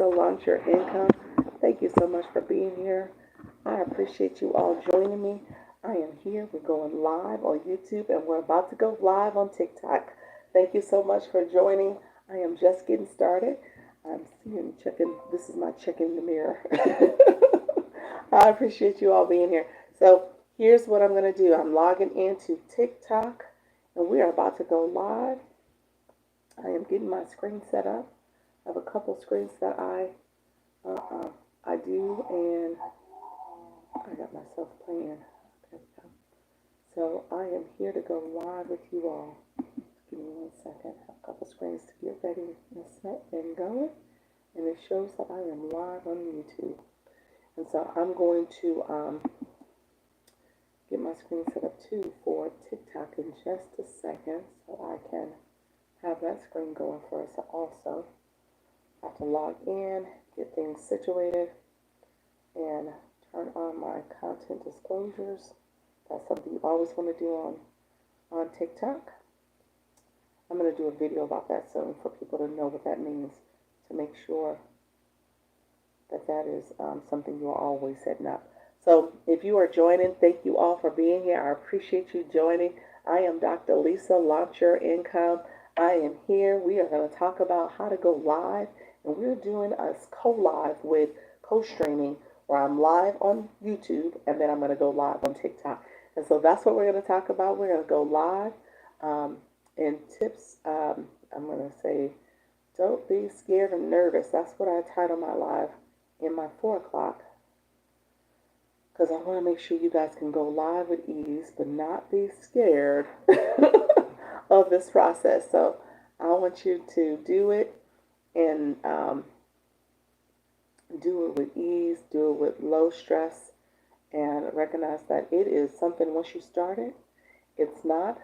Lisa, Launch Your Income. Thank you so much for being here. I appreciate you all joining me. I am here. We're going live on YouTube and we're about to go live on TikTok. Thank you so much for joining. I am just getting started. I'm seeing checking. This is my check in the mirror. I appreciate you all being here. So here's what I'm going to do. I'm logging into TikTok and we are about to go live. I am getting my screen set up. I have a couple screens that I do, and I got myself playing. There we go. So I am here to go live with you all. Give me 1 second. I have a couple screens to get ready and set and going, and it shows that I am live on YouTube. And so I'm going to get my screen set up too for TikTok in just a second, so I can have that screen going for us also. I have to log in, get things situated, and turn on my content disclosures. That's something you always want to do on TikTok. I'm going to do a video about that soon for people to know what that means, to make sure that that is something you are always setting up. So if you are joining, thank you all for being here. I appreciate you joining. I am Dr. Lisa, Launch Your Income. I am here. We are going to talk about how to go live. And we're doing a co-live with co-streaming where I'm live on YouTube and then I'm going to go live on TikTok. And so that's what we're going to talk about. We're going to go live. And tips, I'm going to say, don't be scared or nervous. That's what I title my live in my 4 o'clock. Because I want to make sure you guys can go live with ease, but not be scared of this process. So I want you to do it. And do it with ease, do it with low stress, and recognize that it is something once you start it, it's not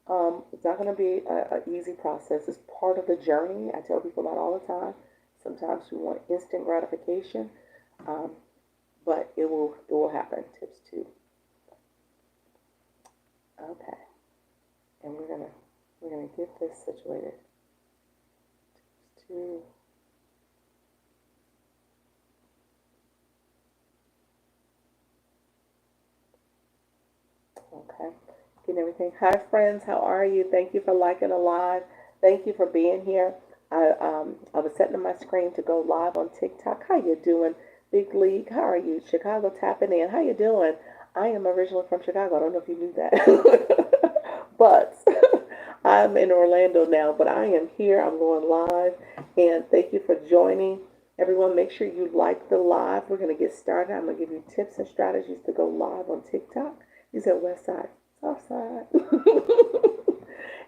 going to be an easy process. It's part of the journey. I tell people that all the time. Sometimes we want instant gratification, but it will happen. Tips 2. Okay, and we're gonna get this situated. Tips 2. Okay, getting everything. Hi friends, how are you? Thank you for liking the live. Thank you for being here. I was setting my screen to go live on TikTok. How you doing, Big League? How are you? Chicago tapping in. How you doing? I am originally from Chicago. I don't know if you knew that, but I'm in Orlando now. But I am here. I'm going live, and thank you for joining. Everyone, make sure you like the live. We're going to get started. I'm going to give you tips and strategies to go live on TikTok. You said West Side, South Side.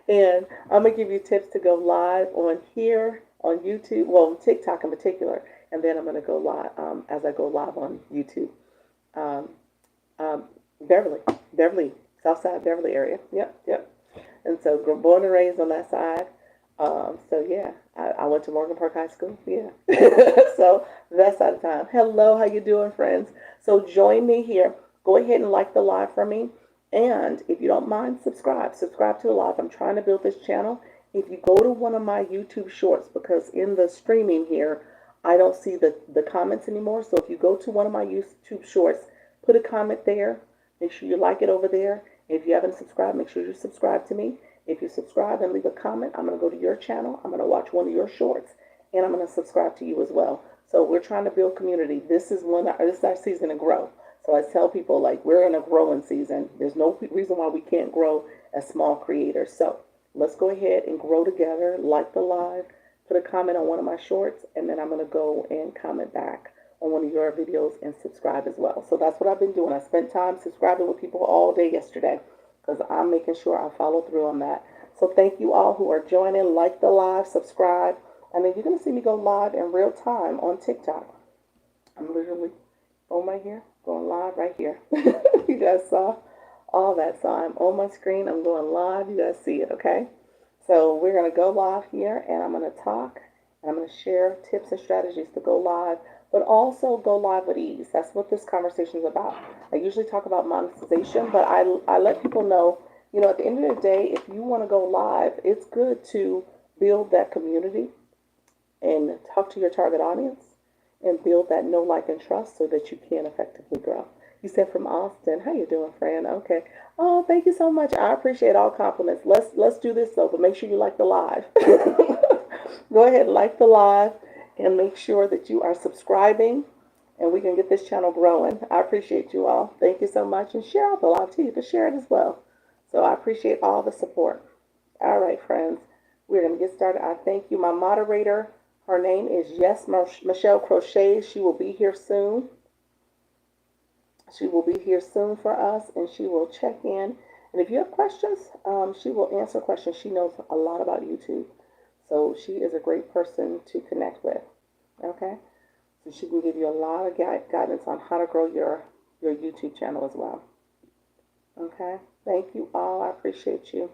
And I'm going to give you tips to go live on here, on YouTube, well, TikTok in particular. And then I'm going to go live as I go live on YouTube. Beverly, South Side, Beverly area. Yep. And so born and raised on that side. So yeah, I went to Morgan Park High School. Yeah. So that side of town. Hello, how you doing, friends? So join me here. Go ahead and like the live for me. And if you don't mind, subscribe to the live. I'm trying to build this channel. If you go to one of my YouTube shorts, because in the streaming here, I don't see the comments anymore. So if you go to one of my YouTube shorts, put a comment there. Make sure you like it over there. If you haven't subscribed, make sure you subscribe to me. If you subscribe and leave a comment, I'm going to go to your channel. I'm going to watch one of your shorts, and I'm going to subscribe to you as well. So we're trying to build community. This is our season to grow. So I tell people, like, we're in a growing season. There's no reason why we can't grow as small creators. So let's go ahead and grow together. Like the live, put a comment on one of my shorts, and then I'm going to go and comment back on one of your videos and subscribe as well. So that's what I've been doing. I spent time subscribing with people all day yesterday because I'm making sure I follow through on that. So thank you all who are joining. Like the live, subscribe, and then you're going to see me go live in real time on TikTok. I'm literally right here, going live right here. You guys saw all that. So I'm on my screen. I'm going live. You guys see it, okay? So we're going to go live here, and I'm going to talk, and I'm going to share tips and strategies to go live, but also go live with ease. That's what this conversation is about. I usually talk about monetization, but I let people know, you know, at the end of the day, if you want to go live, it's good to build that community. and talk to your target audience and build that know, like, and trust so that you can effectively grow. You said from Austin. How you doing, friend? Okay. Oh, thank you so much. I appreciate all compliments. Let's do this though, but make sure you like the live. Go ahead and like the live and make sure that you are subscribing and we can get this channel growing. I appreciate you all. Thank you so much. And share out the live too. You can share it as well. So I appreciate all the support. All right, friends. We're going to get started. I thank you. My moderator, her name is Michelle Crochet. She will be here soon. She will be here soon for us, and she will check in. And if you have questions, she will answer questions. She knows a lot about YouTube. So she is a great person to connect with. Okay? So she can give you a lot of guidance on how to grow your YouTube channel as well. Okay? Thank you all. I appreciate you.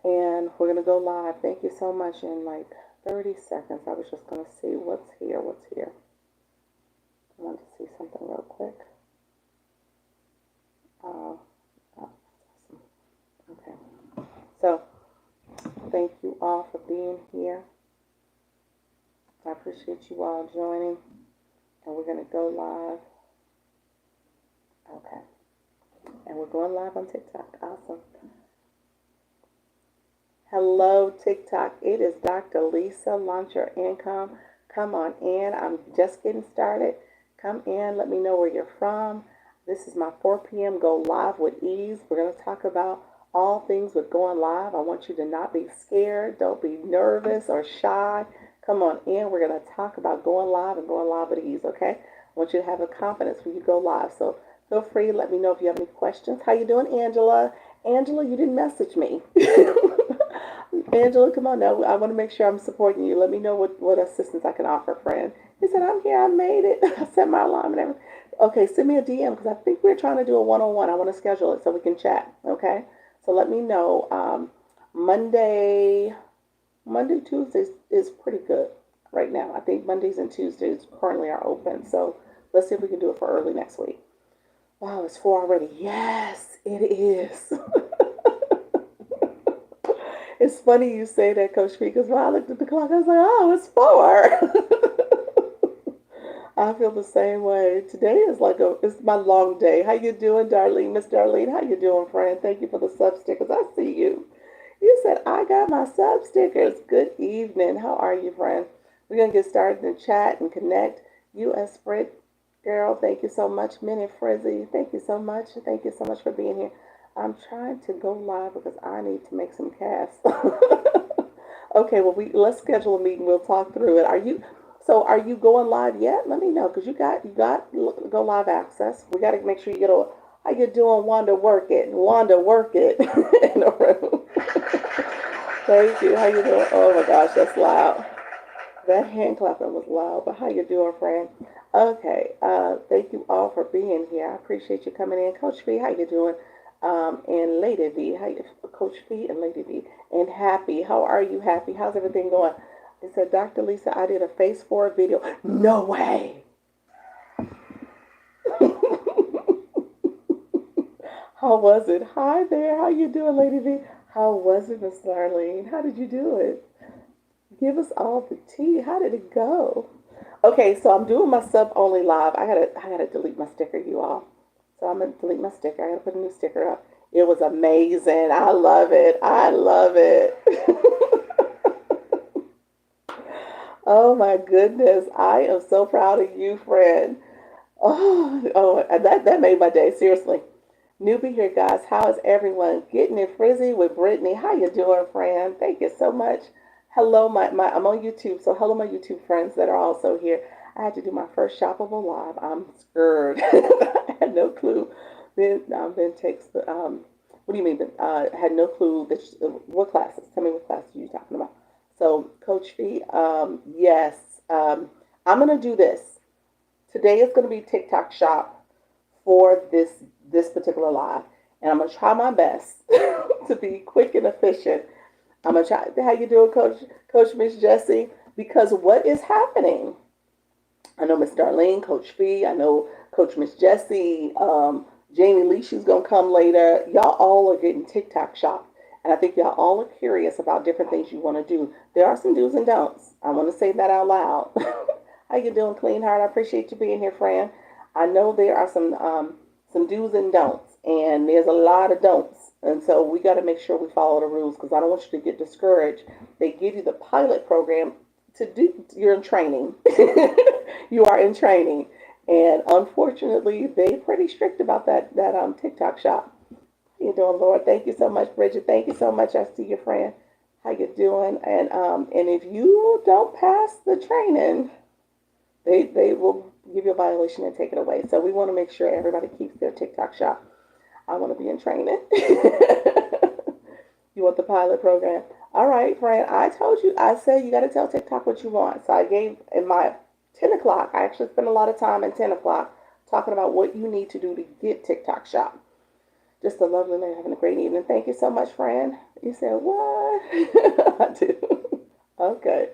And we're going to go live. Thank you so much. In like 30 seconds, I was just going to see what's here. I want to see something real quick. Oh, awesome. Okay. So, thank you all for being here. I appreciate you all joining. And we're going to go live. Okay. And we're going live on TikTok. Awesome. Hello, TikTok. It is Dr. Lisa. Launch Your Income. Come on in. I'm just getting started. Come in. Let me know where you're from. This is my 4 p.m. Go Live with Ease. We're going to talk about all things with going live. I want you to not be scared. Don't be nervous or shy. Come on in. We're going to talk about going live and going live with ease, okay? I want you to have a confidence when you go live. So feel free. Let me know if you have any questions. How you doing, Angela? Angela, you didn't message me. Angela, come on now. I want to make sure I'm supporting you. Let me know what assistance I can offer, friend. He said, I'm here. I made it. I set my alarm and everything. Okay, send me a DM because I think we're trying to do a one-on-one. I want to schedule it so we can chat, okay? So let me know. Monday, Tuesdays is pretty good right now. I think Mondays and Tuesdays currently are open. So let's see if we can do it for early next week. Wow, it's 4 already. Yes, it is. It's funny you say that, Coach P, because when I looked at the clock, I was like, oh, it's 4. I feel the same way. Today is it's my long day. How you doing, Darlene? Miss Darlene, how you doing, friend? Thank you for the sub stickers. I see you. You said, I got my sub stickers. Good evening. How are you, friend? We're going to get started and chat and connect. U.S. Fred, girl, thank you so much. Minnie Frizzy, thank you so much. Thank you so much for being here. I'm trying to go live because I need to make some cash. Okay, well, let's schedule a meeting. We'll talk through it. Are you going live yet? Let me know because you got go live access. We got to make sure you get a. How you doing, Wanda? Work it, Wanda. Work it in the room. Thank you. How you doing? Oh my gosh, that's loud. That hand clapping was loud. But how you doing, friend? Okay. Thank you all for being here. I appreciate you coming in, Coach B. How you doing? And Lady V, Coach V and Lady V, and Happy. How are you, Happy? How's everything going? It said, Dr. Lisa, I did a Phase 4 video. No way. How was it? Hi there. How you doing, Lady V? How was it, Miss Darlene? How did you do it? Give us all the tea. How did it go? Okay, so I'm doing my sub only live. I gotta delete my sticker, you all. So I'm going to delete my sticker. I got to put a new sticker up. It was amazing. I love it. I love it. Oh, my goodness. I am so proud of you, friend. Oh, that made my day. Seriously. Newbie here, guys. How is everyone? Getting it frizzy with Brittany. How you doing, friend? Thank you so much. Hello, I'm on YouTube. So hello, my YouTube friends that are also here. I had to do my first shoppable live. I'm scared. I had no clue. Ben takes the, what do you mean? I had no clue what classes. Tell me what classes you're talking about. So, Coach Fee, yes. I'm going to do this. Today is going to be TikTok shop for this particular live. And I'm going to try my best to be quick and efficient. I'm going to try. How you doing, Coach Miss Jessie? Because what is happening? I know Miss Darlene, Coach Fee. I know Coach Miss Jessie. Jamie Lee, she's going to come later. Y'all all are getting TikTok shop. And I think y'all all are curious about different things you want to do. There are some do's and don'ts. I want to say that out loud. How you doing, Clean Heart? I appreciate you being here, Fran. I know there are some do's and don'ts, and there's a lot of don'ts. And so we got to make sure we follow the rules because I don't want you to get discouraged. They give you the pilot program to do. You're in training. You are in training, and unfortunately, they're pretty strict about that TikTok shop. How you doing, Lord? Thank you so much, Bridget. Thank you so much. I see your friend. How you doing? And if you don't pass the training, they will give you a violation and take it away. So we want to make sure everybody keeps their TikTok shop. I want to be in training. You want the pilot program? All right, friend. I told you. I said you got to tell TikTok what you want. So I gave in my 10 o'clock. I actually spent a lot of time at 10 o'clock talking about what you need to do to get TikTok shop. Just a lovely night, having a great evening. Thank you so much, friend. You said what? I do. Okay.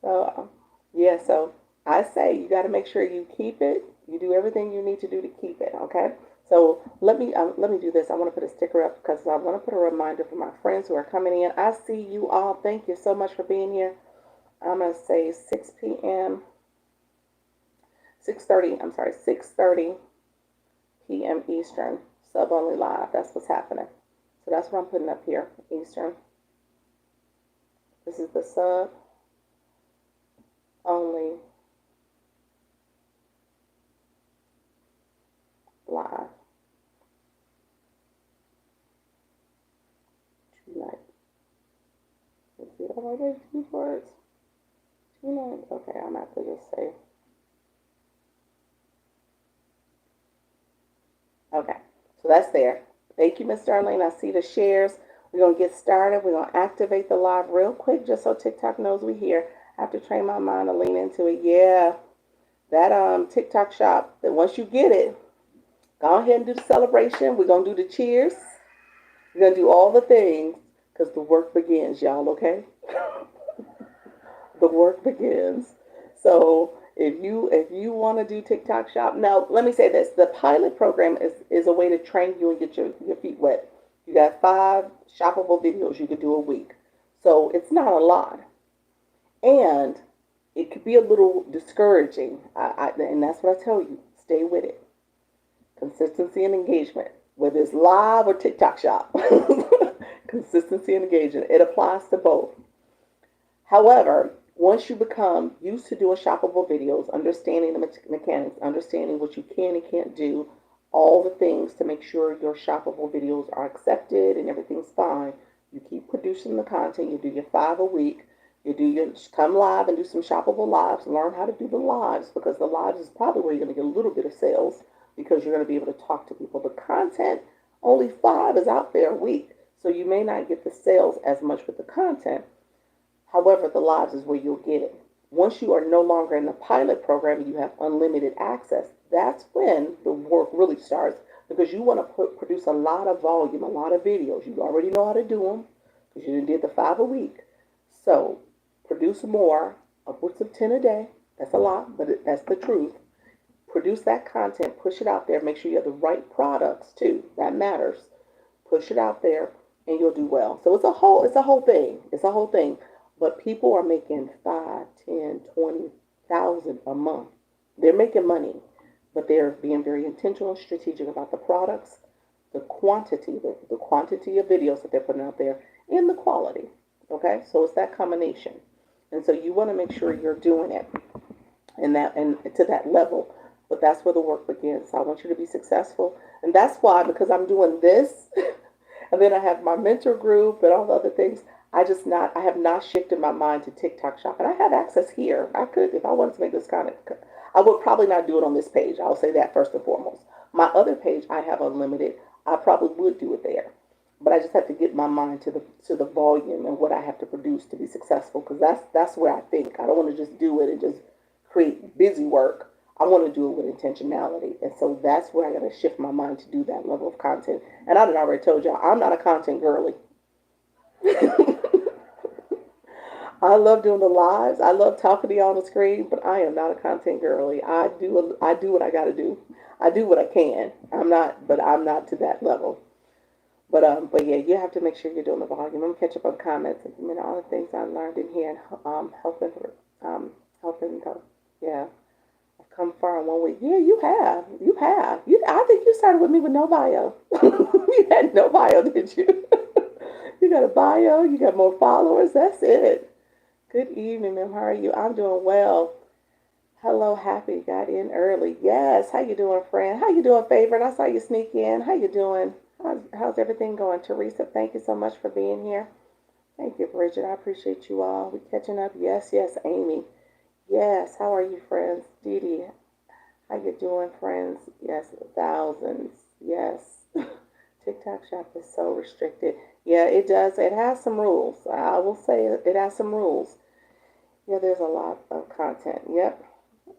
So yeah. So I say you got to make sure you keep it. You do everything you need to do to keep it. Okay. So let me do this. I want to put a sticker up because I want to put a reminder for my friends who are coming in. I see you all. Thank you so much for being here. I'm gonna say 6 p.m. 6:30. I'm sorry, 6:30 p.m. Eastern. Sub only live. That's what's happening. So that's what I'm putting up here. Eastern. This is the sub only live tonight. Let's see. Oh, there's 2 words. Tonight. Okay, I'm going to have to just say. Okay, so that's there. Thank you, Miss Darlene. I see the shares. We're going to get started. We're going to activate the live real quick just so TikTok knows we're here. I have to train my mind to lean into it. Yeah, that TikTok shop, that once you get it, go ahead and do the celebration. We're going to do the cheers. We're going to do all the things because the work begins, y'all, okay? The work begins. So if you want to do TikTok shop, now let me say this: the pilot program is a way to train you and get your feet wet. You got 5 shoppable videos you could do a week, so it's not a lot, and it could be a little discouraging. And that's what I tell you: stay with it. Consistency and engagement, whether it's live or TikTok shop. Consistency and engagement. It applies to both. However, once you become used to doing shoppable videos, understanding the mechanics, understanding what you can and can't do, all the things to make sure your shoppable videos are accepted and everything's fine, you keep producing the content. You do your 5 a week. You do your come live and do some shoppable lives. Learn how to do the lives because the lives is probably where you're going to get a little bit of sales because you're going to be able to talk to people. The content, only 5 is out there a week, so you may not get the sales as much with the content. However, the lives is where you'll get it. Once you are no longer in the pilot program and you have unlimited access, that's when the work really starts because you want to produce a lot of volume, a lot of videos. You already know how to do them because you did the 5 a week. So produce more, upwards of 10 a day. That's a lot, but that's the truth. Produce that content, push it out there. Make sure you have the right products too. That matters. Push it out there and you'll do well. So it's a whole thing. It's a whole thing. But people are making 5, 10, 20,000 a month. They're making money, but they're being very intentional and strategic about the products, the quantity of videos that they're putting out there, and the quality. Okay, so it's that combination, and so you want to make sure you're doing it and to that level. But that's where the work begins. So I want you to be successful, and that's why because I'm doing this, and then I have my mentor group and all the other things. I have not shifted my mind to TikTok shop. And I have access here. I could, if I wanted to make this kind of, I would probably not do it on this page. I'll say that first and foremost. My other page, I have unlimited. I probably would do it there. But I just have to get my mind to the volume and what I have to produce to be successful. Because that's where I think. I don't want to just do it and just create busy work. I want to do it with intentionality. And so that's where I got to shift my mind to do that level of content. And I already told y'all, I'm not a content girly. I love doing the lives. I love talking to y'all on the screen, but I am not a content girly. I do what I got to do. I do what I can. I'm not to that level. But yeah, you have to make sure you're doing the volume. I'm gonna catch up on comments and all the things I learned in here and um, helping the, yeah. I've come far in 1 week. Yeah, you have. You have. I think you started with me with no bio. You had no bio, did you? You got a bio. You got more followers. That's it. Good evening, ma'am. How are you? I'm doing well. Hello, happy. Got in early. Yes. How you doing, friend? How you doing, favorite? I saw you sneak in. How you doing? How's everything going? Teresa, thank you so much for being here. Thank you, Bridget. I appreciate you all. We catching up. Yes, yes, Amy. Yes. How are you, friends? Dee Dee. How you doing, friends? Yes, thousands. Yes. TikTok shop is so restricted. Yeah, it does. It has some rules. I will say it has some rules. Yeah, there's a lot of content. Yep.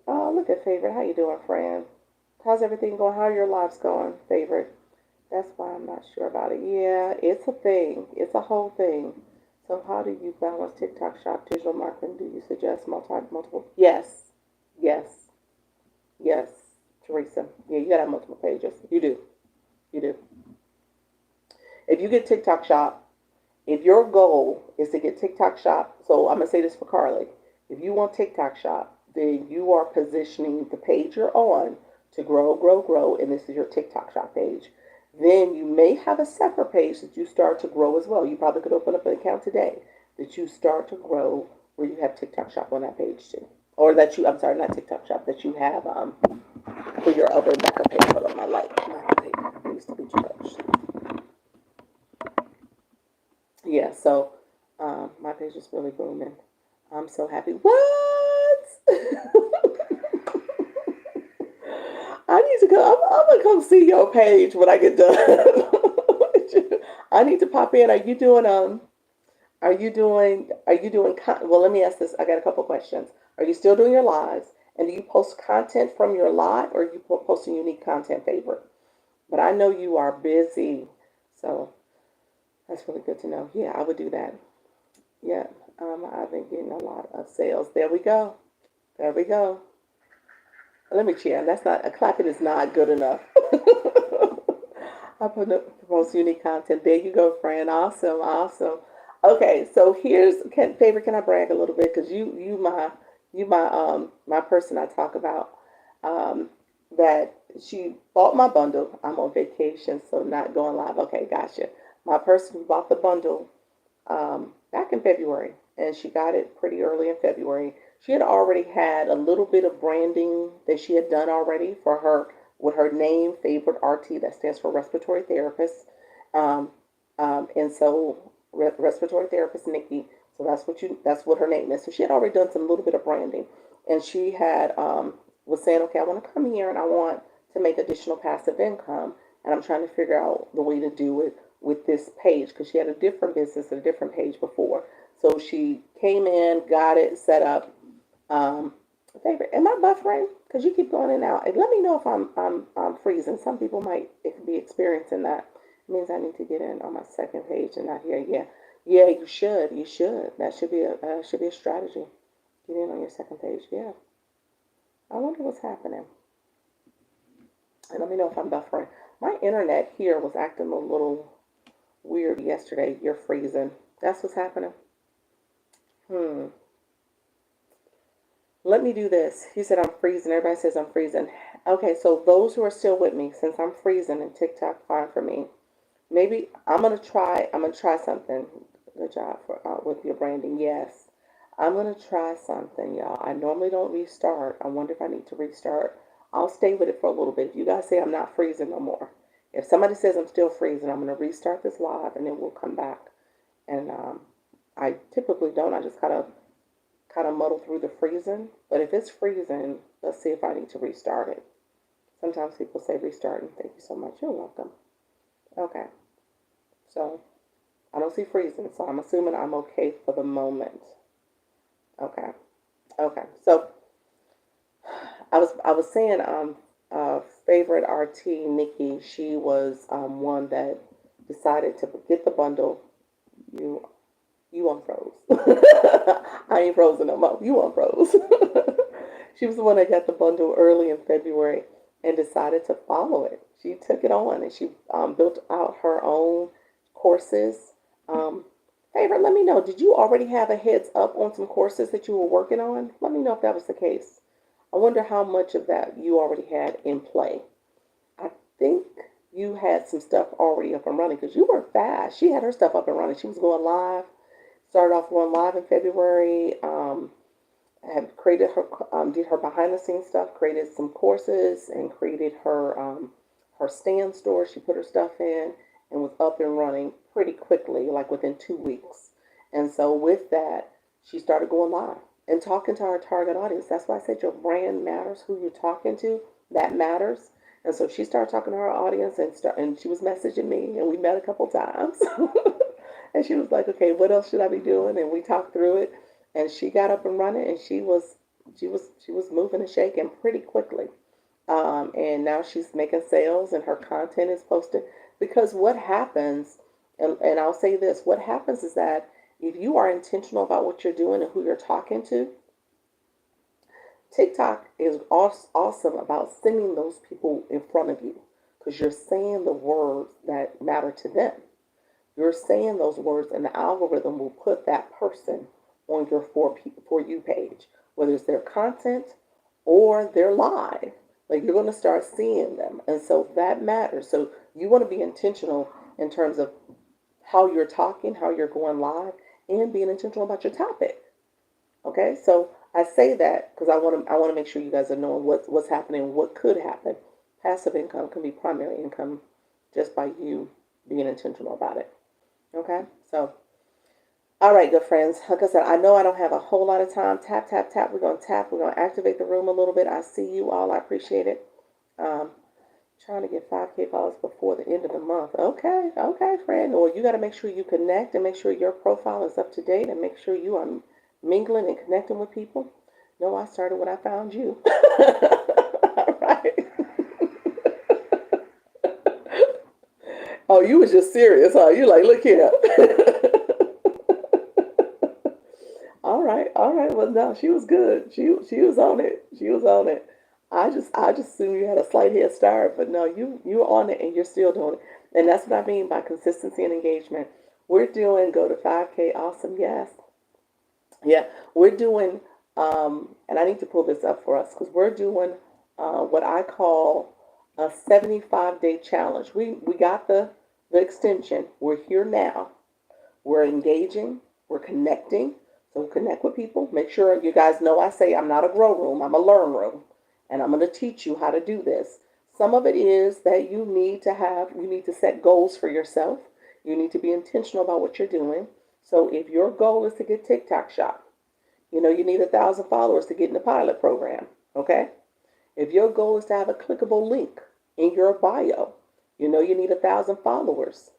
Oh, look at favorite. How you doing, friend? How's everything going? How are your lives going, favorite? That's why I'm not sure about it. Yeah, it's a thing. It's a whole thing. So how do you balance TikTok shop digital marketing? Do you suggest multiple? Yes. Yes. Yes. Teresa. Yeah, you gotta have multiple pages. You do. You do. If you get TikTok shop, if your goal is to get TikTok shop, so I'm gonna say this for Carly. If you want TikTok shop, then you are positioning the page you're on to grow, grow, grow, and this is your TikTok shop page. Then you may have a separate page that you start to grow as well. You probably could open up an account today that you start to grow where you have TikTok shop on that page too. Or that you, I'm sorry, not TikTok shop, that you have for your other backup page. Hold on, my light needs to be charged. Yeah, so my page is really booming. I'm so happy. What? I need to go. I'm gonna come see your page when I get done. I need to pop in. Are you doing well, let me ask this. I got a couple questions. Are you still doing your lives? And do you post content from your live, or are you posting unique content, favorite? But I know you are busy, so that's really good to know. Yeah, I would do that. Yeah, I've been getting a lot of sales. There we go. There we go. Let me cheer. That's not a clapping is not good enough. I put up the most unique content. There you go, friend. Awesome, awesome. Okay, so here's favorite. Can I brag a little bit? Because my person I talk about. Um, that she bought my bundle. I'm on vacation, so not going live. Okay, gotcha. My person who bought the bundle back in February, and she got it pretty early in February. She had already had a little bit of branding that she had done already for her with her name, favorite RT, that stands for respiratory therapist, um, and so respiratory therapist Nikki. So that's what her name is. So she had already done some little bit of branding, and she had was saying, okay, I want to come here and I want to make additional passive income, and I'm trying to figure out the way to do it with this page because she had a different business and a different page before. So she came in, got it set up. Um, favorite, am I buffering? Because you keep going in and out. And let me know if I'm freezing. Some people might be experiencing that. It means I need to get in on my second page and not here. Yeah, yeah, you should. You should. That should be a strategy. Get in on your second page. Yeah. I wonder what's happening. And let me know if I'm buffering. My internet here was acting a little weird yesterday. You're freezing. That's what's happening. Hmm. Let me do this. You said I'm freezing. Everybody says I'm freezing. Okay, so those who are still with me, since I'm freezing and TikTok fine for me, maybe I'm gonna try. I'm gonna try something. Good job for with your branding. Yes, I'm gonna try something, y'all. I normally don't restart. I wonder if I need to restart. I'll stay with it for a little bit. If you guys say I'm not freezing no more, if somebody says I'm still freezing, I'm gonna restart this live and then we'll come back. And I typically don't. I just kind of muddle through the freezing. But if it's freezing, let's see if I need to restart it. Sometimes people say restarting. Thank you so much. You're welcome. Okay. So I don't see freezing, so I'm assuming I'm okay for the moment. Okay. Okay. So I was saying favorite RT Nikki, she was one that decided to get the bundle. You you unfroze. I ain't frozen no more. You unfroze. She was the one that got the bundle early in February and decided to follow it. She took it on and she built out her own. courses. Favor, let me know. Did you already have a heads up on some courses that you were working on? Let me know if that was the case. I wonder how much of that you already had in play. I think you had some stuff already up and running because you were fast. She had her stuff up and running. She was going live. Started off going live in February. Had created her, did her behind the scenes stuff, created some courses, and created her stand store. She put her stuff in and was up and running pretty quickly, like within 2 weeks. And so with that, she started going live and talking to our target audience. That's why I said your brand matters. Who you're talking to, that matters. And so she started talking to her audience and she was messaging me, and we met a couple times. And she was like, okay, what else should I be doing? And we talked through it, and she got up and running, and she was moving and shaking pretty quickly. And now she's making sales, and her content is posted. Because what happens, and I'll say this, what happens is that if you are intentional about what you're doing and who you're talking to, TikTok is awesome about sending those people in front of you because you're saying the words that matter to them. You're saying those words, and the algorithm will put that person on your For You page, whether it's their content or their live. Like, you're going to start seeing them. And so that matters. So you want to be intentional in terms of how you're talking, how you're going live, and being intentional about your topic. Okay, so I say that because I want to make sure you guys are knowing what's happening, what could happen. Passive income can be primary income just by you being intentional about it. Okay, so all right, good friends. Like I said, I know I don't have a whole lot of time. Tap, tap, tap. We're going to tap. We're going to activate the room a little bit. I see you all. I appreciate it. Um, Trying to get 5K followers before the end of the month. Okay, okay, friend. Well, you got to make sure you connect and make sure your profile is up to date and make sure you are mingling and connecting with people. No, I started when I found you. All right. Oh, you was just serious, huh? You like, look here. All right, all right. Well, no, she was good. She was on it. She was on it. I just assumed you had a slight head start, but no, you're on it and you're still doing it. And that's what I mean by consistency and engagement. We're doing go to 5K. Awesome. Yes. Yeah. We're doing and I need to pull this up for us because we're doing what I call a 75-day challenge. We got the extension. We're here now. We're engaging, we're connecting. So connect with people. Make sure you guys know I say I'm not a grow room, I'm a learn room. And I'm going to teach you how to do this. Some of it is that you need to set goals for yourself. You need to be intentional about what you're doing. So if your goal is to get TikTok shop, you need 1,000 followers to get in the pilot program. Okay? If your goal is to have a clickable link in your bio, you need 1,000 followers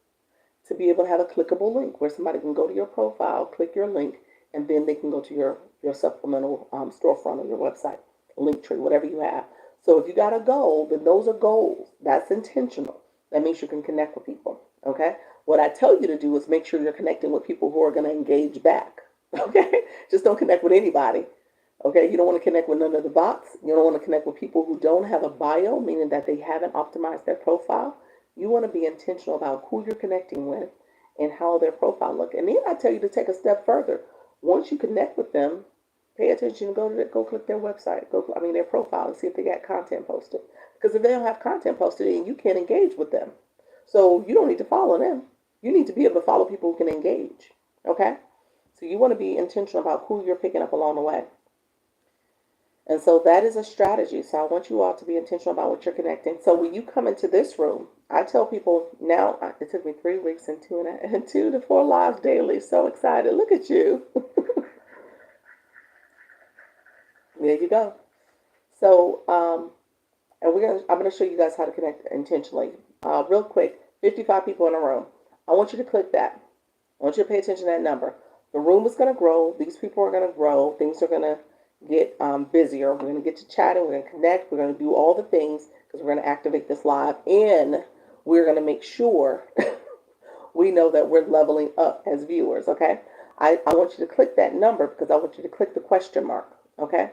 to be able to have a clickable link where somebody can go to your profile, click your link, and then they can go to your supplemental storefront on your website, link tree, whatever you have. So if you got a goal, then those are goals. That's intentional. That means you can connect with people. Okay? What I tell you to do is make sure you're connecting with people who are going to engage back. Okay? Just don't connect with anybody. Okay? You don't want to connect with none of the bots. You don't want to connect with people who don't have a bio, meaning that they haven't optimized their profile. You want to be intentional about who you're connecting with and how their profile look. And then I tell you to take a step further. Once you connect with them, pay attention and go click their website, their profile, and see if they got content posted. Because if they don't have content posted, then you can't engage with them. So you don't need to follow them. You need to be able to follow people who can engage. Okay? So you want to be intentional about who you're picking up along the way. And so that is a strategy. So I want you all to be intentional about what you're connecting. So when you come into this room, I tell people now, it took me 3 weeks and 2 to 4 lives daily. So excited. Look at you. There you go. So, and I'm gonna show you guys how to connect intentionally. Real quick, 55 people in a room. I want you to click that. I want you to pay attention to that number. The room is gonna grow. These people are gonna grow. Things are gonna get busier. We're gonna get to chatting. We're gonna connect. We're gonna do all the things because we're gonna activate this live, and we're gonna make sure we know that we're leveling up as viewers. Okay. I want you to click that number because I want you to click the question mark. Okay.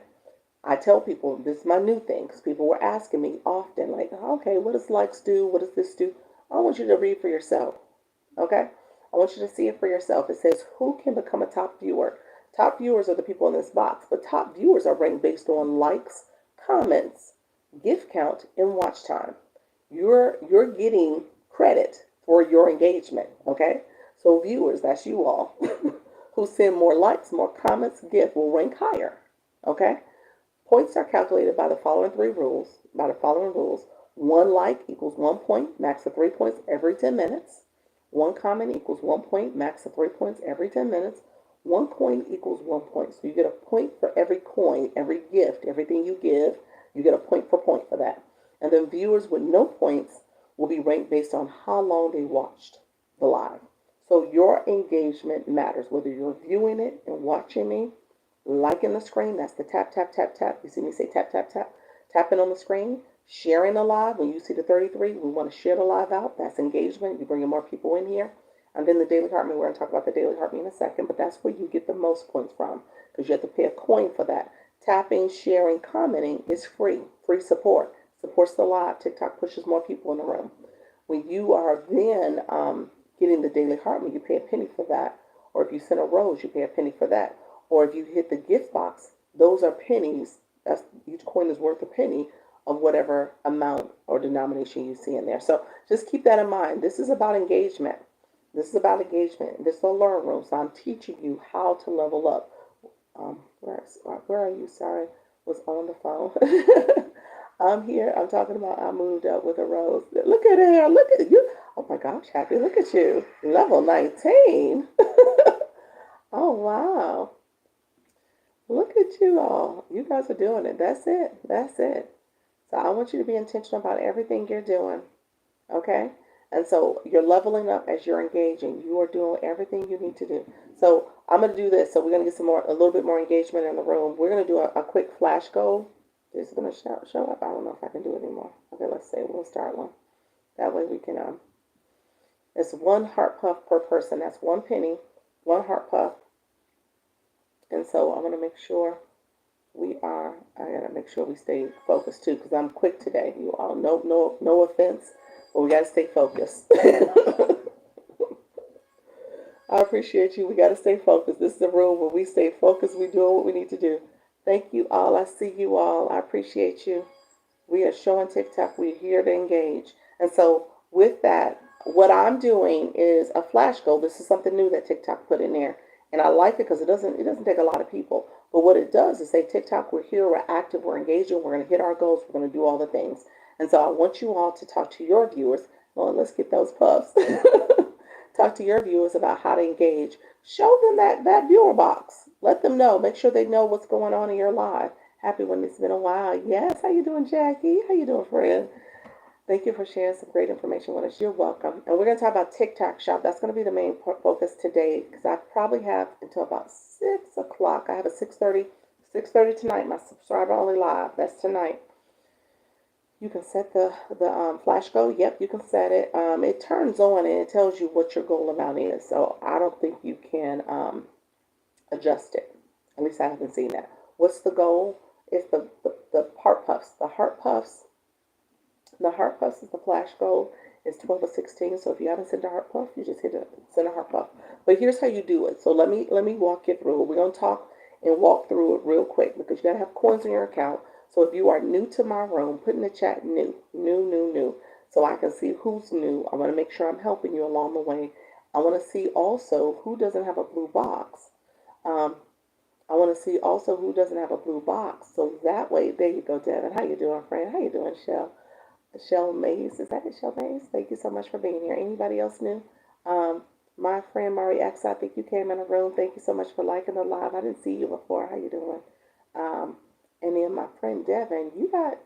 I tell people this is my new thing because people were asking me often, like, okay, what does likes do? What does this do? I want you to read for yourself. Okay? I want you to see it for yourself. It says, who can become a top viewer? Top viewers are the people in this box, but top viewers are ranked based on likes, comments, gift count, and watch time. You're getting credit for your engagement, okay? So viewers, that's you all, who send more likes, more comments, gift will rank higher, okay? Points are calculated by the following rules. One like equals 1 point, max of 3 points every 10 minutes. One comment equals 1 point, max of 3 points every 10 minutes. One coin equals 1 point. So you get a point for every coin, every gift, everything you give. You get a point for that. And then viewers with no points will be ranked based on how long they watched the live. So your engagement matters, whether you're viewing it and watching me, liking the screen, that's the tap, tap, tap, tap. You see me say tap, tap, tap, tapping on the screen. Sharing the live, when you see the 33, we want to share the live out. That's engagement. You're bringing more people in here. And then the daily heart me, we're going to talk about the daily heart me in a second, but that's where you get the most points from because you have to pay a coin for that. Tapping, sharing, commenting is free support. Supports the live. TikTok pushes more people in the room. When you are then getting the daily heart me, you pay a penny for that. Or if you send a rose, you pay a penny for that. Or if you hit the gift box, those are pennies. That's, each coin is worth a penny of whatever amount or denomination you see in there. So just keep that in mind. This is about engagement. This is about engagement. This is a learn room. So I'm teaching you how to level up. Where are you? Sorry, was on the phone. I'm here. I'm talking about I moved up with a rose. Look at her. Look at you. Oh my gosh, Happy. Look at you. Level 19. Oh, wow. Look at you all. You guys are doing it. That's it. That's it. So I want you to be intentional about everything you're doing. Okay? And so you're leveling up as you're engaging. You are doing everything you need to do. So I'm going to do this. So we're going to get a little bit more engagement in the room. We're going to do a quick flash goal. Is it going to show up? I don't know if I can do it anymore. Okay, let's say we'll start one. That way we can, it's one heart puff per person. That's 1 penny, one heart puff. And so I'm going to make sure I got to make sure we stay focused too, because I'm quick today. You all, no offense, but we got to stay focused. I appreciate you. We got to stay focused. This is a room where we stay focused. We're doing what we need to do. Thank you all. I see you all. I appreciate you. We are showing TikTok. We're here to engage. And so with that, what I'm doing is a flash goal. This is something new that TikTok put in there. And I like it because it doesn't take a lot of people. But what it does is say, TikTok, we're here, we're active, we're engaging, we're going to hit our goals, we're going to do all the things. And so I want you all to talk to your viewers. Well, let's get those puffs. Talk to your viewers about how to engage. Show them that viewer box. Let them know. Make sure they know what's going on in your live. Happy when it's been a while. Yes, how you doing, Jackie? How you doing, friend? Thank you for sharing some great information with us. You're welcome. And we're going to talk about TikTok Shop. That's going to be the main focus today because I probably have until about 6 o'clock. I have a 6:30 tonight. My subscriber only live. That's tonight. You can set the flash goal. Yep, you can set it. It turns on and it tells you what your goal amount is. So I don't think you can adjust it. At least I haven't seen that. What's the goal? It's the heart puffs. The heart puffs is the flash goal. It's 12 or 16. So if you haven't sent a heart puff, you just send a heart puff. But here's how you do it. So let me walk you through it. We're going to talk and walk through it real quick because you got to have coins in your account. So if you are new to my room, put in the chat new, so I can see who's new. I want to make sure I'm helping you along the way. I want to see also who doesn't have a blue box. I want to see also who doesn't have a blue box. So that way, there you go, Devin. How you doing, friend? How you doing, Shell? Shell Mays. Is that it, Shell Mays? Thank you so much for being here. Anybody else new? My friend Mari X, I think you came in the room. Thank you so much for liking the live. I didn't see you before. How you doing? And then my friend Devin, you got,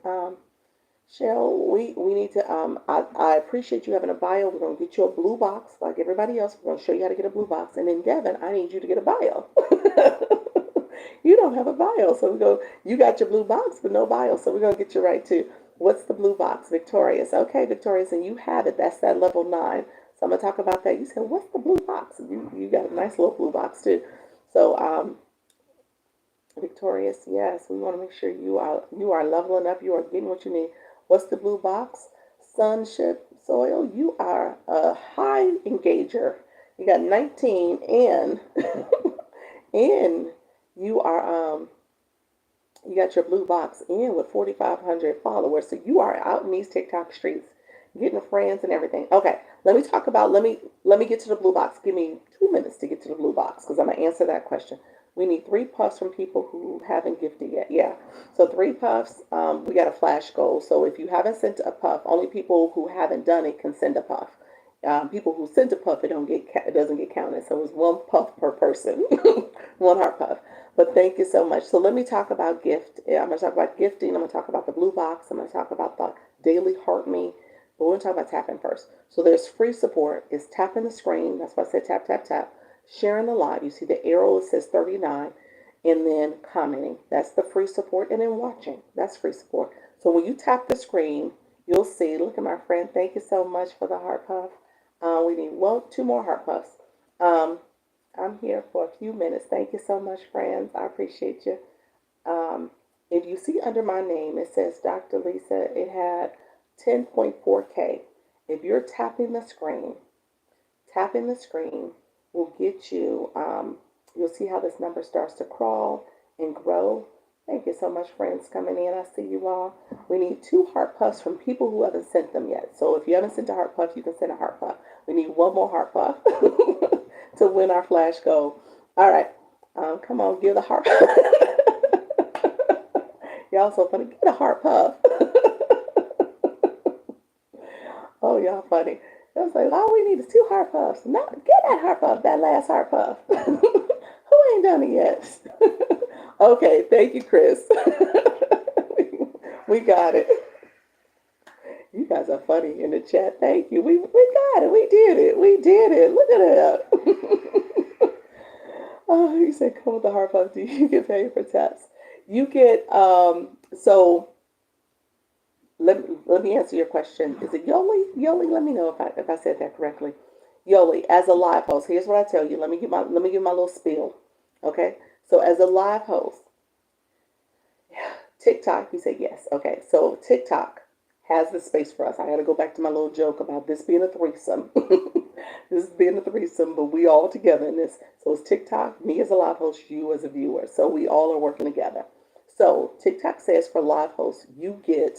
Shell, we need to, I appreciate you having a bio. We're going to get you a blue box like everybody else. We're going to show you how to get a blue box. And then Devin, I need you to get a bio. You don't have a bio. So you got your blue box, but no bio. So we're going to get you right too. What's the blue box? Victorious. Okay, Victorious, and you have it. That's that level 9. So I'm going to talk about that. You said, what's the blue box? You got a nice little blue box too. So, Victorious, yes, we want to make sure you are leveling up. You are getting what you need. What's the blue box? Sonship, soil. You are a high engager. You got 19 and and you are you got your blue box in with 4,500 followers. So you are out in these TikTok streets getting friends and everything. Okay, let me talk about let me get to the blue box. Give me 2 minutes to get to the blue box because I'm gonna answer that question. We need 3 puffs from people who haven't gifted yet. Yeah. So 3 puffs. We got a flash goal. So if you haven't sent a puff, only people who haven't done it can send a puff. People who send a puff, it doesn't get counted. So it's 1 puff per person, 1 heart puff. But thank you so much. So let me talk about gift. Yeah, I'm going to talk about gifting. I'm going to talk about the blue box. I'm going to talk about the daily heart me. But we're going to talk about tapping first. So there's free support. It's tapping the screen. That's why I said tap, tap, tap. Sharing the live. You see the arrow, it says 39. And then commenting. That's the free support. And then watching. That's free support. So when you tap the screen, you'll see, look at my friend. Thank you so much for the heart puff. We need 2 more heart puffs. I'm here for a few minutes. Thank you so much, friends. I appreciate you. If you see under my name, it says Dr. Lisa. It had 10.4K. If you're tapping the screen will get you, you'll see how this number starts to crawl and grow. Thank you so much, friends, coming in. I see you all. We need 2 heart puffs from people who haven't sent them yet. So if you haven't sent a heart puff, you can send a heart puff. We need 1 more heart puff to win our flash goal. All right. Come on, give the heart puff. Y'all so funny. Get a heart puff. Oh, y'all funny. I was like, all we need is 2 heart puffs. No, get that heart puff, that last heart puff. Who ain't done it yet? Okay, thank you, Chris. We got it. You guys are funny in the chat. Thank you. We got it. We did it. We did it. Look at that. Oh, you said come with the heart puff. Do you get paid for taps? You get so let me answer your question. Is it Yoli? Yoli, let me know if I said that correctly. Yoli, as a live host, here's what I tell you. Let me give my little spiel. Okay? So as a live host, TikTok, you say yes. Okay, so TikTok has the space for us. I got to go back to my little joke about this being a threesome. This being a threesome, but we all together in this. So it's TikTok, me as a live host, you as a viewer. So we all are working together. So TikTok says for live hosts, you get,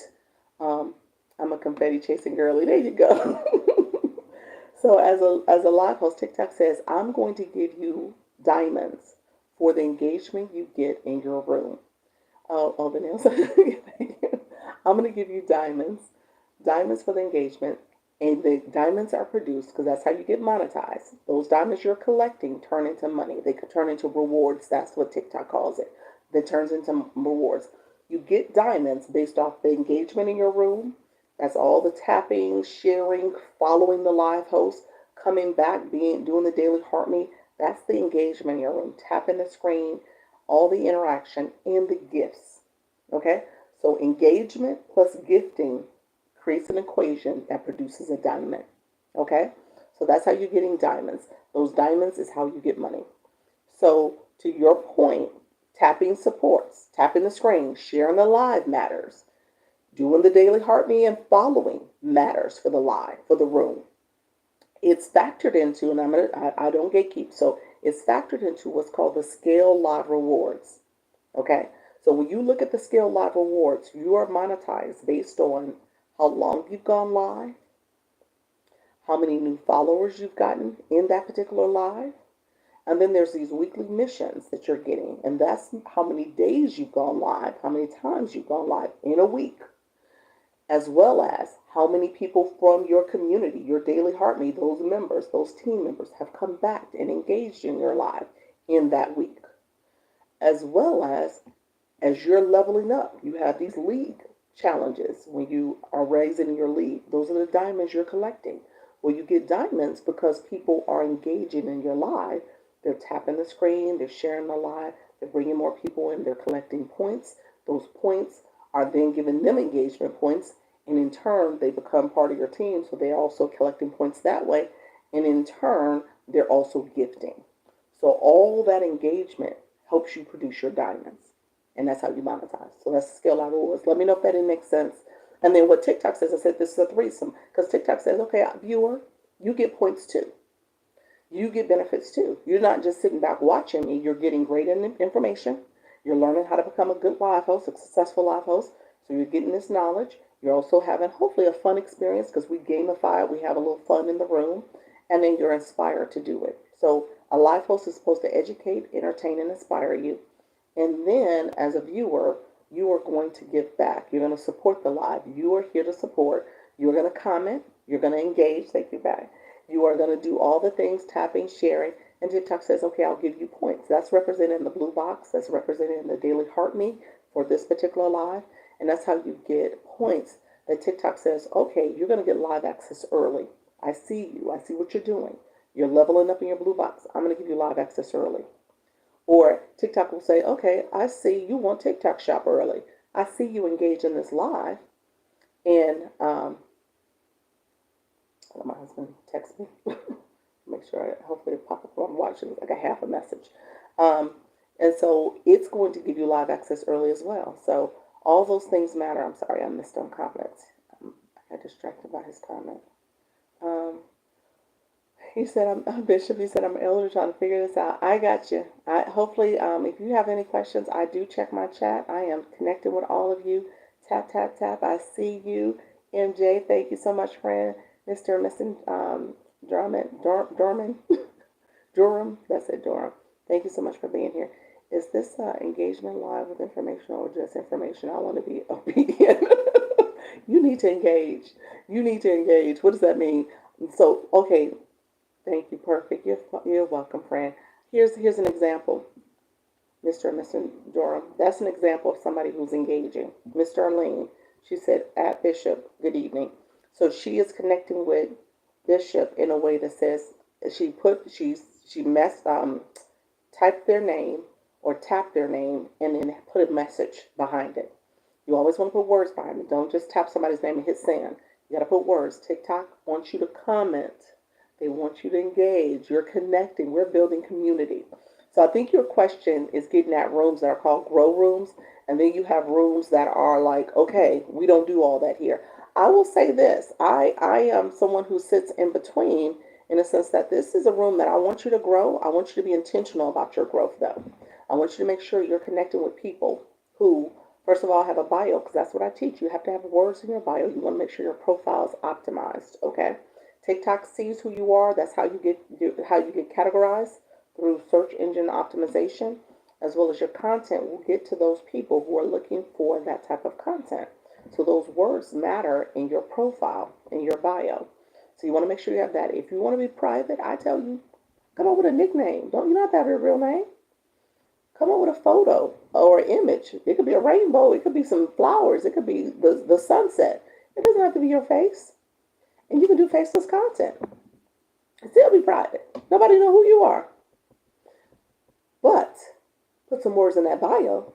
I'm a confetti chasing girly. There you go. So as a live host, TikTok says, I'm going to give you diamonds for the engagement you get in your room. Oh, the nails. I'm going to give you diamonds for the engagement. And the diamonds are produced because that's how you get monetized. Those diamonds you're collecting turn into money. They could turn into rewards. That's what TikTok calls it. That turns into rewards. You get diamonds based off the engagement in your room. That's all the tapping, sharing, following the live host, coming back, doing the daily heart me. That's the engagement in your room. Tapping the screen, all the interaction, and the gifts. Okay? So engagement plus gifting creates an equation that produces a diamond. Okay? So that's how you're getting diamonds. Those diamonds is how you get money. So to your point, tapping supports, tapping the screen, sharing the live matters. Doing the daily heart me and following matters for the live, for the room. It's factored into, and I don't gatekeep, so it's factored into what's called the scale live rewards. Okay? So when you look at the scale live rewards, you are monetized based on how long you've gone live, how many new followers you've gotten in that particular live, and then there's these weekly missions that you're getting, and that's how many days you've gone live, how many times you've gone live in a week, as well as how many people from your community, your daily heart me, those members, those team members have come back and engaged in your live in that week. As well as you're leveling up, you have these league challenges when you are raising your league. Those are the diamonds you're collecting. Well, you get diamonds because people are engaging in your live. They're tapping the screen, they're sharing the live, they're bringing more people in, they're collecting points. Those points are then giving them engagement points, and in turn, they become part of your team, so they're also collecting points that way, and in turn, they're also gifting. So all that engagement helps you produce your diamonds, and that's how you monetize. So that's the scale live rewards. Let me know if that didn't make sense. And then what TikTok says, I said this is a threesome, because TikTok says, okay, viewer, you get points too. you get benefits too. You're not just sitting back watching me. You're getting great information. You're learning how to become a good live host, a successful live host. So you're getting this knowledge. You're also having hopefully a fun experience because we gamify it. We have a little fun in the room. And then you're inspired to do it. So a live host is supposed to educate, entertain, and inspire you. And then as a viewer, you are going to give back. You're going to support the live. You are here to support. You're going to comment. You're going to engage. Thank you back. You are going to do all the things, tapping, sharing, and TikTok says, okay, I'll give you points. That's represented in the blue box. That's represented in the daily heart me for this particular live. And that's how you get points that TikTok says, okay, you're going to get live access early. I see you. I see what you're doing. You're leveling up in your blue box. I'm going to give you live access early. Or TikTok will say, okay, I see you want TikTok shop early. I see you engage in this live. And my husband text me. Make sure hopefully it pop up while I'm watching. Like I have a message. And so it's going to give you live access early as well. So all those things matter. I'm sorry, I missed on comments. I got distracted by his comment. He said, I'm Bishop. He said, I'm elder trying to figure this out. I got you. Hopefully, if you have any questions, I do check my chat. I am connected with all of you. Tap, tap, tap. I see you. MJ, thank you so much, friend. Mr. and Mrs. Durham. Durham. That's it, Durham. Thank you so much for being here. Is this engagement live with information or just information? I want to be obedient. You need to engage. You need to engage. What does that mean? So, okay. Thank you. Perfect. You're welcome, friend. Here's an example. Mr. and Mrs. Durham. That's an example of somebody who's engaging. Mr. Arlene. She said, at Bishop, good evening. So she is connecting with Bishop in a way that says typed their name or tapped their name and then put a message behind it. You always want to put words behind it. Don't just tap somebody's name and hit send. You got to put words. TikTok wants you to comment. They want you to engage. You're connecting. We're building community. So I think your question is getting at rooms that are called grow rooms. And then you have rooms that are like, okay, we don't do all that here. I will say this. I am someone who sits in between in the sense that this is a room that I want you to grow. I want you to be intentional about your growth, though. I want you to make sure you're connecting with people who, first of all, have a bio, because that's what I teach. You have to have words in your bio. You want to make sure your profile is optimized, okay? TikTok sees who you are. That's how you get categorized through search engine optimization, as well as your content will get to those people who are looking for that type of content. So those words matter in your profile, in your bio. So you want to make sure you have that. If you want to be private, I tell you, come up with a nickname. You not have to have your real name. Come up with a photo or an image. It could be a rainbow. It could be some flowers. It could be the sunset. It doesn't have to be your face. And you can do faceless content. Still be private. Nobody know who you are. But put some words in that bio.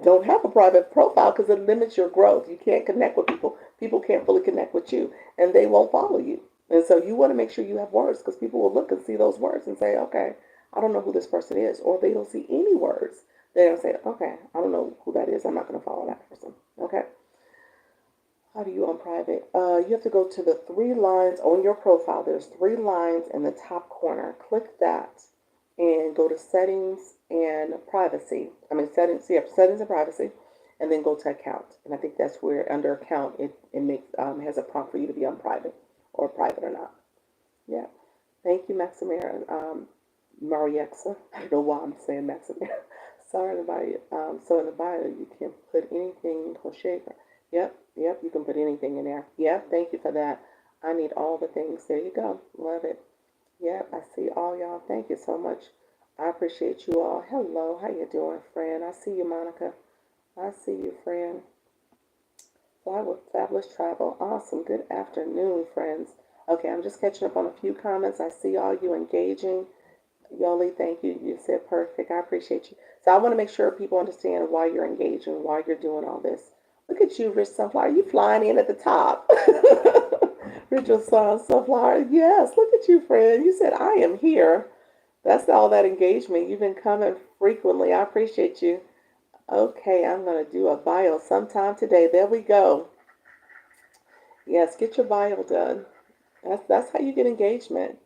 Don't have a private profile because it limits your growth. You can't connect with people. People can't fully connect with you, and they won't follow you. And so you want to make sure you have words because people will look and see those words and say, okay, I don't know who this person is. Or they don't see any words. They'll say, okay, I don't know who that is. I'm not going to follow that person. Okay. How do you unprivate? You have to go to the 3 lines on your profile. There's 3 lines in the top corner. Click that and go to settings and privacy. Settings and privacy, and then go to account. And I think that's where under account it has a prompt for you to be unprivate or private or not. Yeah. Thank you, Maximera. Mariexa. I don't know why I'm saying Maximera. Sorry about it. So in the bio, you can put anything. Yep, you can put anything in there. Yep, thank you for that. I need all the things. There you go. Love it. Yep, I see all y'all. Thank you so much. I appreciate you all. Hello, how you doing, friend? I see you, Monica. I see you, friend. Fly with Fabulous Travel. Awesome. Good afternoon, friends. Okay, I'm just catching up on a few comments. I see all you engaging. Yoli, thank you. You said perfect. I appreciate you. So I want to make sure people understand why you're engaging, why you're doing all this. Look at you, Rich Sunflower. You flying in at the top. Rich Sunflower. Yes, look at you, friend. You said, I am here. That's all that engagement. You've been coming frequently. I appreciate you. Okay, I'm going to do a bio sometime today. There we go. Yes, get your bio done. That's how you get engagement.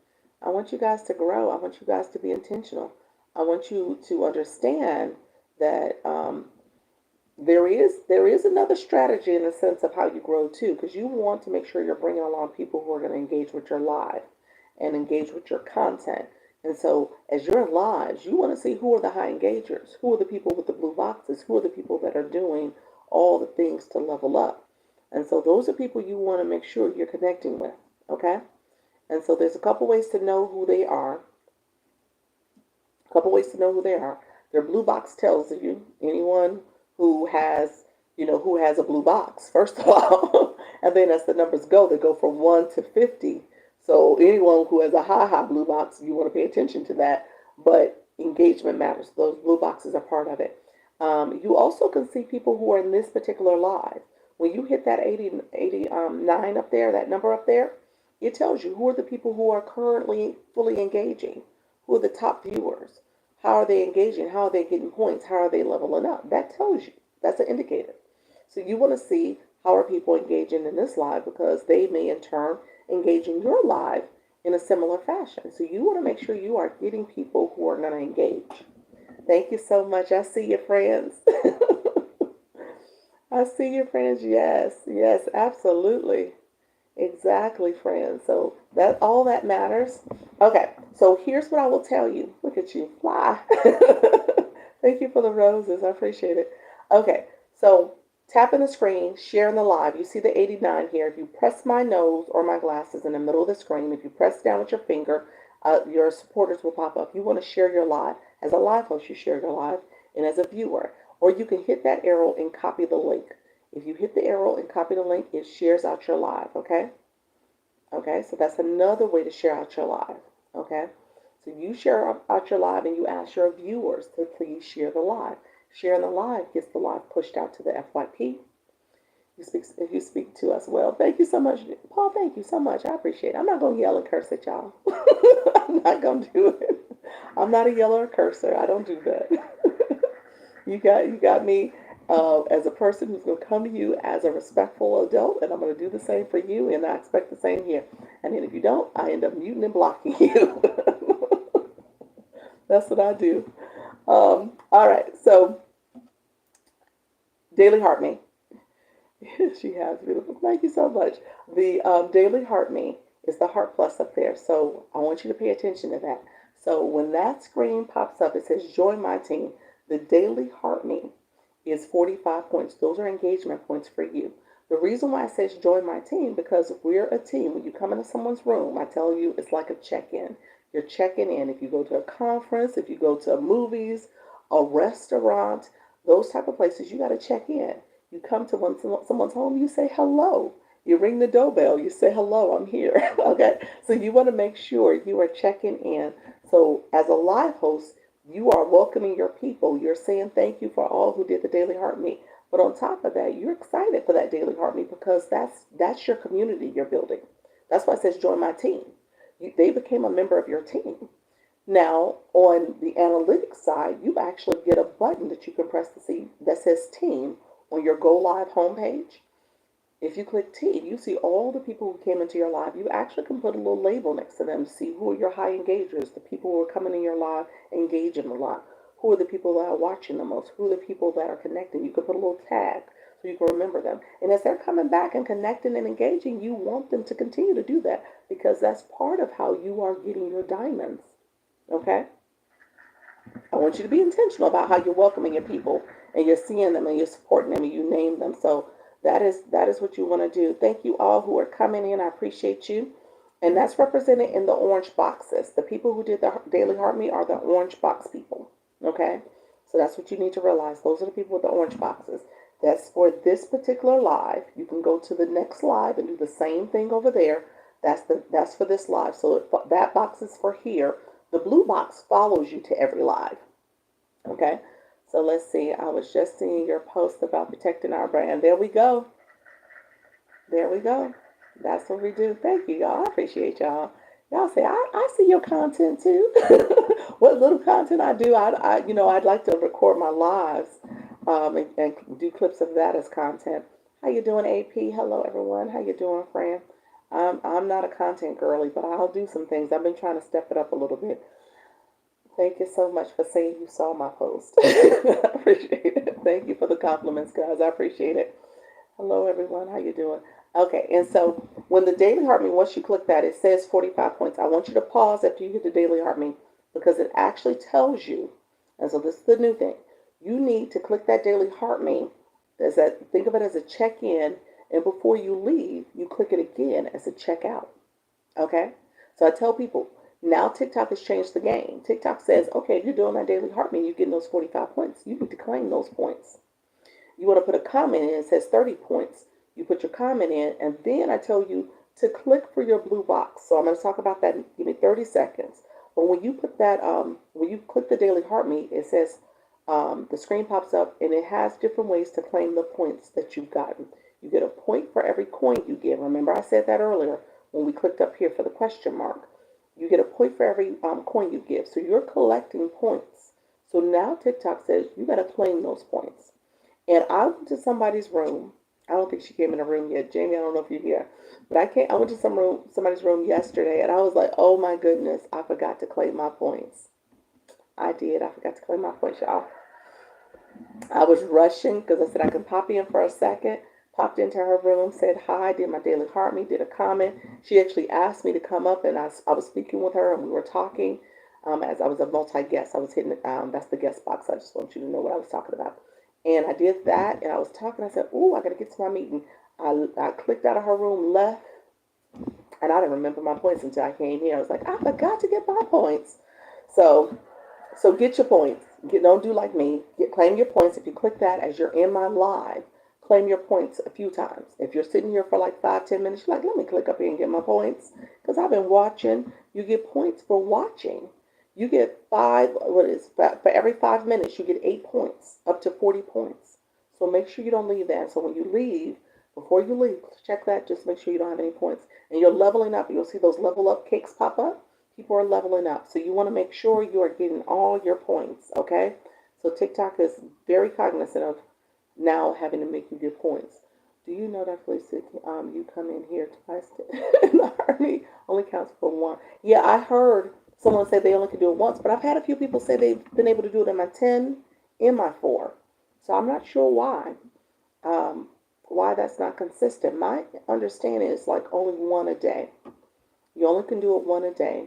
I want you guys to grow. I want you guys to be intentional. I want you to understand that there is another strategy in the sense of how you grow too, because you want to make sure you're bringing along people who are going to engage with your live and engage with your content. And so, as you're in lives, you want to see who are the high engagers, who are the people with the blue boxes, who are the people that are doing all the things to level up. And so, those are people you want to make sure you're connecting with. Okay. And so, there's a couple ways to know who they are. A couple ways to know who they are. Their blue box tells you anyone who has, who has a blue box, first of all. And then as the numbers go, they go from 1 to 50. So anyone who has a high blue box, you want to pay attention to that. But engagement matters. Those blue boxes are part of it. You also can see people who are in this particular live. When you hit that 89 up there, that number up there, it tells you who are the people who are currently fully engaging, who are the top viewers, how are they engaging, how are they getting points, how are they leveling up. That tells you. That's an indicator. So you want to see how are people engaging in this live, because they may in turn engage in your live in a similar fashion. So you want to make sure you are getting people who are going to engage. Thank you so much. I see your friends. I see your friends. Yes, yes, absolutely. Exactly, friends. So that all that matters. Okay, so here's what I will tell you. Look at you fly. Thank you for the roses. I appreciate it. Okay, so tapping the screen, sharing the live. You see the 89 here. If you press my nose or my glasses in the middle of the screen, if you press down with your finger, your supporters will pop up. You want to share your live. As a live host, you share your live, and as a viewer. Or you can hit that arrow and copy the link. If you hit the arrow and copy the link, it shares out your live, okay? Okay, so that's another way to share out your live, okay? So you share out your live and you ask your viewers to please share the live. Sharing the live gets the live pushed out to the FYP. If you speak to us well, thank you so much, Paul. Thank you so much. I appreciate it. I'm not gonna yell and curse at y'all. I'm not gonna do it. I'm not a yeller or cursor. I don't do that. You got me as a person who's going to come to you as a respectful adult, and I'm going to do the same for you, and I expect the same here. And then if you don't, I end up muting and blocking you. That's what I do. All right, so Daily Heart Me. She has beautiful. Thank you so much. The Daily Heart Me is the heart plus up there, so I want you to pay attention to that. So when that screen pops up, it says join my team. The Daily Heart Me is 45 points. Those are engagement points for you. The reason why it says join my team, because we're a team. When you come into someone's room, I tell you it's like a check-in. You're checking in. If you go to a conference, if you go to movies, a restaurant, those type of places, you got to check in. You come to someone's home, you say hello. You ring the doorbell, you say hello, I'm here. Okay, so you want to make sure you are checking in. So as a live host, you are welcoming your people. You're saying thank you for all who did the Daily Heart Meet. But on top of that, you're excited for that Daily Heart Meet, because that's your community you're building. That's why it says join my team. They became a member of your team. Now, on the analytics side, you actually get a button that you can press to see that says team on your Go Live homepage. If you click T, you see all the people who came into your live. You actually can put a little label next to them to see who are your high engagers, the people who are coming in your live, engage in the live. Who are the people that are watching the most? Who are the people that are connecting? You can put a little tag so you can remember them. And as they're coming back and connecting and engaging, you want them to continue to do that, because that's part of how you are getting your diamonds. Okay? I want you to be intentional about how you're welcoming your people, and you're seeing them and you're supporting them and you name them. So that is what you want to do. Thank you all who are coming in. I appreciate you. And that's represented in the orange boxes. The people who did the Daily Heart Me are the orange box people. Okay? So that's what you need to realize. Those are the people with the orange boxes. That's for this particular live. You can go to the next live and do the same thing over there. That's for this live. So that box is for here. The blue box follows you to every live. Okay? So let's see. I was just seeing your post about protecting our brand. There we go. There we go. That's what we do. Thank you, y'all. I appreciate y'all. Y'all say, I see your content too. What little content I do, I'd like to record my lives and do clips of that as content. How you doing, AP? Hello, everyone. How you doing, friend? I'm not a content girly, but I'll do some things. I've been trying to step it up a little bit. Thank you so much for saying you saw my post. I appreciate it. Thank you for the compliments, guys. I appreciate it. Hello, everyone. How you doing? Okay, and so when the daily heart meter, once you click that, it says 45 points. I want you to pause after you hit the daily heart meter because it actually tells you, and so this is the new thing, you need to click that daily heart meter. Think of it as a check-in, and before you leave, you click it again as a check-out. Okay? So I tell people, now TikTok has changed the game. TikTok says, okay, if you're doing that daily heart meter, you're getting those 45 points. You need to claim those points. You want to put a comment in, it says 30 points. You put your comment in, and then I tell you to click for your blue box. So I'm going to talk about that. Give me 30 seconds. But when you put that, when you click the daily heart meter, it says the screen pops up, and it has different ways to claim the points that you've gotten. You get a point for every coin you give. Remember, I said that earlier when we clicked up here for the question mark. You get a point for every coin you give. So you're collecting points. So now TikTok says you got to claim those points. And I went to somebody's room. I don't think she came in the room yet. Jamie, I don't know if you're here. But I went to somebody's room yesterday, and I was like, oh my goodness, I forgot to claim my points. I did. I forgot to claim my points, y'all. I was rushing because I said I could pop in for a second. Popped into her room, said hi, did my daily heart meet, did a comment. She actually asked me to come up, and I was speaking with her, and we were talking. As I was a multi-guest, I was hitting, that's the guest box. I just want you to know what I was talking about. And I did that, and I was talking. I said, "Ooh, I got to get to my meeting." I clicked out of her room, left, and I didn't remember my points until I came here. I was like, "I forgot to get my points." So, so get your points. Don't do like me. Claim your points. If you click that as you're in my live, claim your points a few times. If you're sitting here for like 5, 10 minutes, you're like, "Let me click up here and get my points," because I've been watching. You get points for watching. You get for every 5 minutes, you get 8 points, up to 40 points. So make sure you don't leave that. So when you leave, before you leave, check that. Just make sure you don't have any points. And you're leveling up. You'll see those level up cakes pop up. People are leveling up. So you want to make sure you are getting all your points, okay? So TikTok is very cognizant of now having to make you get points. Do you know that, Felicia, you come in here twice in the army only counts for one? Yeah, I heard someone say they only could do it once, but I've had a few people say they've been able to do it in my 10 and my 4. So I'm not sure why that's not consistent. My understanding is like only one a day. You only can do it one a day.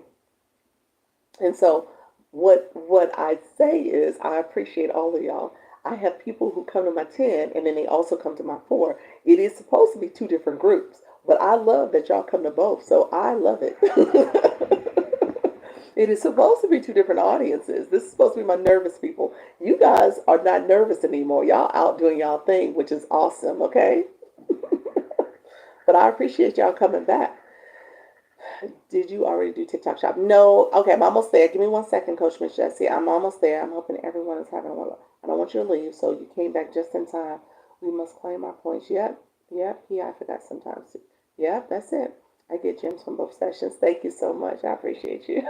And so what I say is I appreciate all of y'all. I have people who come to my 10 and then they also come to my 4. It is supposed to be 2 different groups, but I love that y'all come to both. So I love it. It is supposed to be 2 different audiences. This is supposed to be my nervous people. You guys are not nervous anymore. Y'all out doing y'all thing, which is awesome, okay? But I appreciate y'all coming back. Did you already do TikTok shop? No. Okay, I'm almost there. Give me 1 second, Coach Miss Jessie. I'm almost there. I'm hoping everyone is having one. I don't want you to leave, so you came back just in time. We must claim our points. Yep. Yeah, I forgot sometimes. Yep, that's it. I get gems from both sessions. Thank you so much. I appreciate you.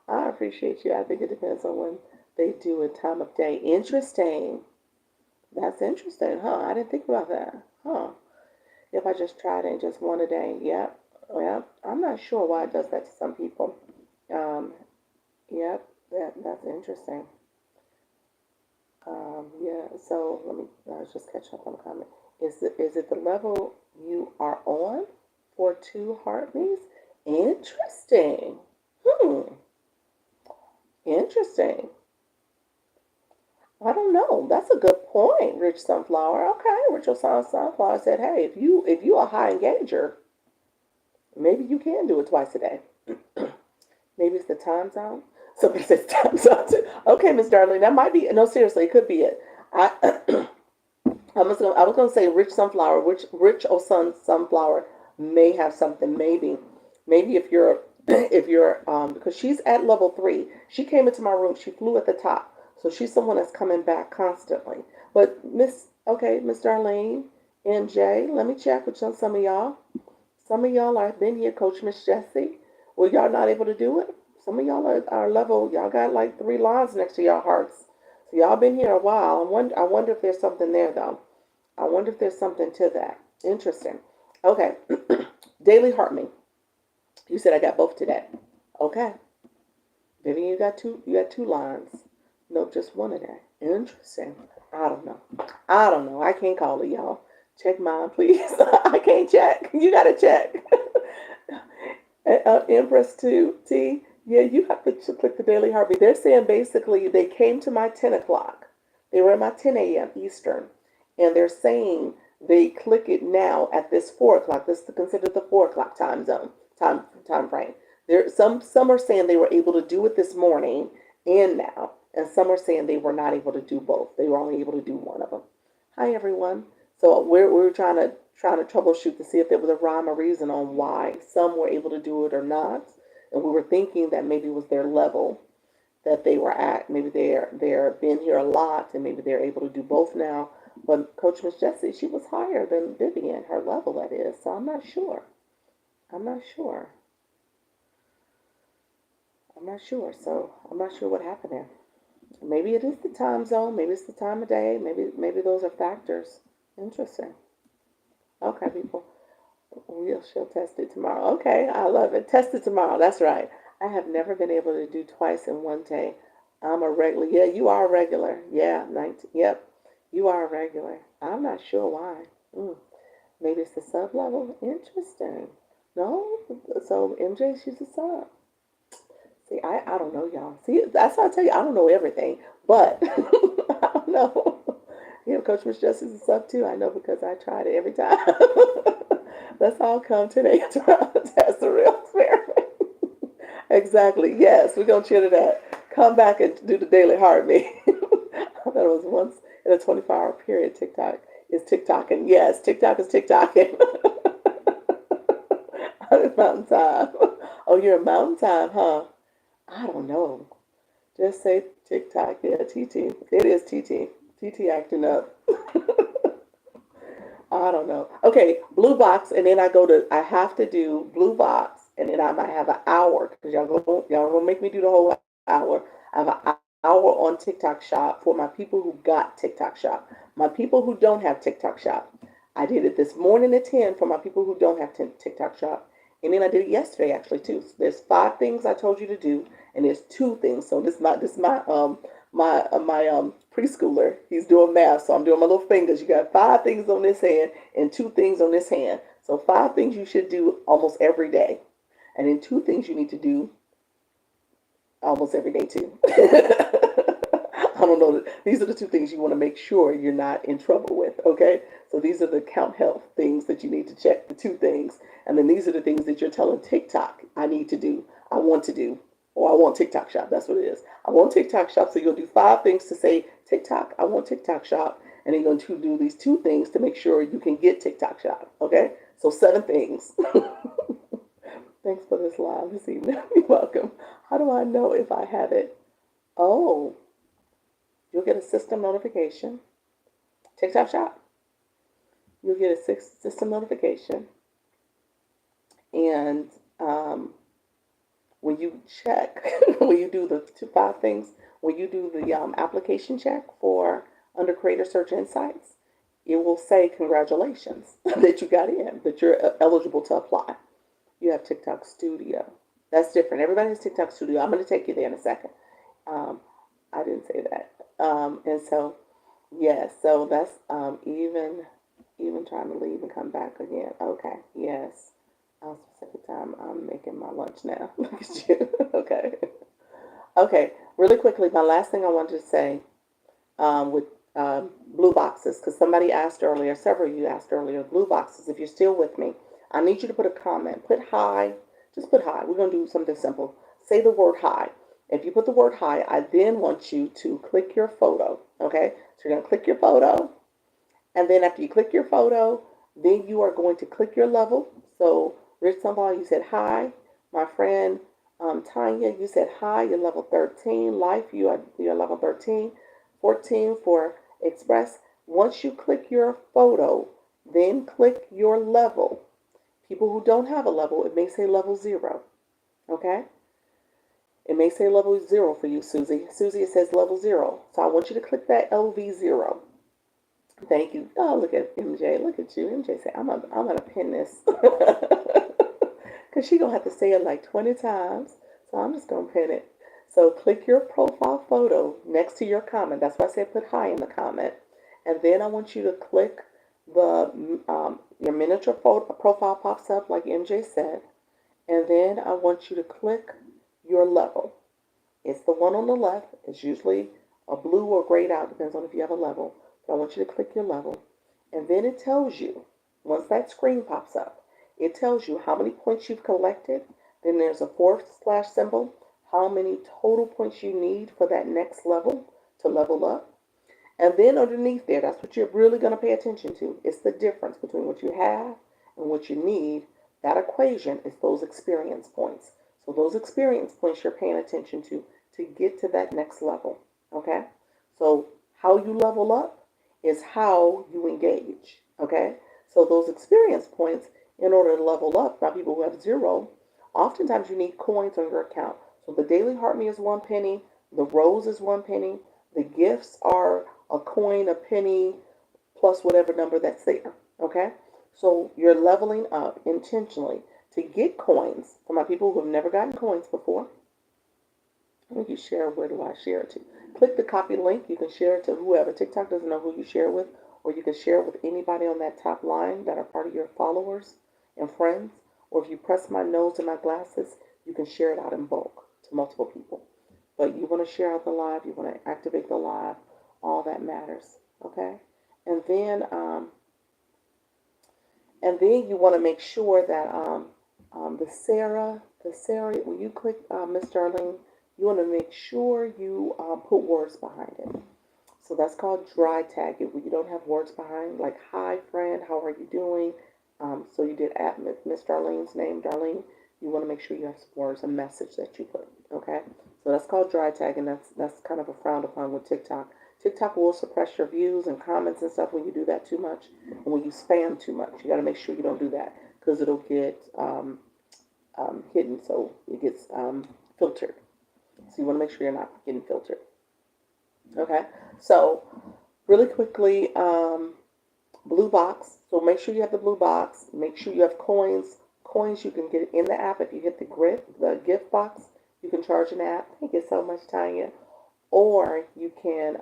I appreciate you. I think it depends on when they do a time of day. Interesting. That's interesting, huh? I didn't think about that. Huh. If I just tried it just one a day. Yep. Well, I'm not sure why it does that to some people. Um, yep, that's interesting. Yeah, so let me just catch up on the comment. Is it the level you are on for 2 heartbeats? Interesting. Interesting. I don't know. That's a good point, Rich Sunflower. Okay, Rich Sunflower said, hey, if you a high engager, maybe you can do it twice a day. Maybe it's the time zone. Somebody says time zone too. Okay, Miss Darlene, that might be. No, seriously, it could be it. I was gonna say Rich Sunflower, Rich Sunflower may have something. Maybe if you're because she's at level 3. She came into my room. She flew at the top, so she's someone that's coming back constantly. But Miss Darlene, MJ, let me check with some of y'all. Some of y'all have been here, Coach Miss Jessie. Well, y'all not able to do it? Some of y'all are level, y'all got like 3 lines next to your hearts. So y'all been here a while. I wonder if there's something there, though. I wonder if there's something to that. Interesting. Okay. Daily Harmony. You said I got both today. Okay. Vivian, you got two lines. Nope, just one today. Interesting. I don't know. I don't know. I can't call it, y'all. Check mine, please. I can't check. You gotta check. Empress 2T. Yeah, you have to click the Daily Harvey. They're saying basically they came to my 10 o'clock. They were at my 10 a.m. Eastern. And they're saying they click it now at this 4 o'clock. This is considered the 4 o'clock time zone, time frame. There, some are saying they were able to do it this morning and now. And some are saying they were not able to do both. They were only able to do one of them. Hi everyone. So we're trying to troubleshoot to see if there was a rhyme or reason on why some were able to do it or not. And we were thinking that maybe it was their level that they were at. Maybe they're been here a lot and maybe they're able to do both now. But Coach Miss Jessie, she was higher than Vivian, her level that is. So I'm not sure. I'm not sure. I'm not sure. So I'm not sure what happened there. Maybe it is the time zone. Maybe it's the time of day. Maybe those are factors. Interesting. Okay, people. She'll test it tomorrow. Okay, I love it. Test it tomorrow. That's right. I have never been able to do twice in one day. I'm a regular. Yeah, you are a regular. Yeah, 19. Yep, you are a regular. I'm not sure why. Maybe it's the sub level. Interesting. No, so MJ, she's a sub. See, I don't know, y'all. See, that's why I tell you, I don't know everything, but I don't know. Yeah, Coach Miss Justice is up too. I know because I tried it every time. Let's all come today to test the real experiment. Exactly. Yes, we're gonna cheer to that. Come back and do the daily heartbeat. I thought it was once in a 24-hour period. TikTok is TikToking. Yes, TikTok is TikToking. I'm in mountain time. Oh, you're in mountain time, huh? I don't know. Just say TikTok. Yeah, TT. It is TT. TT acting up. I don't know. Okay, blue box, and then I have to do blue box, and then I might have an hour because y'all gonna make me do the whole hour. I have an hour on TikTok Shop for my people who got TikTok Shop. My people who don't have TikTok Shop. I did it this morning at 10 for my people who don't have TikTok Shop. And then I did it yesterday actually too. So there's 5 things I told you to do, and there's 2 things. So this is my preschooler. He's doing math, so I'm doing my little fingers. You got 5 things on this hand and 2 things on this hand. So 5 things you should do almost every day, and then 2 things you need to do almost every day too. I don't know. These are the 2 things you want to make sure you're not in trouble with. Okay, so these are the count health things that you need to check. The 2 things, and then these are the things that you're telling TikTok I need to do. I want to do. Or I want TikTok Shop. That's what it is. I want TikTok Shop. So you'll do 5 things to say TikTok. I want TikTok Shop, and then you're going to do these 2 things to make sure you can get TikTok Shop. Okay, so 7 things. Thanks for this live this evening. You're welcome. How do I know if I have it? Oh, you'll get a system notification. TikTok Shop. You'll get a system notification, and when you check, when you do the 5 things, when you do the application check for under Creator Search Insights, it will say congratulations that you got in, that you're eligible to apply. You have TikTok Studio. That's different. Everybody has TikTok Studio. I'm going to take you there in a second. I didn't say that. And so, yes, so that's even trying to leave and come back again. Okay, yes. Specific time. I'm making my lunch now. Look at you. Okay. Okay. Really quickly, my last thing I wanted to say with blue boxes, because somebody asked earlier, several of you asked earlier, blue boxes. If you're still with me, I need you to put a comment. Put hi. Just put hi. We're going to do something simple. Say the word hi. If you put the word hi, I then want you to click your photo. Okay? So you're going to click your photo. And then after you click your photo, then you are going to click your level. So Rich Sunball, you said hi. My friend Tanya, you said hi. You're level 13. Life, you're level 13. 14 for Express. Once you click your photo, then click your level. People who don't have a level, it may say level 0. Okay? It may say level 0 for you, Susie. Susie, it says level 0. So I want you to click that LV0. Thank you. Oh, look at MJ. Look at you. MJ said, I'm gonna pin this. Because she going to have to say it like 20 times. So I'm just going to pin it. So click your profile photo next to your comment. That's why I said put hi in the comment. And then I want you to click your miniature photo, profile pops up like MJ said. And then I want you to click your level. It's the one on the left. It's usually a blue or grayed out, depends on if you have a level. But I want you to click your level. And then it tells you, once that screen pops up, it tells you how many points you've collected. Then there's a forward slash symbol, how many total points you need for that next level to level up. And then underneath there, that's what you're really going to pay attention to. It's the difference between what you have and what you need. That equation is those experience points. So those experience points you're paying attention to get to that next level. Okay? So how you level up is how you engage. Okay? So those experience points, in order to level up, now people who have 0, oftentimes you need coins on your account. So the daily heart me is 1 penny, the rose is 1 penny, the gifts are a coin, a penny, plus whatever number that's there. Okay? So you're leveling up intentionally to get coins. For my people who have never gotten coins before, I think you share, where do I share it to? Click the copy link. You can share it to whoever. TikTok doesn't know who you share it with, or you can share it with anybody on that top line that are part of your followers and friends. Or if you press my nose and my glasses, you can share it out in bulk to multiple people. But you want to share out the live, you want to activate the live, all that matters. Okay? And then you want to make sure that the Sarah, when you click Miss Darlene, you want to make sure you put words behind it. So that's called dry tag it, where you don't have words behind, like hi friend, how are you doing? So you did at Miss Darlene's name, Darlene. You want to make sure you have some words, a message that you put. Okay, so that's called dry tag, and that's kind of a frowned upon with TikTok. TikTok will suppress your views and comments and stuff when you do that too much, and when you spam too much. You got to make sure you don't do that, because it'll get hidden, so it gets filtered. So you want to make sure you're not getting filtered. Okay, so really quickly, blue box. So make sure you have the blue box. Make sure you have coins. Coins you can get in the app. If you hit the gift box, you can charge an app. Thank you so much, Tanya. Or you can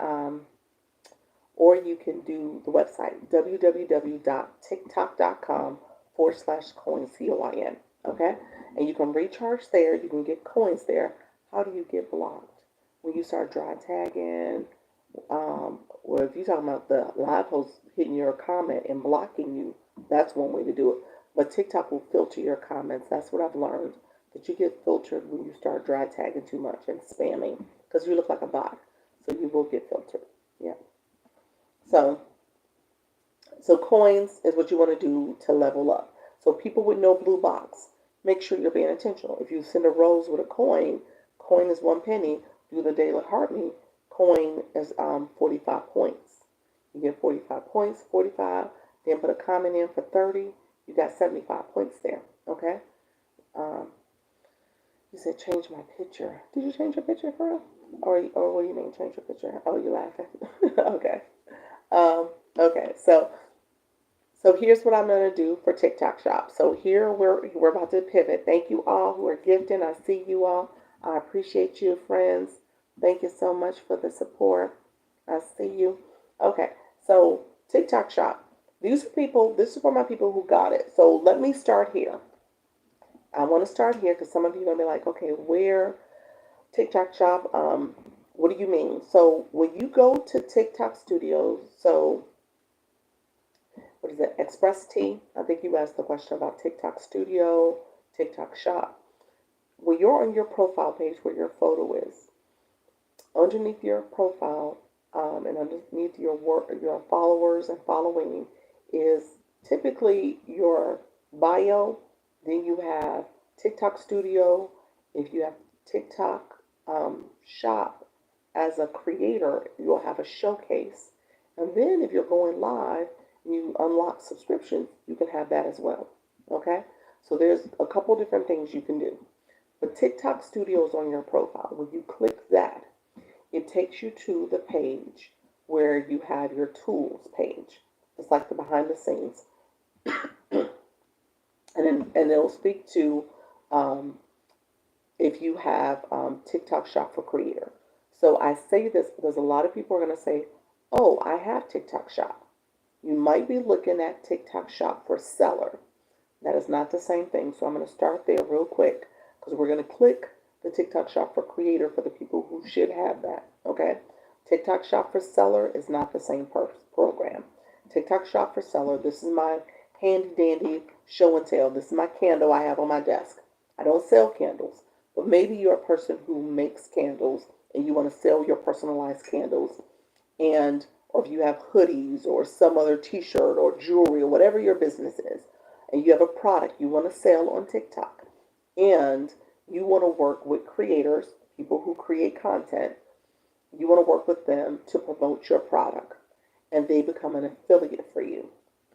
do the website www.tiktok.com/coin, COIN. Okay, and you can recharge there. You can get coins there. How do you get blocked? When you start dry tagging, or if you're talking about the live post hitting your comment and blocking you, that's one way to do it. But TikTok will filter your comments. That's what I've learned, that you get filtered when you start dry tagging too much and spamming, because you look like a bot. So you will get filtered. Yeah. So coins is what you want to do to level up. So people with no blue box, make sure you're being intentional. If you send a rose with a coin is 1 penny. Do the daily heart me. Coin is 45 points. You get 45 points, 45. Then put a comment in for 30. You got 75 points there. Okay. You said change my picture. Did you change your picture, for real? Or what do you mean change your picture? Oh, you laughing? Okay. Okay. So here's what I'm gonna do for TikTok Shop. So here we're about to pivot. Thank you all who are gifting. I see you all. I appreciate you, friends. Thank you so much for the support. I see you. Okay. So TikTok Shop. These are people. This is for my people who got it. So let me start here. I want to start here because some of you are going to be like, okay, where TikTok Shop? What do you mean? So when you go to TikTok Studios, so what is it? Express T. I think you asked the question about TikTok Studio, TikTok Shop. When you're on your profile page where your photo is, underneath your profile and underneath your followers and following is typically your bio. Then you have TikTok Studio. If you have TikTok Shop as a creator, you'll have a showcase. And then if you're going live and you unlock subscriptions, you can have that as well. Okay? So there's a couple different things you can do. But TikTok Studio is on your profile. When you click that, it takes you to the page where you have your tools page. almost like the behind the scenes. And it'll speak to um, if you have TikTok Shop for Creator. So I say this because a lot of people are going to say, oh, I have TikTok Shop. You might be looking at TikTok Shop for Seller. That is not the same thing. So I'm going to start there real quick because we're going to click the TikTok Shop for Creator for the people who should have that. Okay? TikTok Shop for Seller is not the same program. TikTok Shop for Seller, this is my handy dandy show and tell. This is my candle I have on my desk. I don't sell candles, but maybe you're a person who makes candles and you want to sell your personalized candles, and or if you have hoodies or some other t-shirt or jewelry or whatever your business is, and you have a product you want to sell on TikTok, and you want to work with creators, people who create content, you want to work with them to promote your product, and they become an affiliate for you.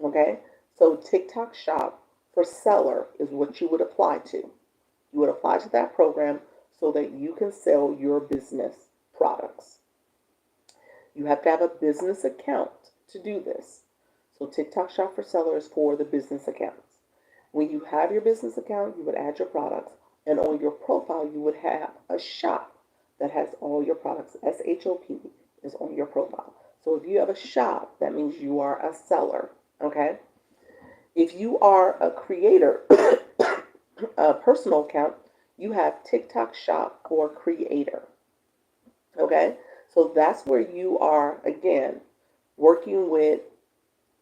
Okay? So TikTok Shop for Seller is what you would apply to. You would apply to that program so that you can sell your business products. You have to have a business account to do this. So TikTok Shop for Seller is for the business accounts. When you have your business account, you would add your products, and on your profile, you would have a shop that has all your products. SHOP is on your profile. So if you have a shop, that means you are a seller, okay? If you are a creator, a personal account, you have TikTok Shop for Creator, okay? So that's where you are, again, working with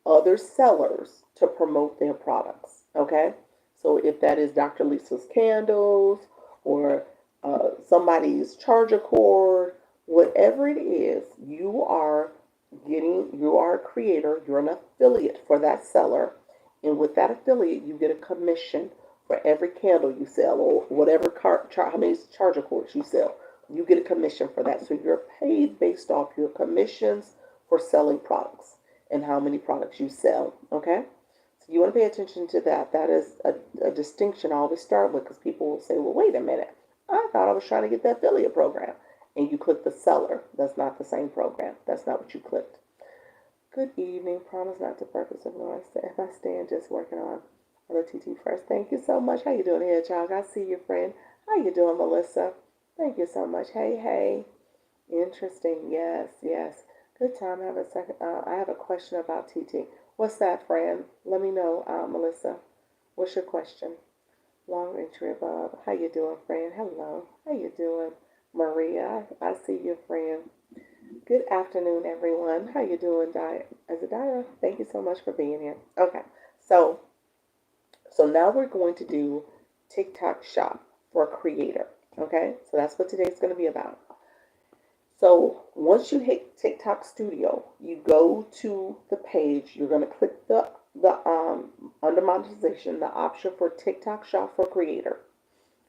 other sellers to promote their products, okay? So if that is Dr. Lisa's candles or somebody's charger cord, whatever it is, you are a creator, you're an affiliate for that seller, and with that affiliate, you get a commission for every candle you sell or whatever how many charger cords you sell. You get a commission for that. So you're paid based off your commissions for selling products and how many products you sell. Okay? So you want to pay attention to that. That is a distinction I always start with, because people will say, well, wait a minute. I thought I was trying to get the affiliate program. And you click the seller. That's not the same program. That's not what you clicked. Good evening. Promise not to purpose of no. I stand just working on the TT first. Thank you so much. How you doing here, child? I see you, friend. How you doing, Melissa? Thank you so much. Hey, hey. Interesting. Yes, yes. Good time. I have a second. I have a question about TT. What's that, friend? Let me know, Melissa. What's your question? Long entry above. How you doing, friend? Hello. How you doing, Maria? I see you, friend. Good afternoon, everyone. How you doing, As a Dyer? Thank you so much for being here. Okay, so now we're going to do TikTok Shop for a Creator. Okay, so that's what today's going to be about. So once you hit TikTok Studio, you go to the page. You're going to click the under monetization, the option for TikTok Shop for Creator.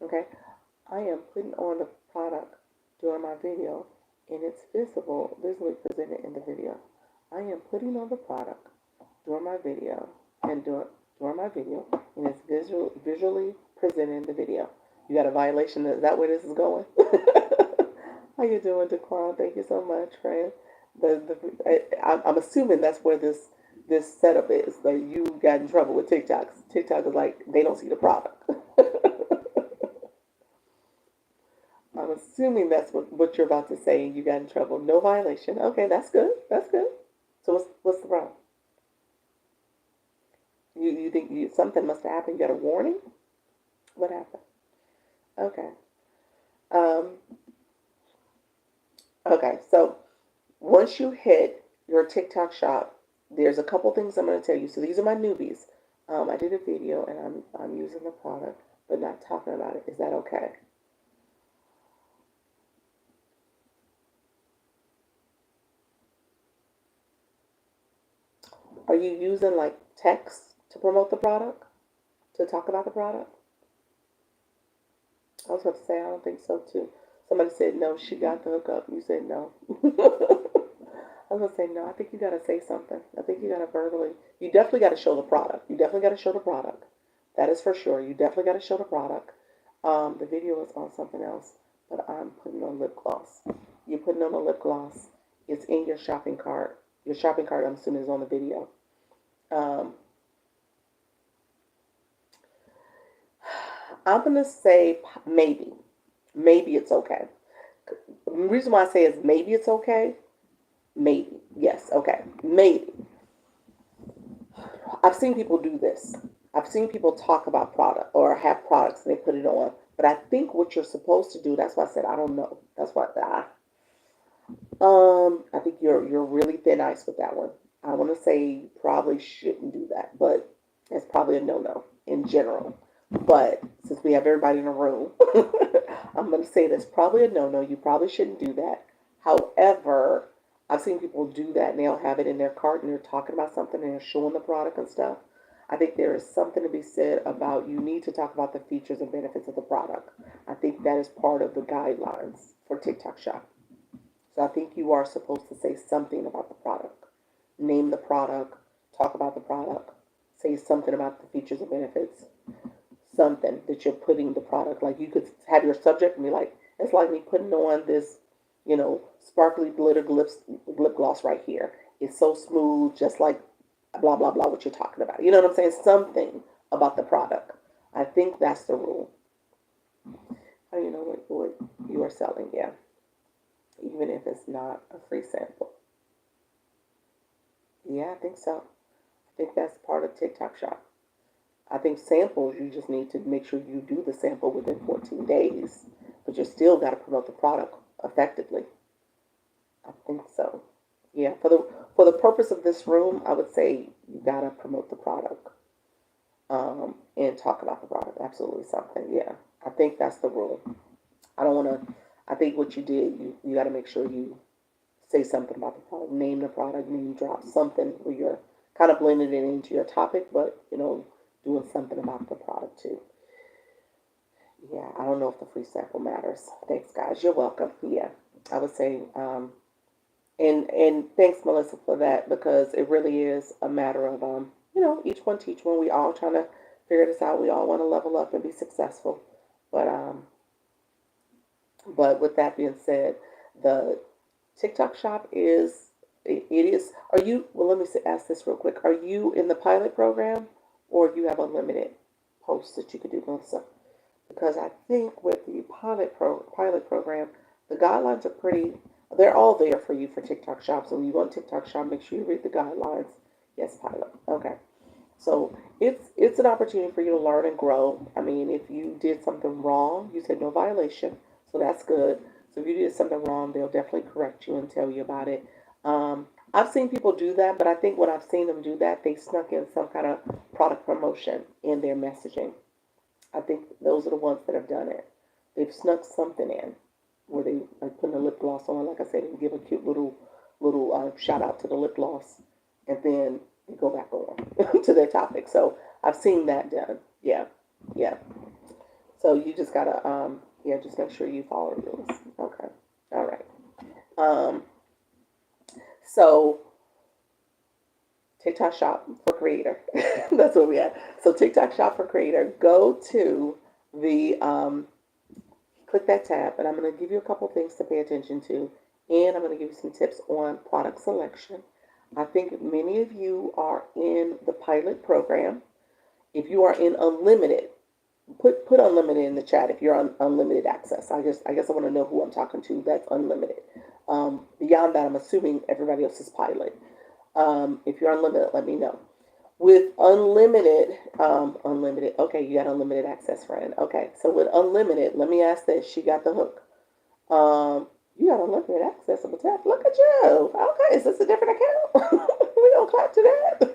Okay, I am putting on the product during my video, and it's visually presented in the video. I am putting on the product during my video, and it's visually presented in the video. You got a violation? Is that where this is going? How you doing, Daquan? Thank you so much, friend. I'm assuming that's where this setup is. That you got in trouble with TikTok. TikTok is like, they don't see the product. I'm assuming that's what you're about to say. You got in trouble. No violation. Okay, that's good. That's good. So what's the problem? You think something must have happened? You got a warning? What happened? Okay. Okay, so once you hit your TikTok shop, there's a couple things I'm going to tell you. So these are my newbies. I did a video and I'm using the product, but not talking about it. Is that okay? Are you using like text to promote the product? To talk about the product? I was about to say, I don't think so too. Somebody said no, she got the hookup. You said no. I was going to say no, I think you got to say something. I think you got to verbally, you definitely got to show the product. You definitely got to show the product. That is for sure. You definitely got to show the product. The video is on something else, but I'm putting on lip gloss. You're putting on a lip gloss. It's in your shopping cart. Your shopping cart, I'm assuming, is on the video. Um, I'm going to say maybe. Maybe it's okay. The reason why I say is maybe it's okay. Maybe. Yes, okay. Maybe. I've seen people do this. I've seen people talk about product or have products and they put it on. But I think what you're supposed to do, that's why I said I don't know. That's why I think you're really thin ice with that one. I want to say you probably shouldn't do that, but it's probably a no-no in general. But since we have everybody in the room, I'm going to say that's probably a no-no. You probably shouldn't do that. However, I've seen people do that and they'll have it in their cart and they're talking about something and they're showing the product and stuff. I think there is something to be said about you need to talk about the features and benefits of the product. I think that is part of the guidelines for TikTok Shop. So I think you are supposed to say something about the product. Name the product, talk about the product, say something about the features and benefits, something that you're putting the product. Like you could have your subject and be like, it's like me putting on this, sparkly glitter lip gloss right here. It's so smooth, just like blah, blah, blah, what you're talking about. You know what I'm saying? Something about the product. I think that's the rule. How do you know what you are selling? Yeah. Even if it's not a free sample. Yeah, I think so. I think that's part of TikTok Shop. I think samples, you just need to make sure you do the sample within 14 days, but you still got to promote the product effectively. I think so. Yeah, for the purpose of this room, I would say you got to promote the product and talk about the product. Absolutely something. Yeah, I think that's the rule. I don't want to. I think what you did, you got to make sure you say something about the product, name the product, name drop something where you're kind of blending it into your topic, but doing something about the product too. Yeah, I don't know if the free sample matters. Thanks, guys. You're welcome. Yeah, I would say, and thanks, Melissa, for that because it really is a matter of each one teach one. We all trying to figure this out. We all want to level up and be successful, but with that being said, the TikTok shop is it is. Are you? Well, let me ask this real quick. Are you in the pilot program, or you have unlimited posts that you could do, Melissa? Because I think with the pilot program, the guidelines are pretty. They're all there for you for TikTok shop. So when you go on TikTok shop, make sure you read the guidelines. Yes, pilot. Okay. So it's an opportunity for you to learn and grow. I mean, if you did something wrong, you said no violation, so that's good. So if you did something wrong, they'll definitely correct you and tell you about it. I've seen people do that, but I think when I've seen them do that, they snuck in some kind of product promotion in their messaging. I think those are the ones that have done it. They've snuck something in where they like putting a lip gloss on, like I said, and give a cute little shout out to the lip gloss, and then they go back on to their topic. So I've seen that done. Yeah, yeah. So you just gotta just make sure you follow the rules. Okay, all right. Um, so TikTok Shop for Creator. That's what we had. So TikTok Shop for Creator. Go to the click that tab, and I'm going to give you a couple things to pay attention to, and I'm going to give you some tips on product selection. I think many of you are in the pilot program. If you are in unlimited, put unlimited in the chat if you're on unlimited access. I guess I want to know who I'm talking to. That's unlimited. Beyond that, I'm assuming everybody else is pilot. If you're unlimited, let me know. With unlimited, okay, you got unlimited access, friend. Okay, so with unlimited, let me ask this. She got the hook. You got unlimited access on the tab. Look at you. Okay, is this a different account? We don't clap to that.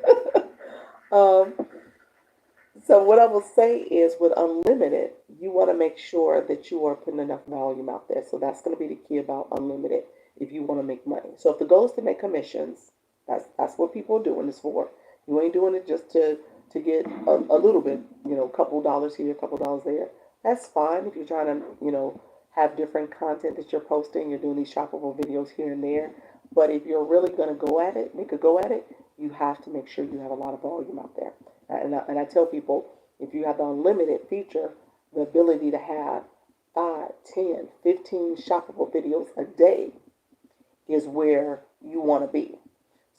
So what I will say is with unlimited, you want to make sure that you are putting enough volume out there. So that's going to be the key about unlimited if you want to make money. So if the goal is to make commissions, that's what people are doing this for. You ain't doing it just to get a little bit, a couple dollars here, a couple dollars there. That's fine if you're trying to, have different content that you're posting. You're doing these shoppable videos here and there. But if you're really going to go at it, make a go at it, you have to make sure you have a lot of volume out there. And I tell people, if you have the unlimited feature, the ability to have 5, 10, 15 shoppable videos a day is where you want to be.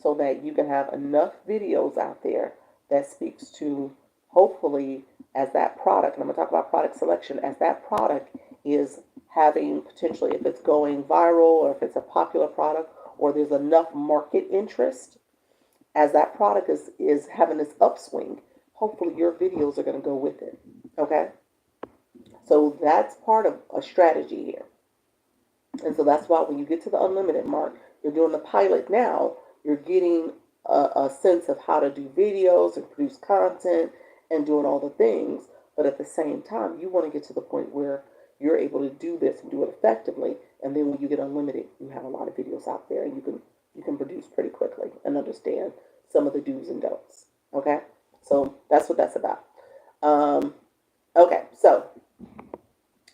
so that you can have enough videos out there that speaks to, hopefully, as that product, and I'm going to talk about product selection, as that product is having potentially, if it's going viral or if it's a popular product or there's enough market interest, as that product is having this upswing, hopefully your videos are going to go with it. Okay? So that's part of a strategy here. And so that's why when you get to the unlimited mark, you're doing the pilot now, you're getting a sense of how to do videos and produce content and doing all the things. But at the same time, you want to get to the point where you're able to do this and do it effectively. And then when you get unlimited, you have a lot of videos out there and you can produce pretty quickly and understand some of the do's and don'ts. Okay? So that's what that's about. Okay, so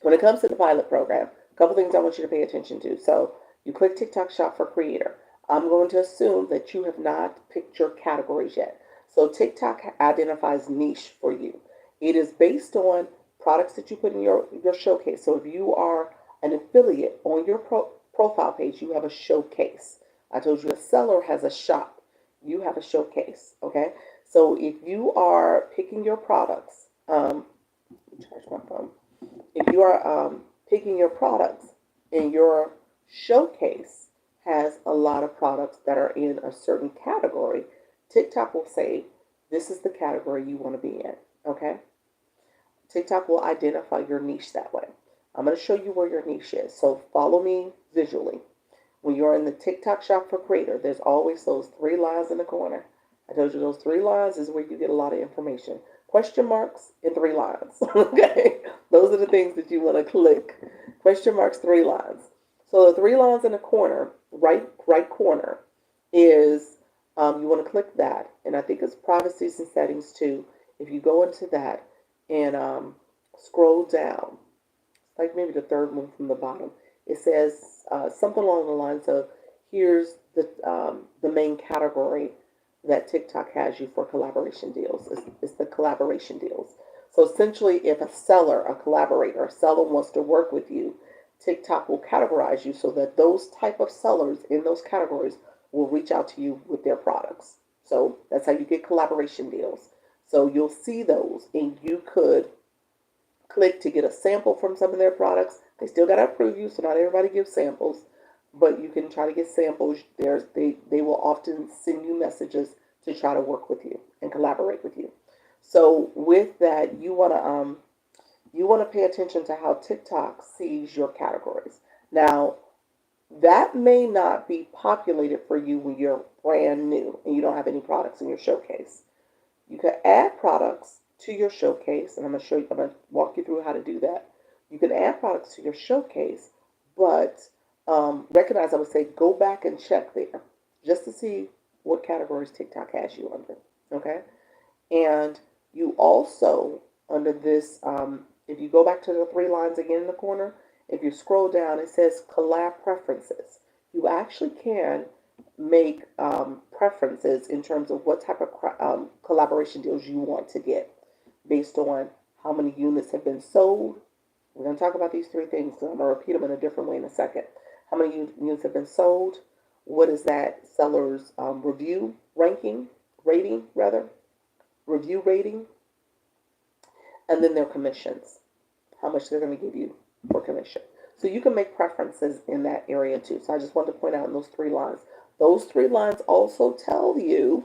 when it comes to the pilot program, a couple things I want you to pay attention to. So you click TikTok Shop for Creator. I'm going to assume that you have not picked your categories yet. So TikTok identifies niche for you. It is based on products that you put in your showcase. So if you are an affiliate on your profile page, you have a showcase. I told you a seller has a shop. You have a showcase, okay? So if you are picking your products, charge my phone. If you are picking your products and your showcase has a lot of products that are in a certain category, TikTok will say, this is the category you want to be in, okay? TikTok will identify your niche that way. I'm going to show you where your niche is. So follow me visually. When you're in the TikTok Shop for Creator, there's always those 3 lines in the corner. I told you those 3 lines is where you get a lot of information. Question marks and 3 lines. Okay, those are the things that you want to click. Question marks, 3 lines. So the 3 lines in the corner, right corner, is you want to click that, and I think it's privacies and settings too. If you go into that and scroll down, like maybe the 3rd one from the bottom, it says something along the lines of, here's the main category that TikTok has you for collaboration deals. It's the collaboration deals. So essentially, if a seller, a collaborator, a seller wants to work with you, TikTok will categorize you so that those type of sellers in those categories will reach out to you with their products. So that's how you get collaboration deals. So you'll see those, and you could click to get a sample from some of their products. They still got to approve you, so not everybody gives samples, but you can try to get samples. They will often send you messages to try to work with you and collaborate with you. So with that, you want to pay attention to how TikTok sees your categories. Now, that may not be populated for you when you're brand new and you don't have any products in your showcase. You can add products to your showcase, and I'm going to walk you through how to do that. You can add products to your showcase, but recognize, I would say, go back and check there just to see what categories TikTok has you under, okay? And you also, under this, if you go back to the 3 lines again in the corner, if you scroll down, it says collab preferences. You actually can make preferences in terms of what type of collaboration deals you want to get based on how many units have been sold. We're going to talk about these 3 things, so I'm going to repeat them in a different way in a second. How many units have been sold? What is that seller's review rating, and then their commissions, how much they're going to give you for commission. So you can make preferences in that area too. So I just want to point out in those 3 lines. Those 3 lines also tell you,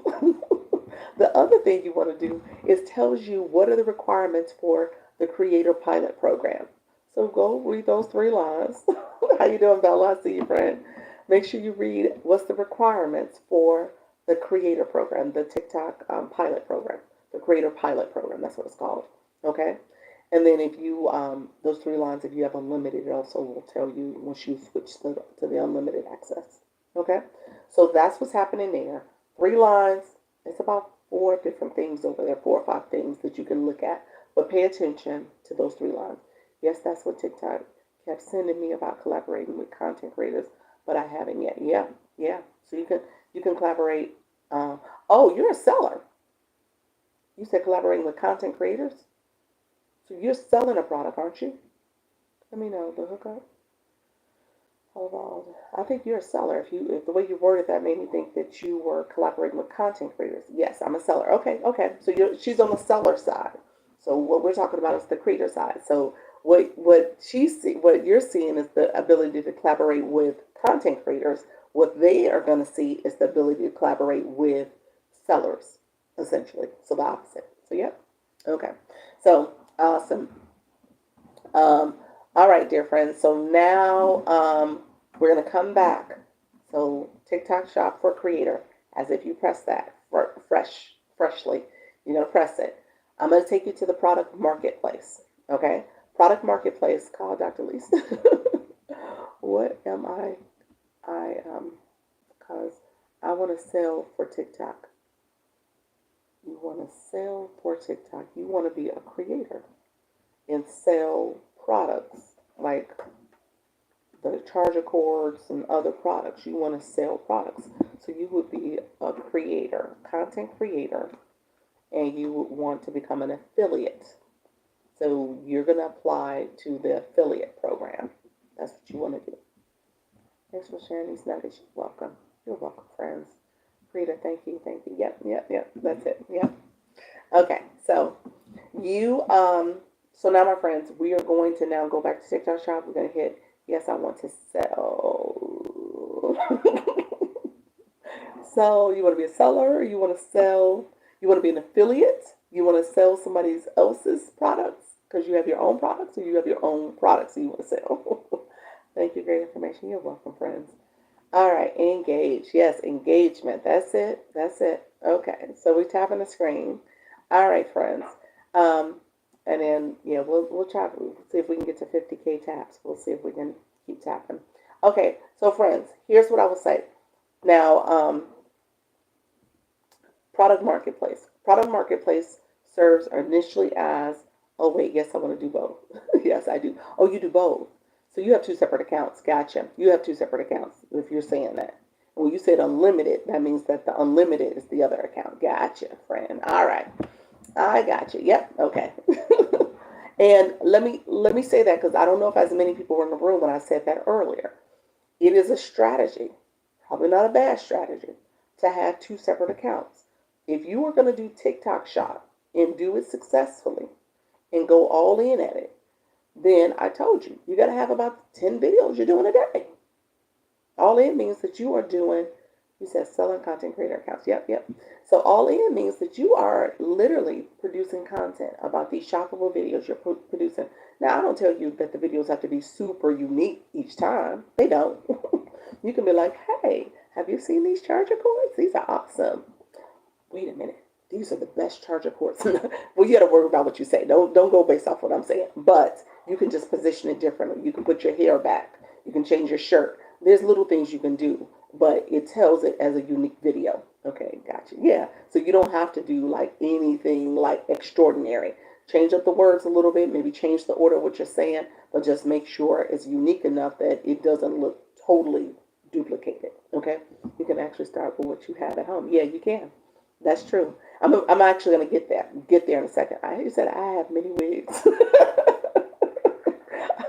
the other thing you want to do is tells you what are the requirements for the Creator Pilot Program. So go read those 3 lines. How you doing, Bella? I see you, friend. Make sure you read what's the requirements for the Creator Program, the TikTok Pilot Program, the Creator Pilot Program. That's what it's called. Okay. And then if you, those 3 lines, if you have unlimited, it also will tell you once you switch to the unlimited access. Okay. So that's what's happening there. 3 lines. It's about 4 different things over there, 4 or 5 things that you can look at. But pay attention to those 3 lines. Yes, that's what TikTok kept sending me about collaborating with content creators, but I haven't yet. Yeah. So you can collaborate. Oh, you're a seller. You said collaborating with content creators? So you're selling a product, aren't you? Let me know the hookup. Hold on. I think you're a seller. If the way you worded that made me think that you were collaborating with content creators. Yes, I'm a seller. Okay, okay. So she's on the seller side. So what we're talking about is the creator side. So what you're seeing is the ability to collaborate with content creators. What they are going to see is the ability to collaborate with sellers, essentially. So the opposite. So yeah. Okay. So awesome. All right, dear friends. So now we're going to come back. So TikTok Shop for Creator, as if you press that freshly. You're going to press it. I'm going to take you to the product marketplace. Okay? Product marketplace. Call Dr. Lisa. What am I? Because I want to sell for TikTok. You want to sell for TikTok. You want to be a creator and sell products like the charger cords and other products. You want to sell products. So you would be a creator, content creator, and you would want to become an affiliate. So you're going to apply to the affiliate program. That's what you want to do. Thanks for sharing these nuggets. You're welcome. You're welcome, friends. Rita, thank you. Yep. That's it. Yep. Okay, so so now my friends, we are going to now go back to TikTok Shop. We're going to hit, yes, I want to sell. So you want to be a seller, you want to sell, you want to be an affiliate, you want to sell somebody else's products because you have your own products, or you have your own products you want to sell. Thank you, great information. You're welcome, friends. All right, engage. Yes, engagement. That's it. Okay, so we tap on the screen. All right, friends. And then we'll try. We'll see if we can get to 50K taps. We'll see if we can keep tapping. Okay, so friends, here's what I will say. Now, product marketplace. Product marketplace serves initially as. Oh wait, yes, I want to do both. Yes, I do. Oh, you do both. So you have two separate accounts. Gotcha. You have two separate accounts. If you're saying that. When you said unlimited, that means that the unlimited is the other account. Gotcha, friend. All right. I got you. Yep. Okay. And let me say that because I don't know if as many people were in the room when I said that earlier. It is a strategy, probably not a bad strategy, to have two separate accounts. If you are going to do TikTok Shop and do it successfully and go all in at it, then I told you, you got to have about 10 videos you're doing a day. All in means that you are doing, you said selling content creator accounts. Yep. So all in means that you are literally producing content about these shoppable videos you're producing. Now, I don't tell you that the videos have to be super unique each time. They don't. You can be like, hey, have you seen these charger cords? These are awesome. Wait a minute. These are the best charger cords. Well, you got to worry about what you say. Don't go based off what I'm saying. But you can just position it differently. You can put your hair back. You can change your shirt. There's little things you can do, but it tells it as a unique video. Okay, gotcha. Yeah, so you don't have to do like anything like extraordinary. Change up the words a little bit, maybe change the order of what you're saying, but just make sure it's unique enough that it doesn't look totally duplicated. Okay, you can actually start with what you have at home. Yeah, you can. That's true. I'm actually going to get there in a second. You said I have many wigs.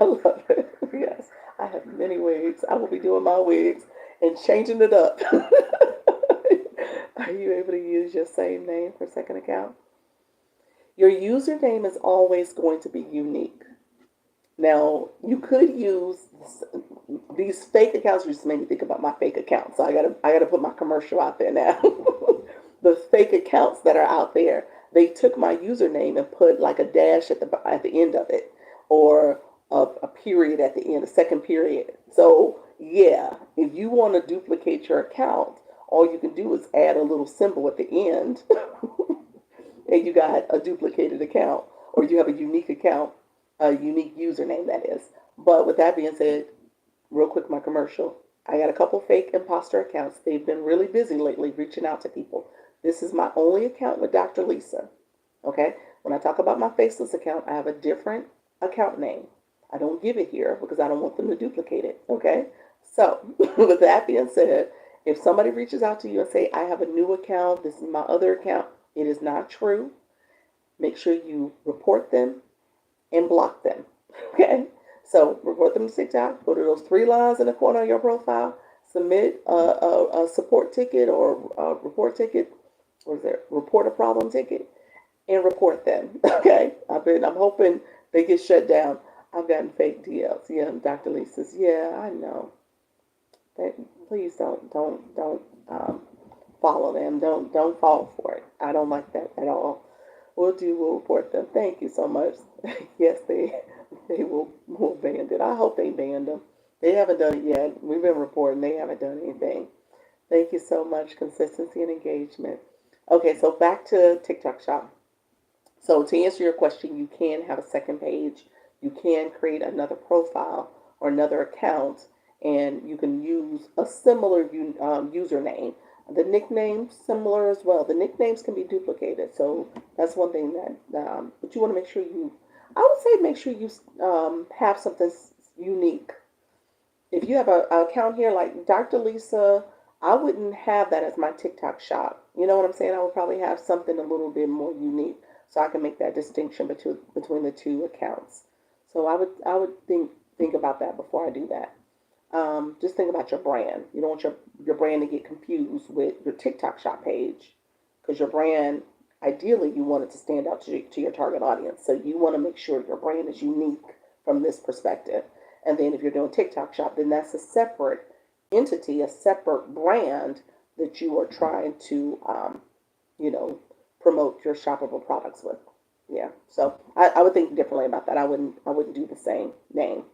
I love it. Yes, I have many wigs. I will be doing my wigs and changing it up. Are you able to use your same name for second account? Your username is always going to be unique. Now, you could use these fake accounts. You just made me think about my fake account. So I gotta put my commercial out there now. The fake accounts that are out there, they took my username and put like a dash at the end of it, or a period at the end, a second period. So yeah, if you want to duplicate your account, all you can do is add a little symbol at the end, and you got a duplicated account, or you have a unique account, a unique username, that is. But with that being said, real quick, my commercial. I got a couple fake imposter accounts. They've been really busy lately reaching out to people. This is my only account with Dr. Lisa. Okay? When I talk about my faceless account, I have a different account name. I don't give it here because I don't want them to duplicate it. Okay? So, with that being said, if somebody reaches out to you and say, I have a new account, this is my other account, it is not true. Make sure you report them and block them. Okay? So report them to TikTok. Go to those three lines in the corner of your profile. Submit a support ticket or a report ticket. What is that? Report a problem ticket and report them. Okay. I'm hoping they get shut down. I've gotten fake DLs. Yeah, Dr. Lee says, yeah, I know. That, please don't follow them. Don't fall for it. I don't like that at all. We'll report them. Thank you so much. Yes, they will ban it. I hope they banned them. They haven't done it yet. We've been reporting they haven't done anything. Thank you so much. Consistency and engagement. Okay, so back to TikTok Shop. So to answer your question, you can have a second page. You can create another profile or another account, and you can use a similar username. The nicknames similar as well. The nicknames can be duplicated, so that's one thing but you want to make sure I would say make sure you have something unique. If you have an account here like Dr. Lisa, I wouldn't have that as my TikTok shop. You know what I'm saying? I would probably have something a little bit more unique so I can make that distinction between the two accounts. So I would think about that before I do that. Just think about your brand. You don't want your brand to get confused with your TikTok shop page because your brand, ideally, you want it to stand out to your target audience. So you want to make sure your brand is unique from this perspective. And then if you're doing TikTok shop, then that's a separate entity, a separate brand that you are trying to, you know, promote your shoppable products with. Yeah. So I would think differently about that. I wouldn't do the same name.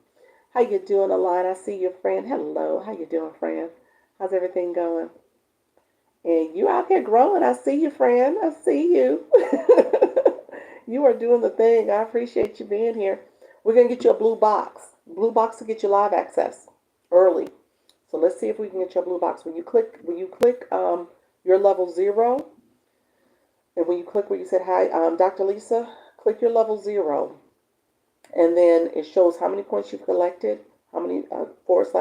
How you doing, Aline? I see your friend. Hello. How you doing, friend? How's everything going? And you out here growing. I see you, friend. I see you. You are doing the thing. I appreciate you being here. We're gonna get you a blue box. Blue box to get you live access early. So let's see if we can get you a blue box. When you click your level 0, and when you click where you said hi, Dr. Lisa, click your level 0. And then it shows how many points you've collected, how many /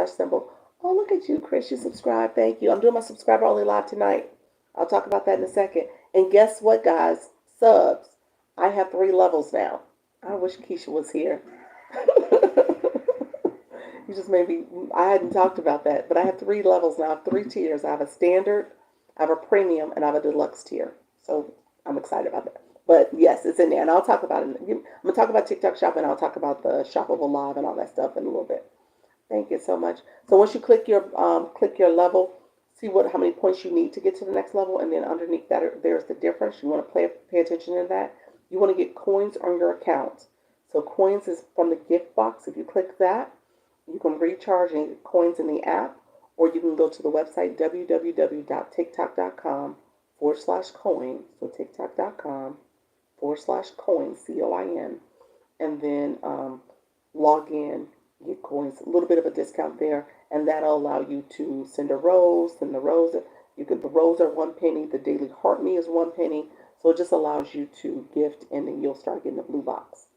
symbol. Oh, look at you, Chris. You subscribed. Thank you. I'm doing my subscriber only live tonight. I'll talk about that in a second. And guess what, guys? Subs. I have 3 levels now. I wish Keisha was here. You just made me, I hadn't talked about that, but I have 3 levels now. I have 3 tiers. I have a standard, I have a premium, and I have a deluxe tier. So I'm excited about that. But yes, it's in there, and I'll talk about it. I'm gonna talk about TikTok Shop, and I'll talk about the Shoppable Live and all that stuff in a little bit. Thank you so much. So once you click your level, see how many points you need to get to the next level, and then underneath that there's the difference. You want to pay attention to that. You want to get coins on your account. So coins is from the gift box. If you click that, you can recharge and get coins in the app, or you can go to the website www.tiktok.com/coin. So tiktok.com/coin, COIN, and then log in, get coins, a little bit of a discount there, and that'll allow you to send a rose. And the rose, the rose are 1 penny. The daily heart me is 1 penny. So it just allows you to gift, and then you'll start getting a blue box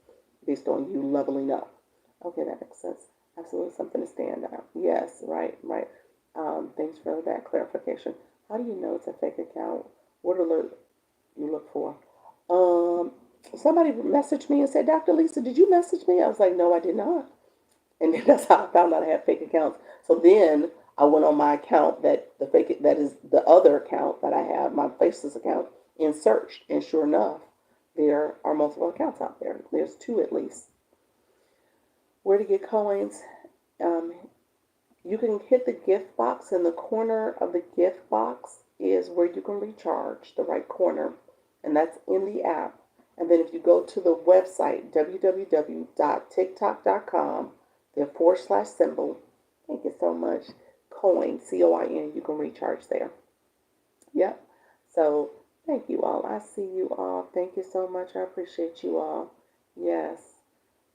based on you leveling up. Okay, that makes sense. Absolutely something to stand out. Yes, right. Thanks for that clarification. How do you know it's a fake account? What alert you look for? Somebody messaged me and said, Dr. Lisa, did you message me? I was like, no, I did not. And then that's how I found out I had fake accounts. So then I went on my account that is the other account that I have, my Faceless account, and searched. And sure enough, there are multiple accounts out there. There's 2 at least. Where to get coins? You can hit the gift box. In the corner of the gift box is where you can recharge, the right corner, and that's in the app. And then if you go to the website, www.tiktok.com, the / symbol, thank you so much, coin, COIN, you can recharge there. Yep. So thank you all. I see you all. Thank you so much. I appreciate you all. Yes.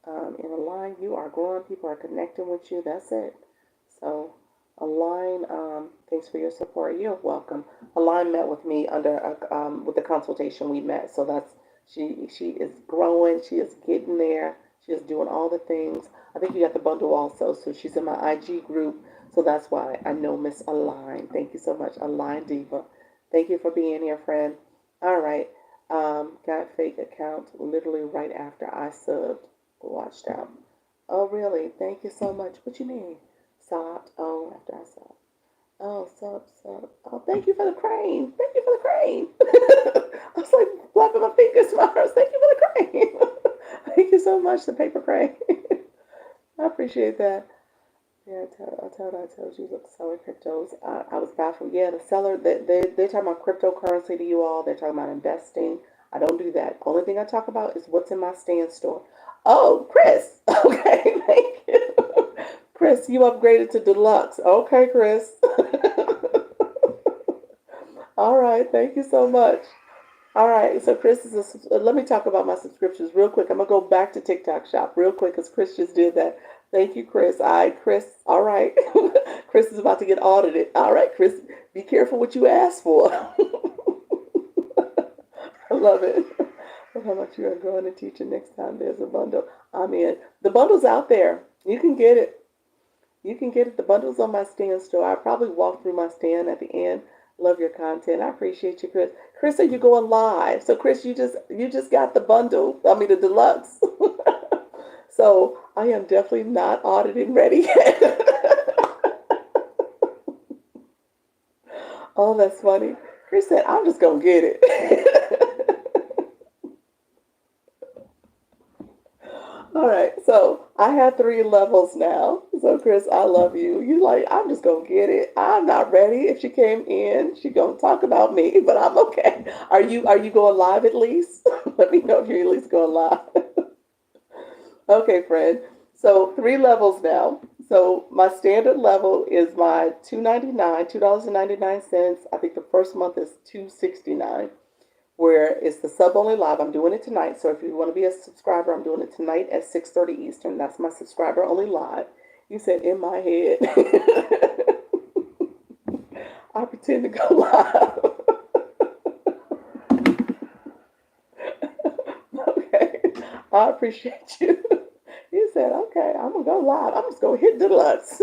In Align, you are growing. People are connecting with you. That's it. So Align, thanks for your support. You're welcome. Align met with me with the consultation we met. So that's she is growing. She is getting there. She is doing all the things. I think you got the bundle also. So she's in my IG group. So that's why I know Miss Align. Thank you so much, Align Diva. Thank you for being here, friend. All right. Got a fake account literally right after I subbed. Watched out. Oh, really? Thank you so much. What you mean? Sobbed. Oh, after I sobbed. Oh, sub. Oh, thank you for the crane. Thank you for the crane. I was like flapping my fingers, smiles. Thank you for the crane. Thank you so much, the paper crane. I appreciate that. Yeah, I told you, look, selling cryptos. I was baffled. Yeah, the seller, they're talking about cryptocurrency to you all. They're talking about investing. I don't do that. Only thing I talk about is what's in my stand store. Oh, Chris. Okay, thank you. Chris, you upgraded to deluxe. Okay, Chris. All right, thank you so much. All right, so Chris let me talk about my subscriptions real quick. I'm gonna go back to TikTok Shop real quick because Chris just did that. Thank you, Chris. All right, Chris. All right, Chris is about to get audited. All right, Chris, be careful what you ask for. I love it. How much you are going to teach next time there's a bundle. I'm in. The bundle's out there. You can get it. You can get it. The bundle's on my stand store. I probably walk through my stand at the end. Love your content. I appreciate you, Chris. Chris said you're going live. So Chris, you just got the bundle. I mean the deluxe. So I am definitely not audited ready yet. Oh, that's funny. Chris said, I'm just gonna get it. All right, so I have 3 levels now. So Chris, I love you. You like, I'm just gonna get it. I'm not ready. If she came in, she gonna talk about me, but I'm okay. Are you going live at least? Let me know if you're at least going live. Okay, friend. So 3 levels now. So my standard level is my $2.99. I think the first month is $2.69 where it's the sub only live. I'm doing it tonight. So if you want to be a subscriber, I'm doing it tonight at 6:30 Eastern. That's my subscriber only live. You said in my head. I pretend to go live. Okay. I appreciate you. You said, okay, I'm gonna go live. I'm just gonna hit deluxe.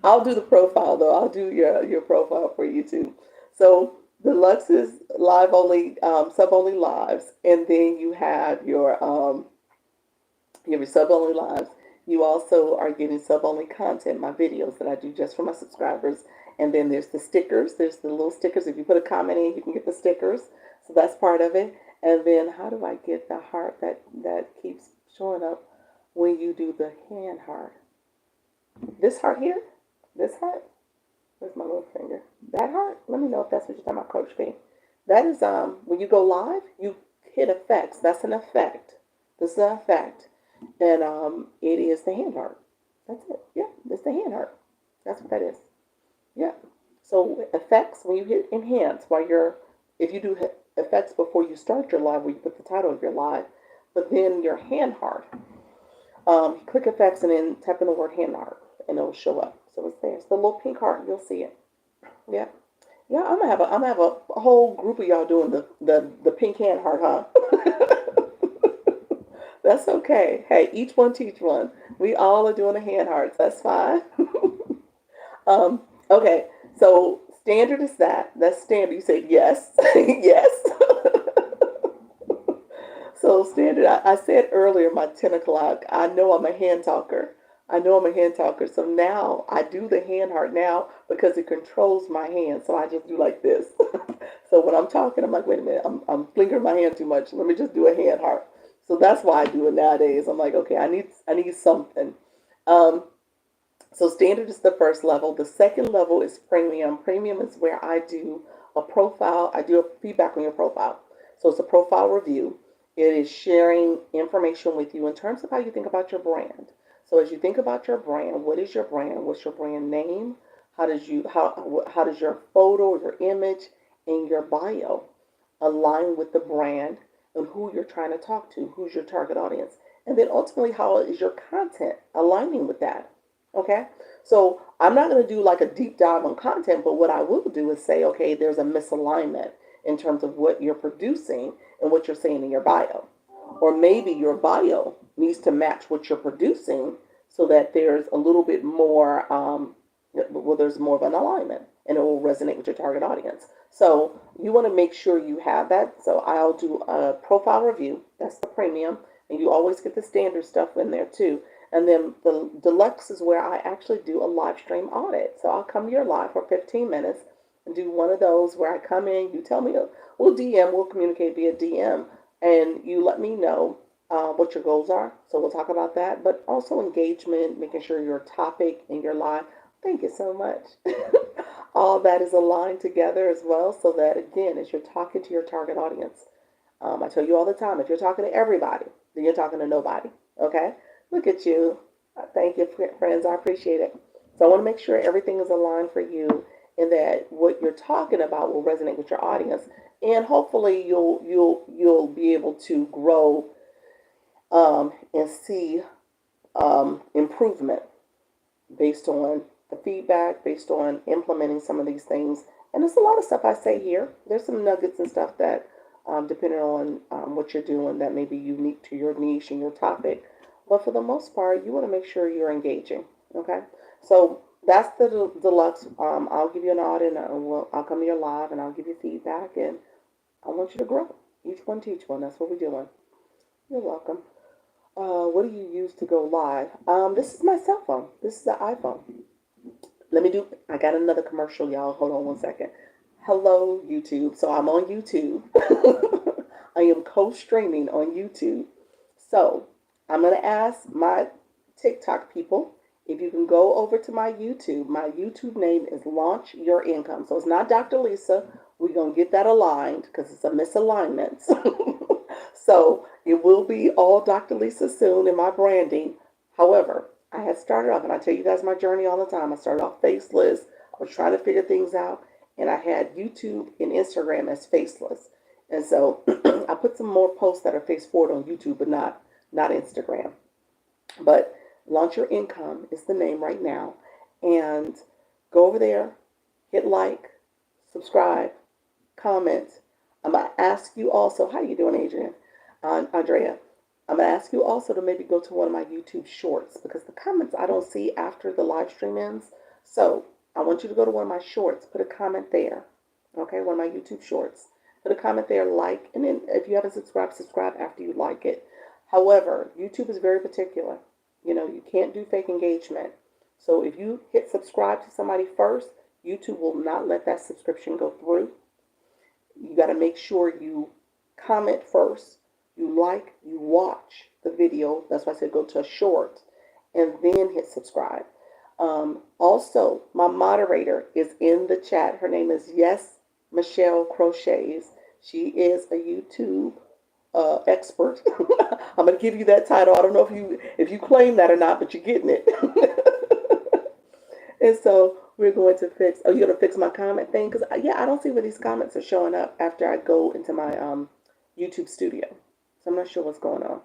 I'll do the profile though. I'll do your profile for you too. So deluxe is live only, sub only lives, and then you have your sub only lives. You also are getting sub only content, my videos that I do just for my subscribers. And then there's the stickers. There's the little stickers. If you put a comment in, you can get the stickers. So that's part of it. And then how do I get the heart that keeps showing up when you do the hand heart? This heart here? This heart? Where's my little finger? That heart? Let me know if that's what you're talking about, Coach B. That is when you go live, you hit effects. That's an effect. This is an effect. And it is the hand heart. That's it. Yeah, it's the hand heart. That's what that is. Yeah. So effects, when you hit enhance if you do effects before you start your live, where you put the title of your live, but then your hand heart, click effects and then type in the word hand heart and it'll show up. So it's there. It's the little pink heart. You'll see it. Yeah. Yeah, I'm gonna have a whole group of y'all doing the pink hand heart, huh? That's okay. Hey, each one teach one. We all are doing the hand hearts. That's fine. Okay, so standard is that. That's standard. You said yes. Yes. So standard, I said earlier, my 10 o'clock, I know I'm a hand talker. I know I'm a hand talker. So now I do the hand heart now because it controls my hand. So I just do like this. So when I'm talking, I'm like, wait a minute, I'm flingering my hand too much. Let me just do a hand heart. So that's why I do it nowadays. I'm like, okay, I need something. Um, so standard is the first level. The second level is premium. Premium is where I do a profile. I do a feedback on your profile. So it's a profile review. It is sharing information with you in terms of how you think about your brand. So as you think about your brand, what is your brand? What's your brand name? How does your photo, your image, and your bio align with the brand and who you're trying to talk to? Who's your target audience? And then ultimately, how is your content aligning with that? Okay, so I'm not going to do like a deep dive on content, but what I will do is say, okay, there's a misalignment in terms of what you're producing and what you're saying in your bio. Or maybe your bio needs to match what you're producing so that there's a little bit more, there's more of an alignment and it will resonate with your target audience. So you want to make sure you have that. So I'll do a profile review. That's the premium. And you always get the standard stuff in there too. And then the deluxe is where I actually do a live stream audit. So I'll come to your live for 15 minutes and do one of those where I come in, you tell me, we'll communicate via DM, and you let me know what your goals are. So we'll talk about that, but also engagement, making sure your topic and your live. Thank you so much. All that is aligned together as well, so that again, as you're talking to your target audience, I tell you all the time, if you're talking to everybody, then you're talking to nobody. Okay? Look at you. Thank you, friends. I appreciate it. So I want to make sure everything is aligned for you, and that what you're talking about will resonate with your audience, and hopefully you'll be able to grow and see improvement based on the feedback, based on implementing some of these things. And there's a lot of stuff I say here. There's some nuggets and stuff that, depending on what you're doing, that may be unique to your niche and your topic. But for the most part, you want to make sure you're engaging. Okay, so that's the deluxe. I'll give you an audit, and I'll come to your live, and I'll give you feedback, and I want you to grow. Each one teach one. That's what we're doing. You're welcome. What do you use to go live? This is my cell phone. This is the iPhone. I got another commercial, y'all. Hold on one second. Hello, YouTube. So I'm on YouTube. I am co-streaming on YouTube. So I'm going to ask my TikTok people if you can go over to my YouTube. My YouTube name is Launch Your Income. So it's not Dr. Lisa. We're going to get that aligned because it's a misalignment. So it will be all Dr. Lisa soon in my branding. However, I had started off, and I tell you guys my journey all the time. I started off faceless. I was trying to figure things out, and I had YouTube and Instagram as faceless. And so I put some more posts that are face forward on YouTube, but not Instagram. But Launch Your Income is the name right now. And go over there, hit like, subscribe, comment. I'm going to ask you also, how you doing, Adrian? Andrea, I'm going to ask you also to maybe go to one of my YouTube shorts, because the comments I don't see after the live stream ends. So I want you to go to one of my shorts, put a comment there. Okay, one of my YouTube shorts. Put a comment there, like, and then if you haven't subscribed, subscribe after you like it. However, YouTube is very particular. You can't do fake engagement. So if you hit subscribe to somebody first, YouTube will not let that subscription go through. You got to make sure you comment first. You like, you watch the video. That's why I said go to a short and then hit subscribe. Also, my moderator is in the chat. Her name is Yes Michelle Crochets. She is a YouTube expert. I'm going to give you that title. I don't know if you claim that or not, but you're getting it. And so we're going to fix. Oh, you're going to fix my comment thing? Because, I don't see where these comments are showing up after I go into my YouTube studio. So I'm not sure what's going on.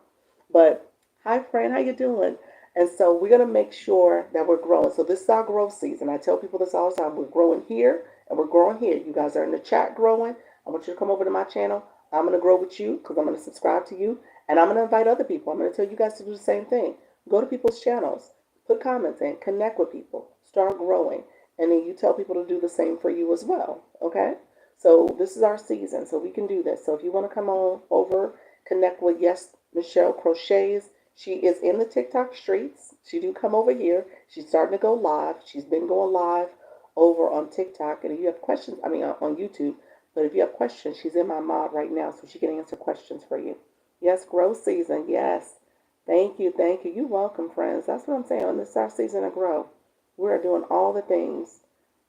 But hi, friend. How you doing? And so we're going to make sure that we're growing. So this is our growth season. I tell people this all the time. We're growing here and we're growing here. You guys are in the chat growing. I want you to come over to my channel. I'm going to grow with you because I'm going to subscribe to you. And I'm going to invite other people. I'm going to tell you guys to do the same thing. Go to people's channels. Put comments in. Connect with people. Start growing. And then you tell people to do the same for you as well. Okay? So this is our season. So we can do this. So if you want to come on over, connect with Yes Michelle Crochets. She is in the TikTok streets. She do come over here. She's starting to go live. She's been going live over on TikTok. And if you have questions, on YouTube. But if you have questions, she's in my mod right now, so she can answer questions for you. Yes, growth season. Yes. Thank you. Thank you. You're welcome, friends. That's what I'm saying. This is our season to grow. We are doing all the things.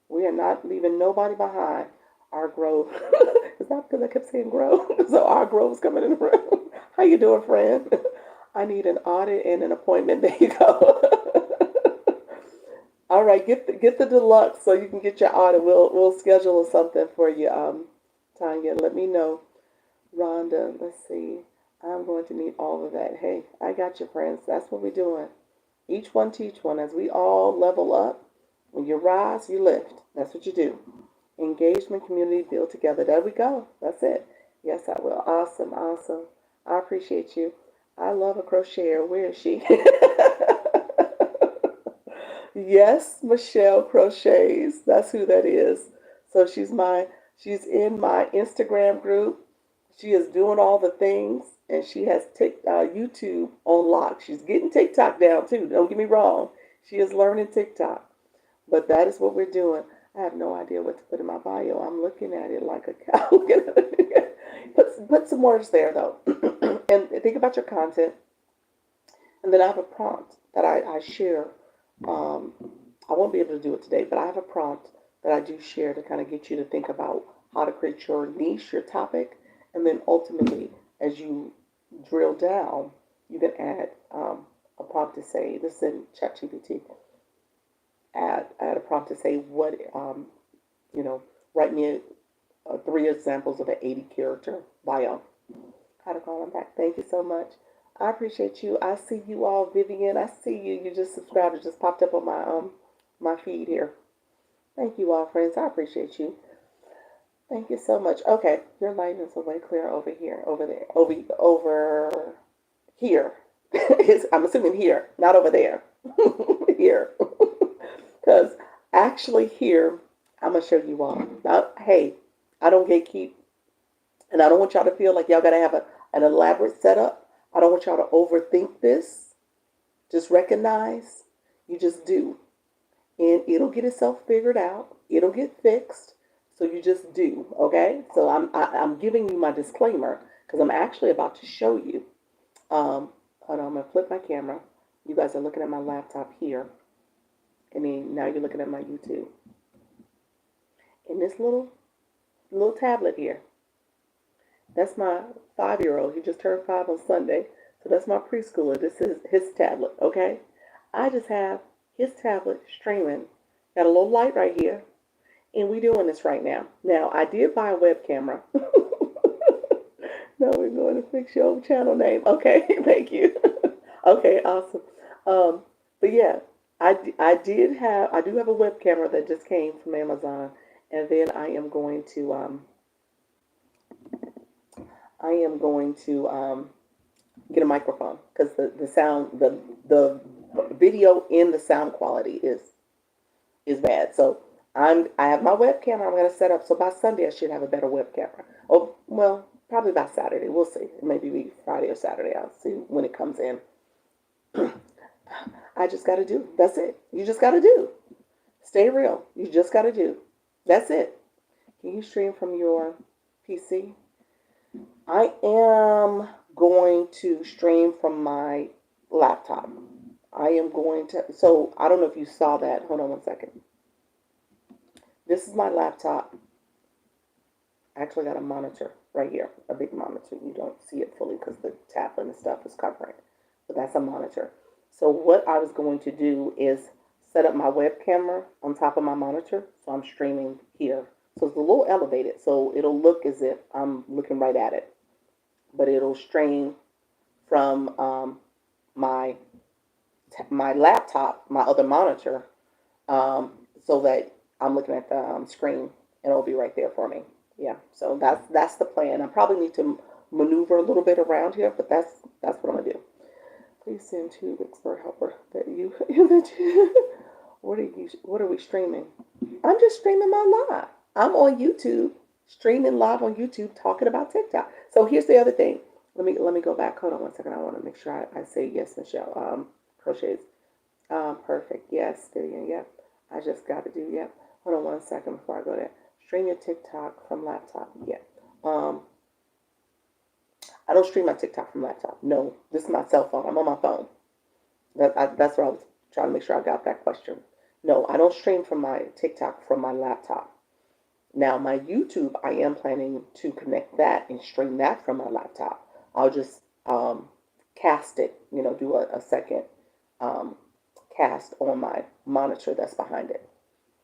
We are not leaving nobody behind. Our growth. It's not because I kept saying grow. So our growth is coming in the room. How you doing, friend? I need an audit and an appointment. There you go. All right, get the deluxe so you can get your audit. We'll schedule something for you, Tanya. Let me know. Rhonda, let's see. I'm going to need all of that. Hey, I got you, friends. That's what we're doing. Each one teach one. As we all level up, when you rise, you lift. That's what you do. Engagement, community, build together. There we go. That's it. Yes, I will. Awesome, awesome. I appreciate you. I love a crocheter. Where is she? Yes, Michelle Crochets. That's who that is. So she's in my Instagram group. She is doing all the things, and she has YouTube on lock. She's getting TikTok down too. Don't get me wrong. She is learning TikTok. But that is what we're doing. I have no idea what to put in my bio. I'm looking at it like a cow. Put some words there though, and think about your content. And then I have a prompt that I share. Um, I won't be able to do it today, but I have a prompt that I do share to kind of get you to think about how to create your niche, your topic, and then ultimately, as you drill down, you can add a prompt to say, this is in ChatGPT, add a prompt to say what, you know, write me 3 examples of an 80 character bio. How to call them back. Thank you so much. I appreciate you. I see you all, Vivian. I see you. You just subscribed. It just popped up on my feed here. Thank you all, friends. I appreciate you. Thank you so much. Okay, your light is way clear over here, over there, over here. I'm assuming here, not over there. Here, because actually here, I'm gonna show you all. Now, hey, I don't gatekeep, and I don't want y'all to feel like y'all gotta have an elaborate setup. I don't want y'all to overthink this. Just recognize you just do, and it'll get itself figured out. It'll get fixed. So you just do, okay? So I'm giving you my disclaimer because I'm actually about to show you. Hold on, I'm gonna flip my camera. You guys are looking at my laptop here, and then now you're looking at my YouTube. And this little tablet here, that's my 5-year-old. He just turned 5 on Sunday, so that's my preschooler. This is his tablet, okay? I just have his tablet streaming. Got a little light right here. And we doing this right now. Now, I did buy a web camera. No, we're going to fix your channel name. Okay, thank you. Okay, awesome. But yeah, I do have a web camera that just came from Amazon, and then I am going to get a microphone because the sound, the video and the sound quality is bad. So I have my web camera I'm going to set up. So by Sunday, I should have a better web camera. Oh, well, probably by Saturday. We'll see. Maybe be Friday or Saturday. I'll see when it comes in. I just got to do. That's it. You just got to do. Stay real. You just got to do. That's it. Can you stream from your PC? I am going to stream from my laptop. I am going to. So I don't know if you saw that. Hold on one second. This is my laptop. I actually got a monitor right here, a big monitor. You don't see it fully because the tablet and stuff is covering, but that's a monitor. So what I was going to do is set up my web camera on top of my monitor, so I'm streaming here. So it's a little elevated, so it'll look as if I'm looking right at it, but it'll stream from my laptop, my other monitor, so that I'm looking at the screen, and it'll be right there for me. Yeah, so that's the plan. I probably need to maneuver a little bit around here, but that's what I'm gonna do. Please send to expert helper that you what are we streaming? I'm just streaming my live. I'm on YouTube, streaming live on YouTube, talking about TikTok. So here's the other thing. Let me go back. Hold on one second. I want to make sure I say yes, Michelle. Crochets. Perfect. Yes, Vivian. Yep. I just got to do. Yep. Hold on one second before I go there. Stream your TikTok from laptop. Yeah. I don't stream my TikTok from laptop. No, this is my cell phone. I'm on my phone. That's what I was trying to make sure I got that question. No, I don't stream from my TikTok from my laptop. Now, my YouTube, I am planning to connect that and stream that from my laptop. I'll just cast it, do a second cast on my monitor that's behind it.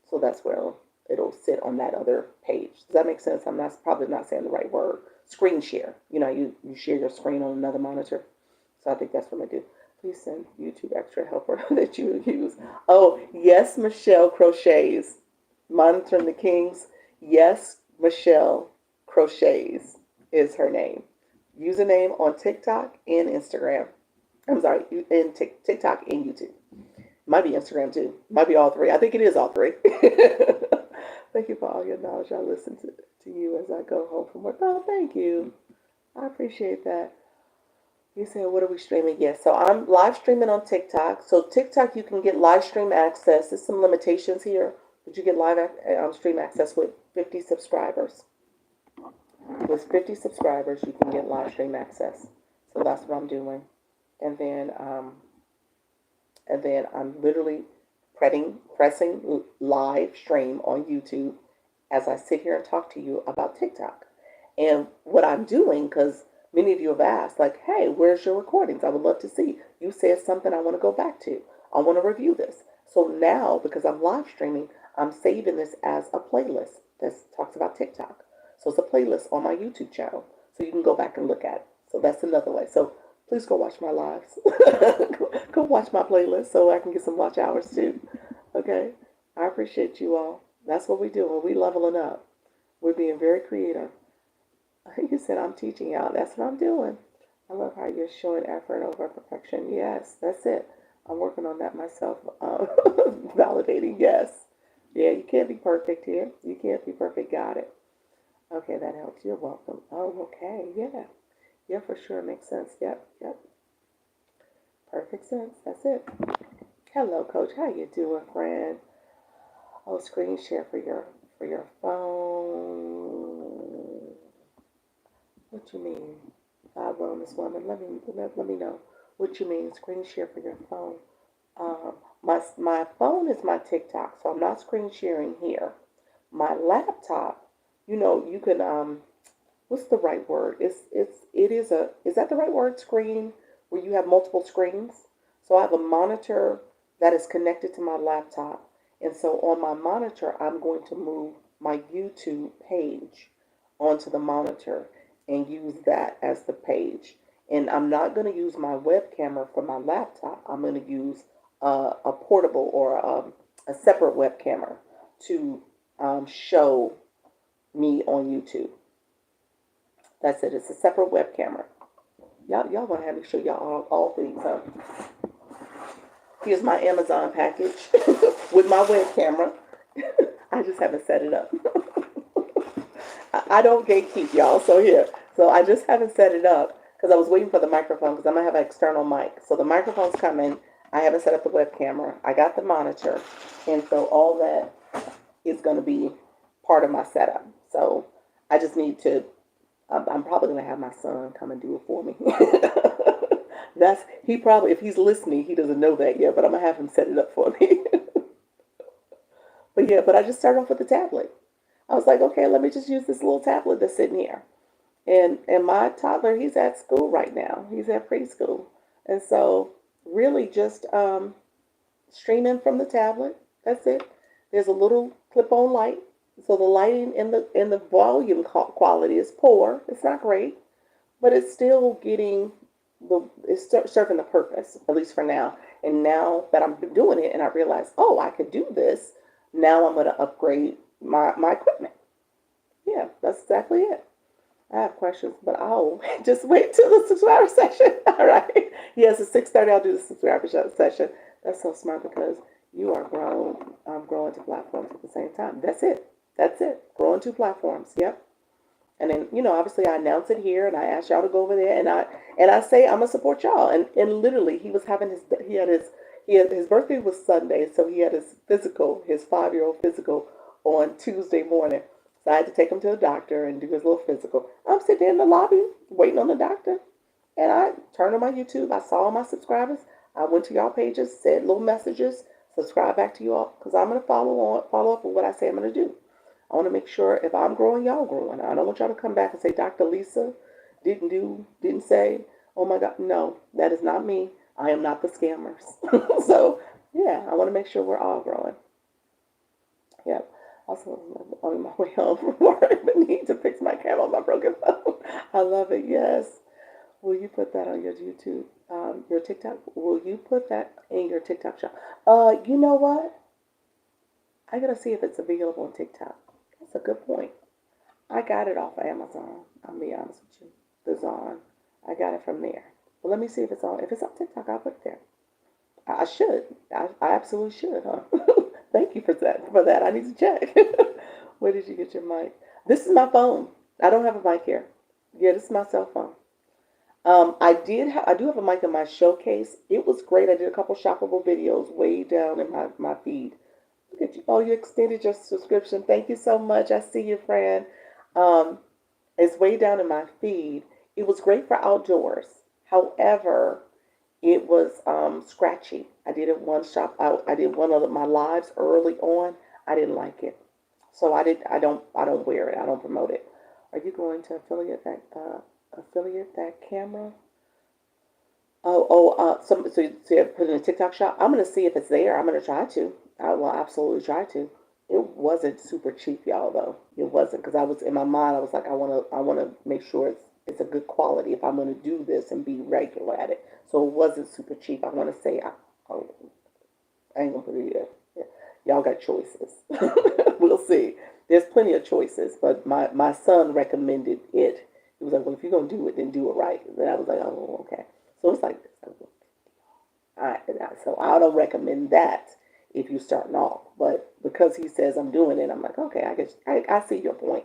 So that's where it'll sit on that other page. Does that make sense? I'm probably not saying the right word. Screen share. You share your screen on another monitor. So I think that's what I do. Please send YouTube extra helper that you use. Oh, yes, Michelle Crochets. Monitoring the Kings. Yes, Michelle Crochets is her name. Username on TikTok and Instagram. I'm sorry, in TikTok and YouTube. Might be Instagram too. Might be all three. I think it is all three. Thank you for all your knowledge. I listen to you as I go home from work. Oh, thank you. I appreciate that. You said, what are we streaming? Yes, so I'm live streaming on TikTok. So TikTok, you can get live stream access. There's some limitations here, but you get stream access with 50 subscribers. With 50 subscribers, you can get live stream access. So that's what I'm doing. And then, um, and then I'm literally pressing live stream on YouTube as I sit here and talk to you about TikTok. And what I'm doing, because many of you have asked, like, hey, where's your recordings? I would love to see. You said something I want to go back to. I want to review this. So now, because I'm live streaming, I'm saving this as a playlist that talks about TikTok. So it's a playlist on my YouTube channel. So you can go back and look at it. So that's another way. So please go watch my lives. Go watch my playlist so I can get some watch hours too. Okay? I appreciate you all. That's what we do. We leveling up. We're being very creative. You said I'm teaching y'all. That's what I'm doing. I love how you're showing effort over perfection. Yes, that's it. I'm working on that myself. Validating. Yes. Yeah, you can't be perfect here. You can't be perfect. Got it. Okay, that helps. You're welcome. Oh, okay. Yeah. Yeah, for sure. Makes sense. Yep. Yep. Perfect sense. That's it. Hello, Coach. How you doing, friend? Oh, screen share for your phone. What you mean? God wellness woman. Let me know what you mean. Screen share for your phone. My phone is my TikTok, so I'm not screen sharing here. My laptop, you can what's the right word? Is that the right word? Screen where you have multiple screens. So I have a monitor that is connected to my laptop, and so on my monitor, I'm going to move my YouTube page onto the monitor and use that as the page. And I'm not going to use my web camera for my laptop. I'm going to use a portable or a separate web camera to show me on YouTube. That's it. It's a separate web camera. Y'all gonna have me show y'all all things, huh? Here's my Amazon package with my web camera. I just haven't set it up. I don't gatekeep, y'all. So here. So I just haven't set it up because I was waiting for the microphone because I'm going to have an external mic. So the microphone's coming. I haven't set up the web camera. I got the monitor. And so all that is going to be part of my setup. So I just need to, I'm probably going to have my son come and do it for me. If he's listening, he doesn't know that yet, but I'm going to have him set it up for me. But I just started off with the tablet. I was like, okay, let me just use this little tablet that's sitting here. And my toddler, he's at school right now. He's at preschool. And so really just streaming from the tablet. That's it. There's a little clip-on light. So the lighting in the volume quality is poor. It's not great, but it's still it's serving the purpose, at least for now. And now that I'm doing it and I realize, oh, I could do this, now I'm going to upgrade my equipment. Yeah, that's exactly it. I have questions, but I'll just wait till the subscriber session. All right. Yes, at 6:30 I'll do the subscriber session. That's so smart because you are grown. I'm growing two platforms at the same time. That's it. That's it. Growing two platforms. Yep. And then, obviously I announce it here and I ask y'all to go over there and I say I'm gonna support y'all. And literally he had his birthday was Sunday, so he had his 5-year-old physical on Tuesday morning. So I had to take him to the doctor and do his little physical. I'm sitting there in the lobby waiting on the doctor. And I turned on my YouTube. I saw all my subscribers. I went to y'all pages, said little messages, subscribe back to you all. Because I'm going to follow up with what I say I'm going to do. I want to make sure if I'm growing, y'all growing. I don't want y'all to come back and say, Dr. Lisa didn't say, oh my God. No, that is not me. I am not the scammers. So, yeah, I want to make sure we're all growing. Yep. Also, on my way home from work, but need to fix my camera on my broken phone. I love it. Yes. Will you put that on your YouTube, your TikTok? Will you put that in your TikTok shop? You know what? I gotta see if it's available on TikTok. That's a good point. I got it off of Amazon. I'll be honest with you. The Zon. I got it from there. But let me see if it's on. If it's on TikTok, I'll put it there. I should. I absolutely should, huh? Thank you for that. I need to check. Where did you get your mic? This is my phone. I don't have a mic here. Yeah, this is my cell phone. I do have a mic in my showcase. It was great. I did a couple shoppable videos way down in my feed. Look at you. Oh, you extended your subscription. Thank you so much. I see you, friend. Um, it's way down in my feed. It was great for outdoors. However, it was scratchy. I did it one shop out. I did one of my lives early on. I didn't like it, so I don't wear it. I don't promote it. Are you going to affiliate that camera? So you put in a TikTok shop. I'm gonna see if it's there. I'm gonna try to. I will absolutely try to. It wasn't super cheap, y'all. Though it wasn't, because I was in my mind. I was like, I wanna make sure it's a good quality if I'm gonna do this and be regular at it. So it wasn't super cheap. I want to say I ain't gonna put it here. Yeah. Y'all got choices. We'll see. There's plenty of choices, but my son recommended it. He was like, well, if you're gonna do it, then do it right. And then I was like, oh, okay. So it's like this. So I don't recommend that if you're starting off. But because he says I'm doing it, I'm like, okay, I see your point.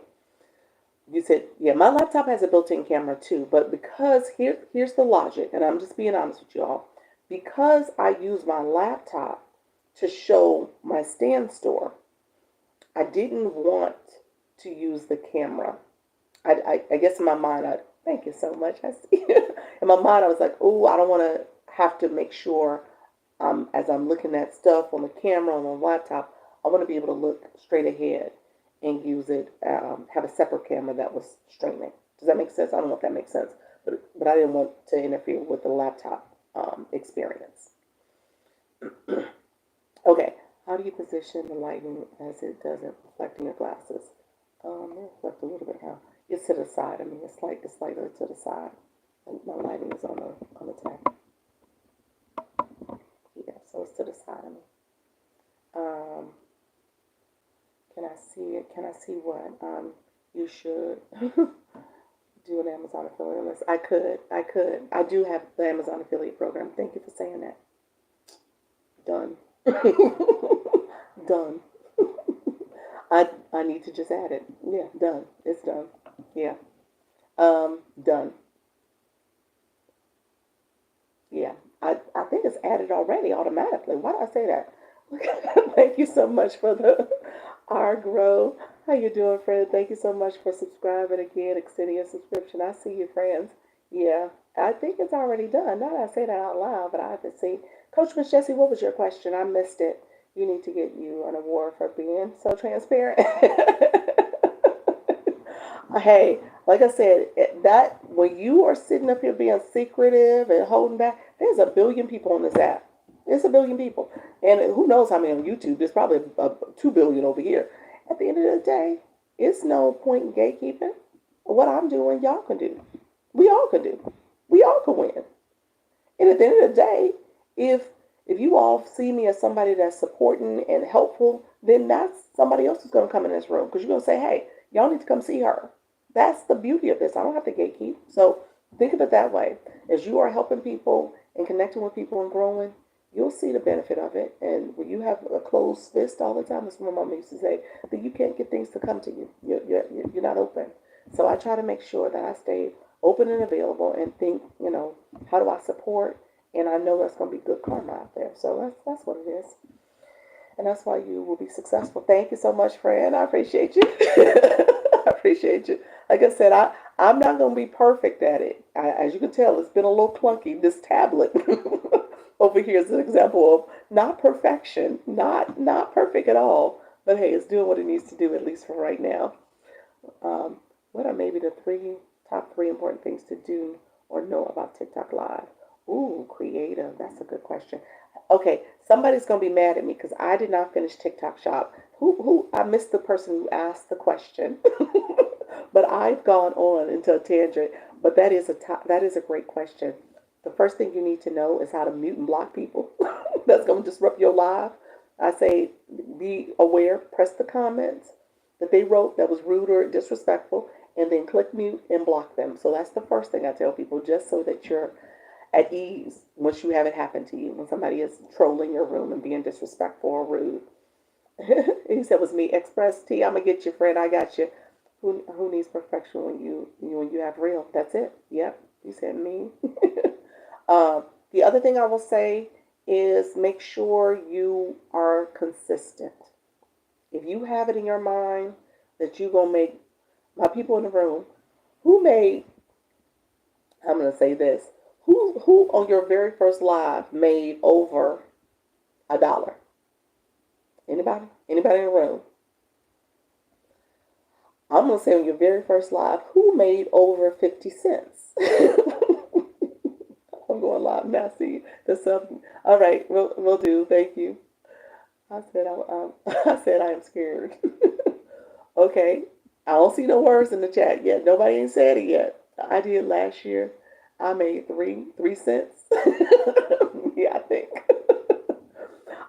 You said, yeah, my laptop has a built-in camera too, but because here's the logic, and I'm just being honest with y'all. Because I use my laptop to show my stand store, I didn't want to use the camera. I guess in my mind, thank you so much. I see. In my mind, I was like, oh, I don't want to have to make sure, as I'm looking at stuff on the camera on the laptop, I want to be able to look straight ahead and use it, have a separate camera that was streaming. Does that make sense? I don't know if that makes sense, but I didn't want to interfere with the laptop experience. Okay, how do you position the lighting as it doesn't reflect in your glasses? It reflects a little bit how it's to the side. I mean, it's slightly to the side. And my lighting is on the tab. Yeah, so it's to the side of me. Um, can I see it? Can I see what? You should do an Amazon affiliate list. I could. I do have the Amazon affiliate program. Thank you for saying that. Done. Done. I need to just add it. Yeah, done. It's done. Yeah. Done. Yeah. I think it's added already automatically. Why did I say that? Thank you so much for the R grow. How you doing, friend? Thank you so much for subscribing again, extending your subscription. I see you, friends. Yeah, I think it's already done. Now that I say that out loud, but I have to see. Coach Miss Jessie, what was your question? I missed it. You need to get you an award for being so transparent. Hey, like I said, that when you are sitting up here being secretive and holding back, there's a billion people on this app. There's a billion people, and who knows how many on YouTube? There's probably 2 billion over here. At the end of the day, it's no point in gatekeeping. What I'm doing, y'all can do. We all can do. We all can win. And at the end of the day, if you all see me as somebody that's supporting and helpful, then that's somebody else who's going to come in this room, because you're going to say, hey, y'all need to come see her. That's the beauty of this. I don't have to gatekeep. So think of it that way. As you are helping people and connecting with people and growing, you'll see the benefit of it. And when you have a closed fist all the time, as my mom used to say, that you can't get things to come to you. You're not open. So I try to make sure that I stay open and available and think, how do I support? And I know that's going to be good karma out there. So that's what it is. And that's why you will be successful. Thank you so much, friend. I appreciate you. I appreciate you. Like I said, I'm not going to be perfect at it. As you can tell, it's been a little clunky. This tablet over here is an example of not perfection. Not perfect at all. But hey, it's doing what it needs to do, at least for right now. What are maybe the top three important things to do or know about TikTok Live? Ooh, creative. That's a good question. Okay, somebody's gonna be mad at me because I did not finish TikTok Shop. Who I missed the person who asked the question, but I've gone on into a tangent. But that is a great question. The first thing you need to know is how to mute and block people. That's gonna disrupt your live. I say be aware. Press the comments that they wrote that was rude or disrespectful, and then click mute and block them. So that's the first thing I tell people, just so that you're at ease once you have it happen to you, when somebody is trolling your room and being disrespectful or rude. He said it was me. Express T, I'm gonna get you, friend. I got you. Who needs perfection when you have real? That's it. Yep. You said me. The other thing I will say is make sure you are consistent. If you have it in your mind that you're going to make, my people in the room, who made, I'm going to say this, who on your very first live made over $1? Anybody? Anybody in the room? I'm going to say on your very first live, who made over 50 cents? I'm going live now. See, the sub. All right, we'll do. Thank you. I said I said I am scared. Okay, I don't see no words in the chat yet. Nobody ain't said it yet. I did last year. I made three cents. Yeah, I think.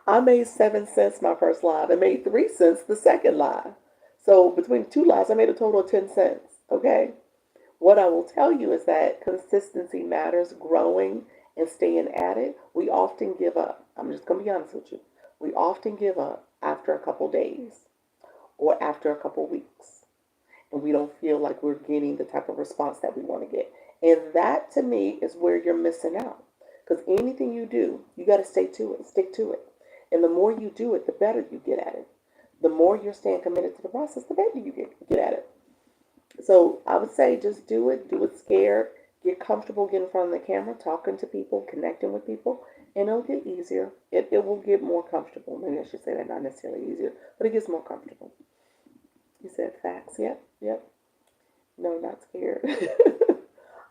I made 7 cents my first live. I made 3 cents the second live. So between the two lives, I made a total of 10 cents. Okay. What I will tell you is that consistency matters, growing and staying at it. We often give up. I'm just going to be honest with you. We often give up after a couple days or after a couple weeks. And we don't feel like we're getting the type of response that we want to get. And that to me is where you're missing out. Because anything you do, you got to stay to it, stick to it. And the more you do it, the better you get at it. The more you're staying committed to the process, the better you get at it. So I would say just do it scared, get comfortable getting in front of the camera, talking to people, connecting with people, and it'll get easier. It will get more comfortable. Maybe I should say that, not necessarily easier, but it gets more comfortable. You said facts. Yep, yep. No, not scared.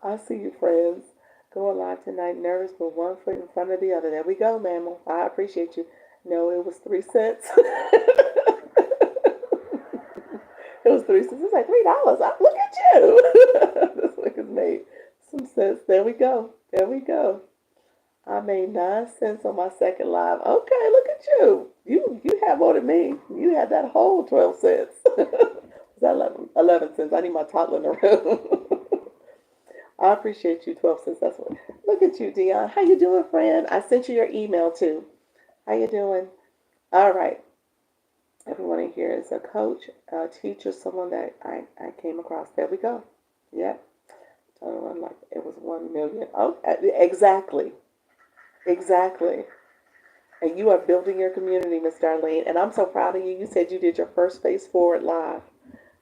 I see you, friends. Going live tonight, nervous, but one foot in front of the other. There we go, mammal. I appreciate you. No, it was 3 cents. It was 3 cents. It's like $3. Look at you. This look has made some sense. There we go. There we go. I made 9 cents on my second live. Okay, look at you. You have more than me. You had that whole 12 cents. Was that 11 cents? I need my toddler in the room. I appreciate you. 12 cents. That's what. Look at you, Dion. How you doing, friend? I sent you your email too. How you doing? All right. Everyone in here is a coach, a teacher, someone that I came across. There we go. Yep. Like it was 1 million. Oh, exactly. Exactly. And you are building your community, Miss Darlene. And I'm so proud of you. You said you did your first Face Forward live.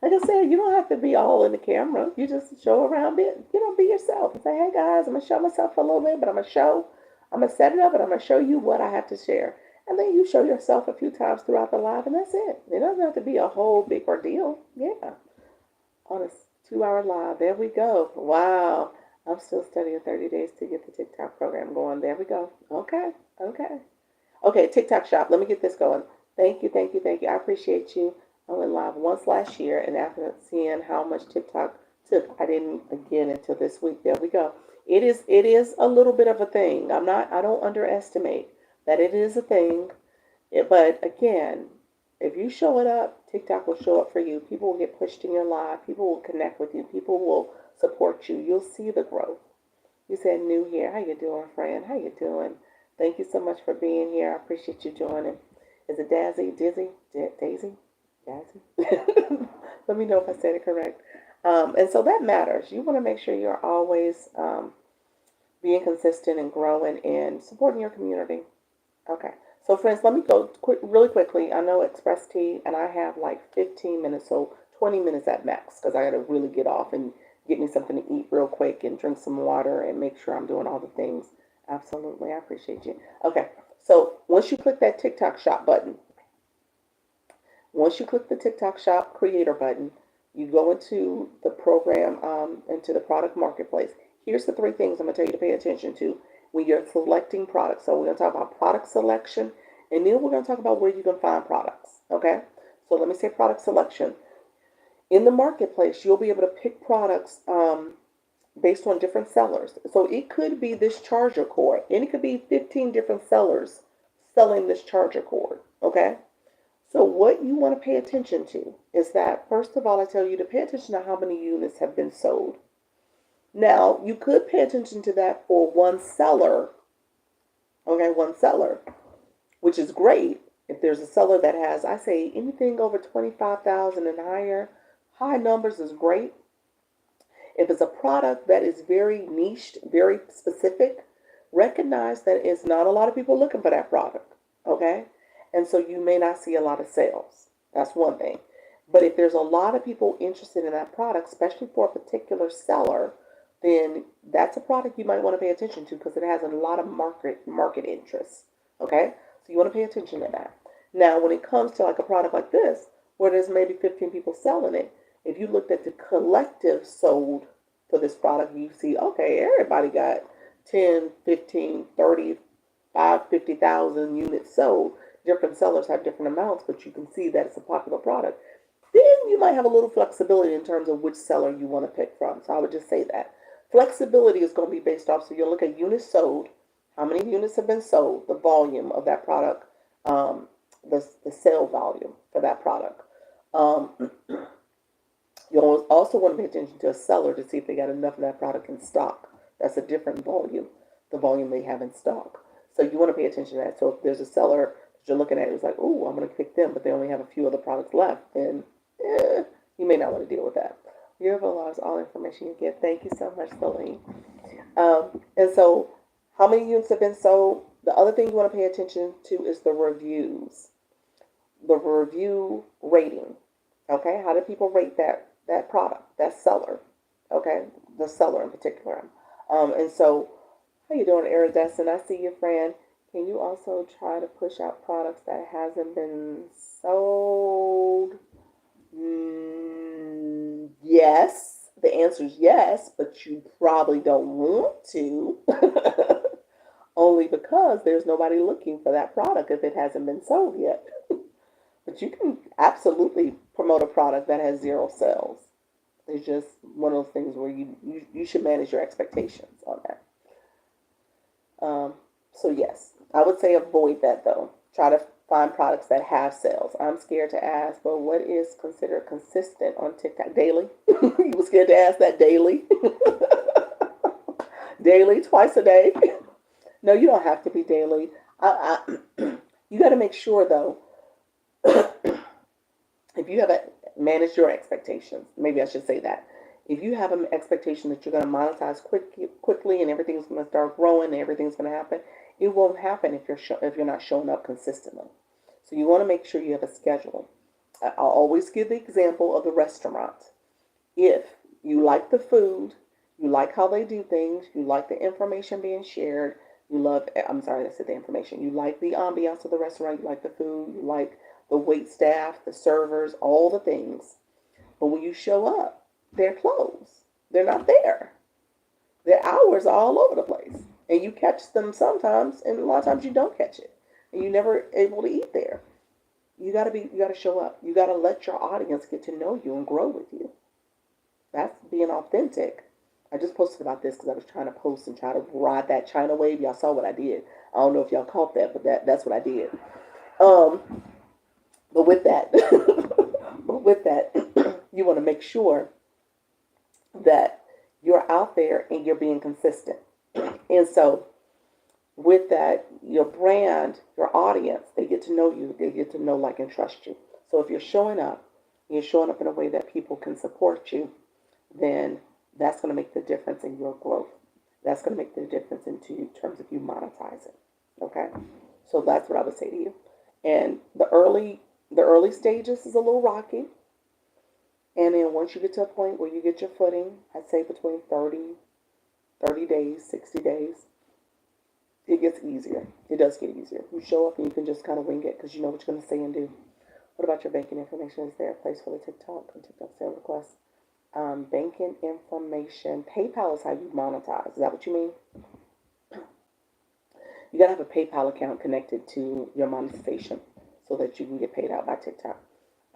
Like I said, you don't have to be all in the camera. You just show around it. Be yourself. And say, hey guys, I'm gonna show myself for a little bit, but I'm gonna set it up and I'm gonna show you what I have to share. And then you show yourself a few times throughout the live, and that's it. It doesn't have to be a whole big ordeal. Yeah. On a 2-hour live. There we go. Wow. I'm still studying 30 days to get the TikTok program going. There we go. Okay. Okay. Okay, TikTok shop. Let me get this going. Thank you, thank you, thank you. I appreciate you. I went live once last year, and after seeing how much TikTok took, I didn't again until this week. There we go. It is a little bit of a thing. I don't underestimate that it is a thing. But again, if you show it up, TikTok will show up for you. People will get pushed in your live. People will connect with you. People will support you. You'll see the growth. You said new here. How you doing, friend? How you doing? Thank you so much for being here. I appreciate you joining. Is it Daisy? Daisy? Let me know if I said it correct. And so that matters. You want to make sure you're always being consistent and growing and supporting your community. Okay. So friends, let me go really quickly. I know Express Tea, and I have like 15 minutes, so 20 minutes at max, because I got to really get off and get me something to eat real quick and drink some water and make sure I'm doing all the things. Absolutely. I appreciate you. Okay. So once you click that TikTok shop button, once you click the TikTok shop creator button, you go into the program, into the product marketplace. Here's the 3 things I'm going to tell you to pay attention to when you're selecting products. So we're going to talk about product selection, and then we're going to talk about where you can find products. Okay. So let me say product selection. In the marketplace, you'll be able to pick products based on different sellers. So it could be this charger cord, and it could be 15 different sellers selling this charger cord. Okay. So what you want to pay attention to is that, first of all, I tell you to pay attention to how many units have been sold. Now, you could pay attention to that for one seller. Okay, one seller, which is great. If there's a seller that has, I say anything over 25,000 and higher, high numbers is great. If it's a product that is very niched, very specific, recognize that it's not a lot of people looking for that product, okay? And so you may not see a lot of sales. That's one thing. But if there's a lot of people interested in that product, especially for a particular seller, then that's a product you might want to pay attention to because it has a lot of market interest. Okay? So you want to pay attention to that. Now, when it comes to like a product like this, where there's maybe 15 people selling it, if you looked at the collective sold for this product, you see, okay, everybody got 10, 15, 30, 50,000 units sold. Different sellers have different amounts, but you can see that it's a popular product. Then you might have a little flexibility in terms of which seller you want to pick from. So I would just say that. Flexibility is going to be based off, so you'll look at units sold, how many units have been sold, the volume of that product, the sale volume for that product. You'll also want to pay attention to a seller to see if they got enough of that product in stock. That's a different volume, the volume they have in stock. So you want to pay attention to that. So if there's a seller that you're looking at who's like, oh, I'm going to pick them, but they only have a few other products left, then you may not want to deal with that. You have all information you get. Thank you so much, Celine. And so how many units have been sold? The other thing you want to pay attention to is the reviews, the review rating. Okay, how do people rate that product, that seller? Okay, the seller in particular. And so, how you doing, Iridescent? I see you, friend. Can you also try to push out products that hasn't been sold? Yes. The answer is yes, but you probably don't want to. Only because there's nobody looking for that product if it hasn't been sold yet. But you can absolutely promote a product that has zero sales. It's just one of those things where you should manage your expectations on that. So yes, I would say avoid that though. Try to find products that have sales. I'm scared to ask, but what is considered consistent on TikTok? Daily? You were scared to ask that daily? Daily, twice a day? No, you don't have to be daily. You got to make sure though, if you haven't managed your expectations, maybe I should say that. If you have an expectation that you're going to monetize quickly and everything's going to start growing and everything's going to happen, it won't happen if you're not showing up consistently. So you want to make sure you have a schedule. I'll always give the example of the restaurant. If you like the food, you like how they do things, you like the information being shared, you like the information. You like the ambiance of the restaurant, you like the food, you like the wait staff, the servers, all the things. But when you show up, they're closed. They're not there. Their hours are all over the place. And you catch them sometimes, and a lot of times you don't catch it. And you're never able to eat there. You gotta show up. You gotta let your audience get to know you and grow with you. That's being authentic. I just posted about this because I was trying to post and try to ride that China wave. Y'all saw what I did. I don't know if y'all caught that, but that's what I did. But with that, you want to make sure that you're out there and you're being consistent. And so with that, your brand, your audience, they get to know you. They get to know, like, and trust you. So if you're showing up in a way that people can support you, then that's going to make the difference in your growth. That's going to make the difference in terms of you monetizing. Okay? So that's what I would say to you. And the early stages is a little rocky. And then once you get to a point where you get your footing, I'd say between 30 days, 60 days, it gets easier. It does get easier. You show up and you can just kind of wing it because you know what you're going to say and do. What about your banking information? Is there a place for the TikTok and TikTok sale requests? Banking information. PayPal is how you monetize. Is that what you mean? You got to have a PayPal account connected to your monetization so that you can get paid out by TikTok.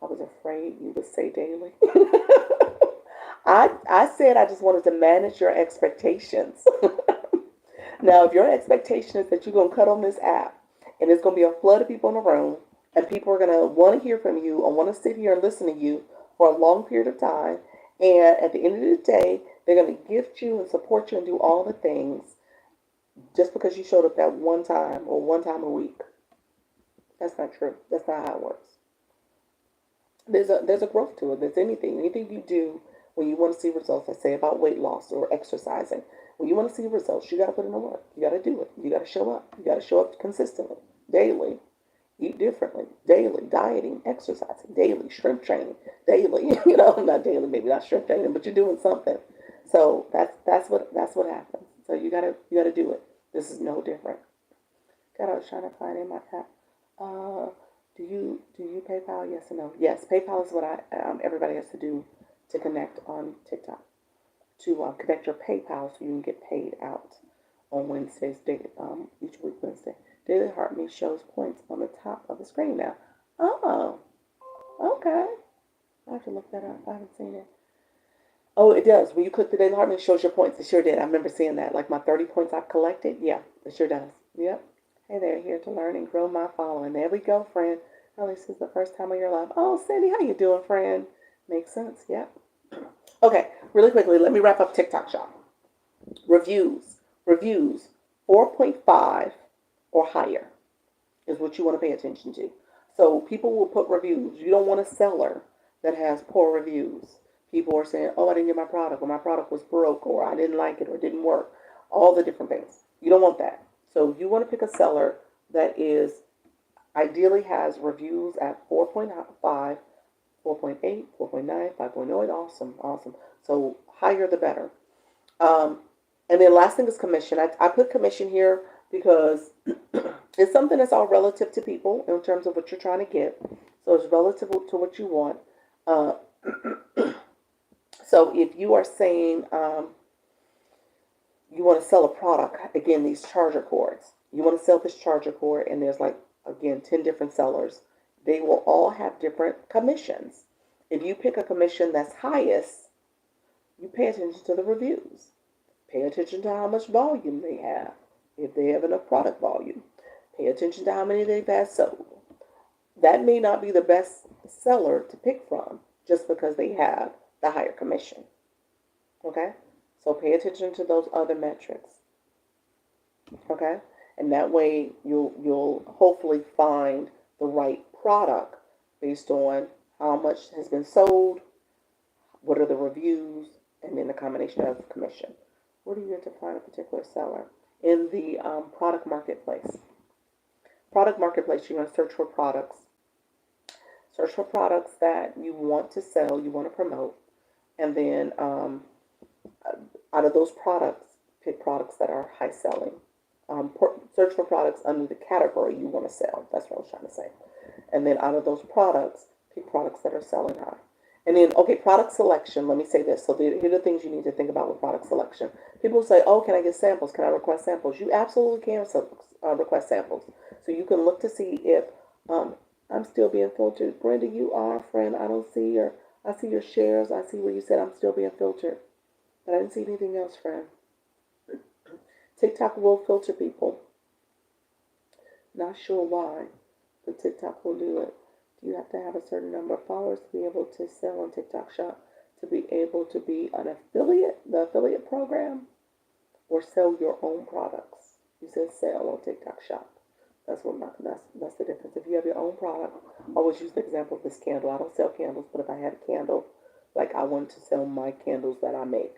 I was afraid you would say daily. I said I just wanted to manage your expectations. Now, if your expectation is that you're going to cut on this app and there's going to be a flood of people in the room and people are going to want to hear from you or want to sit here and listen to you for a long period of time, and at the end of the day, they're going to gift you and support you and do all the things just because you showed up that one time or one time a week. That's not true. That's not how it works. There's a growth to it. There's anything you do when you want to see results, I say about weight loss or exercising. When you want to see results, you got to put in the work. You got to do it. You got to show up. You got to show up consistently, daily. Eat differently, daily, dieting, exercising, daily, strength training, daily. Not daily, maybe not strength training, but you're doing something. So that's what happens. So you gotta do it. This is no different. God, I was trying to find in my app. Uh, do you PayPal? Yes or no? Yes, PayPal is what everybody has to do to connect on TikTok. To connect your PayPal so you can get paid out on Wednesdays, each week Wednesday. Daily Heart Me shows points on the top of the screen now. Oh, okay. I have to look that up. I haven't seen it. Oh, it does. When you click the Daily Heart Me, it shows your points. It sure did. I remember seeing that. Like my 30 points I've collected. Yeah, it sure does. Yep. Hey there, here to learn and grow my following. There we go, friend. At least it's the first time of your life. Oh, Sandy, how you doing, friend? Makes sense. Yep. Okay, really quickly, let me wrap up TikTok Shop. Reviews, 4.5 or higher is what you want to pay attention to. So people will put reviews. You don't want a seller that has poor reviews. People are saying, oh, I didn't get my product, or my product was broke, or I didn't like it, or it didn't work. All the different things. You don't want that. So you want to pick a seller that is ideally has reviews at 4.5, 4.8, 4.9, 5.0. Awesome. So higher the better. And then last thing is commission. I put commission here because it's something that's all relative to people in terms of what you're trying to get. So it's relative to what you want. Uh, so if you are saying you want to sell a product, again, these charger cords, you want to sell this charger cord, and there's like, again, 10 different sellers. They will all have different commissions. If you pick a commission that's highest, you pay attention to the reviews. Pay attention to how much volume they have, if they have enough product volume. Pay attention to how many they've had sold. That may not be the best seller to pick from just because they have the higher commission. Okay? So pay attention to those other metrics. Okay? And that way you'll hopefully find the right product based on how much has been sold, what are the reviews, and then the combination of commission. Where do you get to find a particular seller? In the product marketplace. Product marketplace, you're going to search for products. Search for products that you want to sell, you want to promote. And then out of those products, pick products that are high selling. Search for products under the category you want to sell. That's what I was trying to say. And then out of those products, pick products that are selling high. And then, okay, product selection. Let me say this. So here are the things you need to think about with product selection. People say, oh, can I get samples? Can I request samples? You absolutely can request samples. So you can look to see if I'm still being filtered. Brenda, you are, friend. I don't see I see your shares. I see where you said I'm still being filtered. But I didn't see anything else, friend. TikTok will filter people. Not sure why, but TikTok will do it. You have to have a certain number of followers to be able to sell on TikTok Shop, to be able to be an affiliate, the affiliate program, or sell your own products. You said sell on TikTok Shop. That's the difference. If you have your own product, I always use the example of this candle. I don't sell candles, but if I had a candle, like I want to sell my candles that I make.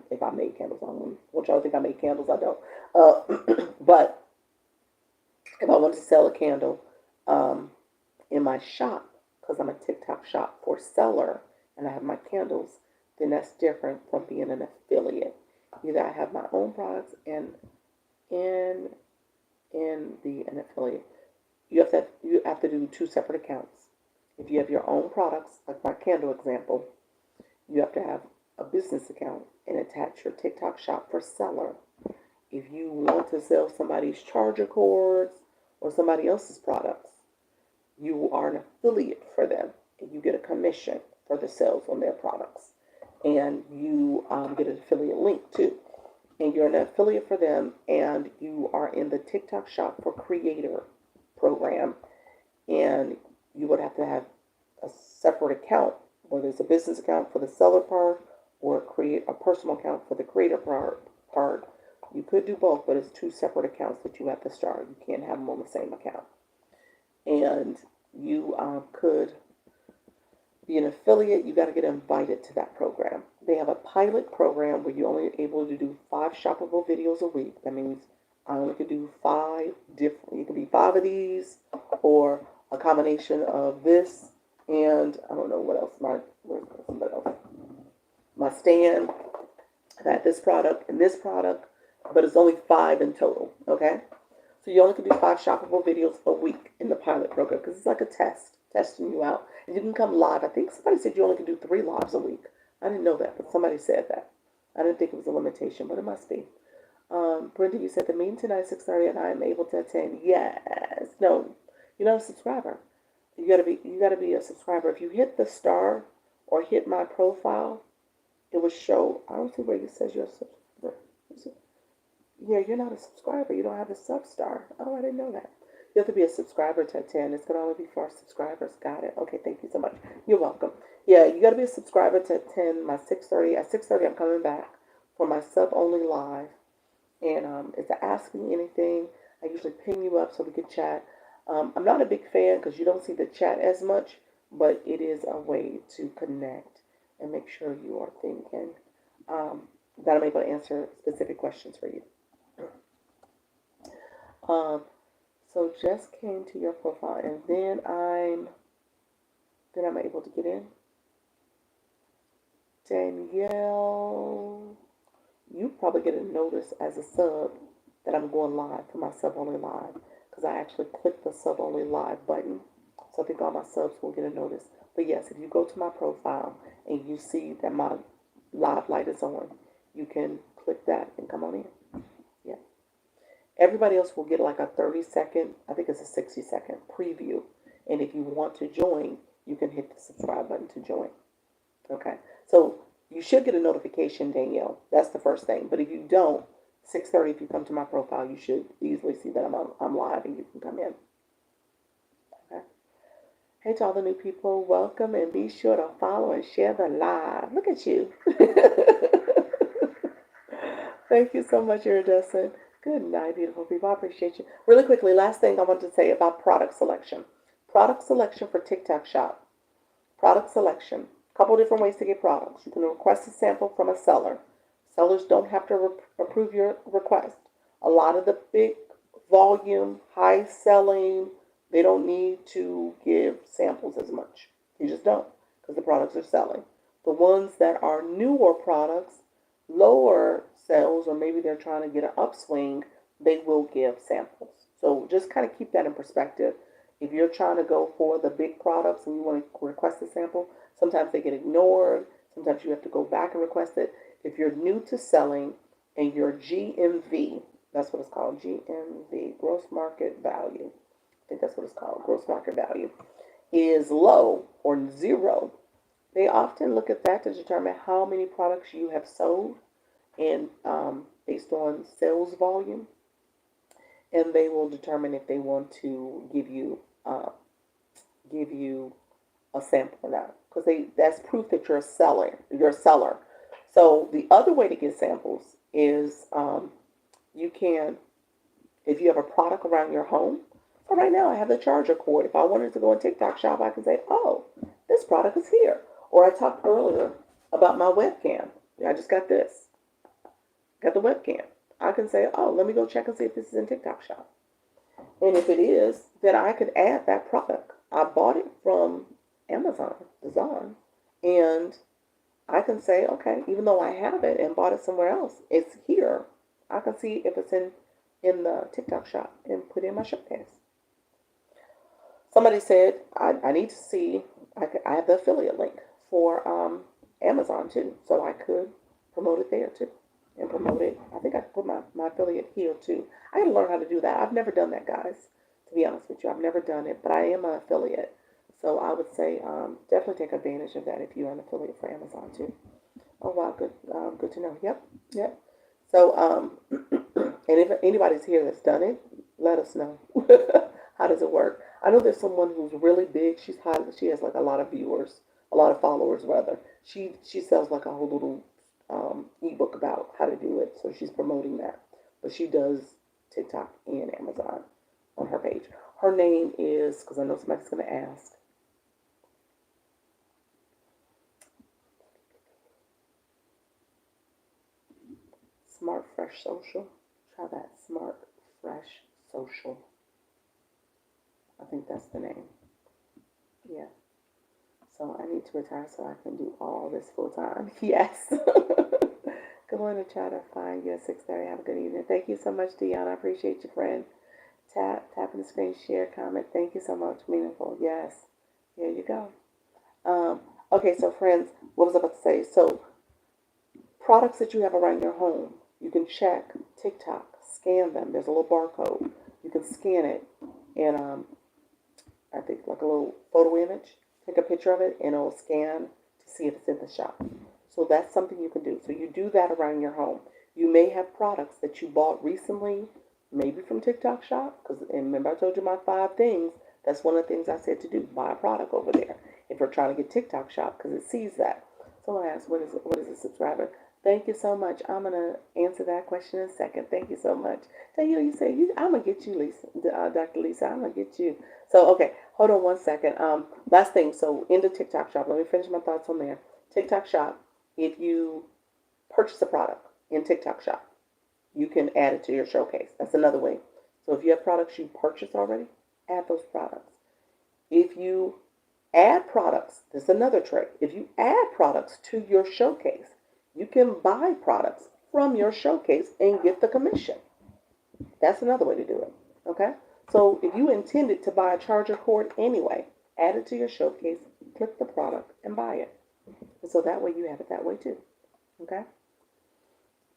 If I make candles, I don't want y'all to think I make candles. I don't. But if I want to sell a candle, in my shop, because I'm a TikTok Shop for seller and I have my candles, then that's different from being an affiliate. Either I have my own products and an affiliate. You have to do two separate accounts. If you have your own products, like my candle example, you have to have a business account and attach your TikTok Shop for seller. If you want to sell somebody's charger cords or somebody else's products, you are an affiliate for them, and you get a commission for the sales on their products. And you get an affiliate link too. And you're an affiliate for them, and you are in the TikTok Shop for Creator program. And you would have to have a separate account, whether it's a business account for the seller part or create a personal account for the creator part. You could do both, but it's two separate accounts that you have to start. You can't have them on the same account. And you could be an affiliate. You got to get invited to that program. They have a pilot program where you're only able to do 5 shoppable videos a week. That means I only could do 5 different, it could be 5 of these or a combination of this and I don't know what else, what else? My stand, that this product and this product, but it's only 5 in total, okay? So you only can do 5 shoppable videos a week in the pilot program because it's like a test, testing you out. And you can come live. I think somebody said you only can do 3 lives a week. I didn't know that, but somebody said that. I didn't think it was a limitation, but it must be. Brenda, you said the meeting tonight at 6:30, and I am able to attend. Yes. No, you're not a subscriber. You gotta be a subscriber. If you hit the star or hit my profile, it will show. I don't see where it says you're a subscriber. Yeah, you're not a subscriber. You don't have a sub star. Oh, I didn't know that. You have to be a subscriber to attend. It's going to only be for subscribers. Got it. Okay, thank you so much. You're welcome. Yeah, you got to be a subscriber to attend my 6:30. At 6:30, I'm coming back for my sub-only live. And it's a Ask Me Anything. I usually ping you up so we can chat. I'm not a big fan because you don't see the chat as much, but it is a way to connect and make sure you are thinking that I'm able to answer specific questions for you. Um, so just came to your profile, and then I'm able to get in. Danielle, you probably get a notice as a sub that I'm going live for my sub only live because I actually clicked the sub only live button. So I think all my subs will get a notice. But yes, if you go to my profile and you see that my live light is on, you can click that and come on in. Yeah. Everybody else will get like a 30-second, I think it's a 60-second preview. And if you want to join, you can hit the subscribe button to join. Okay. So you should get a notification, Danielle. That's the first thing. But if you don't, 6:30, if you come to my profile, you should easily see that I'm live and you can come in. Okay. Hey to all the new people, welcome and be sure to follow and share the live. Look at you. Thank you so much, Iridescent. Good night, beautiful people. I appreciate you. Really quickly, last thing I want to say about product selection. Product selection for TikTok Shop. Product selection. A couple different ways to get products. You can request a sample from a seller. Sellers don't have to approve your request. A lot of the big volume, high selling, they don't need to give samples as much. You just don't because the products are selling. The ones that are newer products, lower sales, or maybe they're trying to get an upswing, they will give samples. So just kind of keep that in perspective. If you're trying to go for the big products and you want to request a sample, sometimes they get ignored. Sometimes you have to go back and request it. If you're new to selling and your GMV, that's what it's called, GMV, gross market value, I think that's what it's called, gross market value, is low or zero, they often look at that to determine how many products you have sold and based on sales volume, and they will determine if they want to give you a sample or not, because that's proof that you're a seller. So the other way to get samples is you can, if you have a product around your home. So right now I have the charger cord. If I wanted to go on TikTok Shop, I can say, oh, this product is here. Or I talked earlier about my webcam. I just got this. Got the webcam. I can say, oh, let me go check and see if this is in TikTok Shop. And if it is, then I could add that product. I bought it from Amazon, and I can say, okay, even though I have it and bought it somewhere else, it's here. I can see if it's in the TikTok Shop and put it in my showcase. Somebody said, I need to see, I have the affiliate link for Amazon too, so I could promote it there too. And promote it. I think I could put my affiliate here too. I got to learn how to do that. I've never done that, guys. To be honest with you, I've never done it, but I am an affiliate. So I would say definitely take advantage of that if you're an affiliate for Amazon too. Oh wow, good to know. Yep. So and if anybody's here that's done it, let us know. How does it work? I know there's someone who's really big. She has like a lot of viewers, a lot of followers rather. She sells like a whole little ebook about how to do it, so she's promoting that. But she does TikTok and Amazon on her page. Her name is, because I know somebody's going to ask, Smart Fresh Social. Try that. Smart Fresh Social. I think that's the name. Yeah. So I need to retire so I can do all this full time. Yes. Good morning, try to find you at 6:30. Have a good evening. Thank you so much, Deanna. I appreciate you, friend. Tapping the screen, share, comment. Thank you so much. Meaningful. Yes. There you go. Okay, so friends, what was I about to say? So products that you have around your home, you can check TikTok, scan them. There's a little barcode. You can scan it, and I think like a little photo image. Take a picture of it, and it'll scan to see if it's in the shop. So that's something you can do. So you do that around your home. You may have products that you bought recently, maybe from TikTok Shop, because remember I told you my 5 things. That's one of the things I said to do. Buy a product over there if you're trying to get TikTok Shop, because it sees that. Someone asked, what is a subscriber? Thank you so much. I'm gonna answer that question in a second. Thank you so much. You say I'm gonna get you, Lisa, Dr. Lisa. I'm gonna get you. So okay, hold on one second. Last thing. So in the TikTok Shop, let me finish my thoughts on there. TikTok Shop. If you purchase a product in TikTok Shop, you can add it to your showcase. That's another way. So if you have products you purchased already, add those products. If you add products, this is another trick. If you add products to your showcase, you can buy products from your showcase and get the commission. That's another way to do it. Okay? So if you intended to buy a charger cord anyway, add it to your showcase, click the product, and buy it. And so that way you have it that way too. Okay?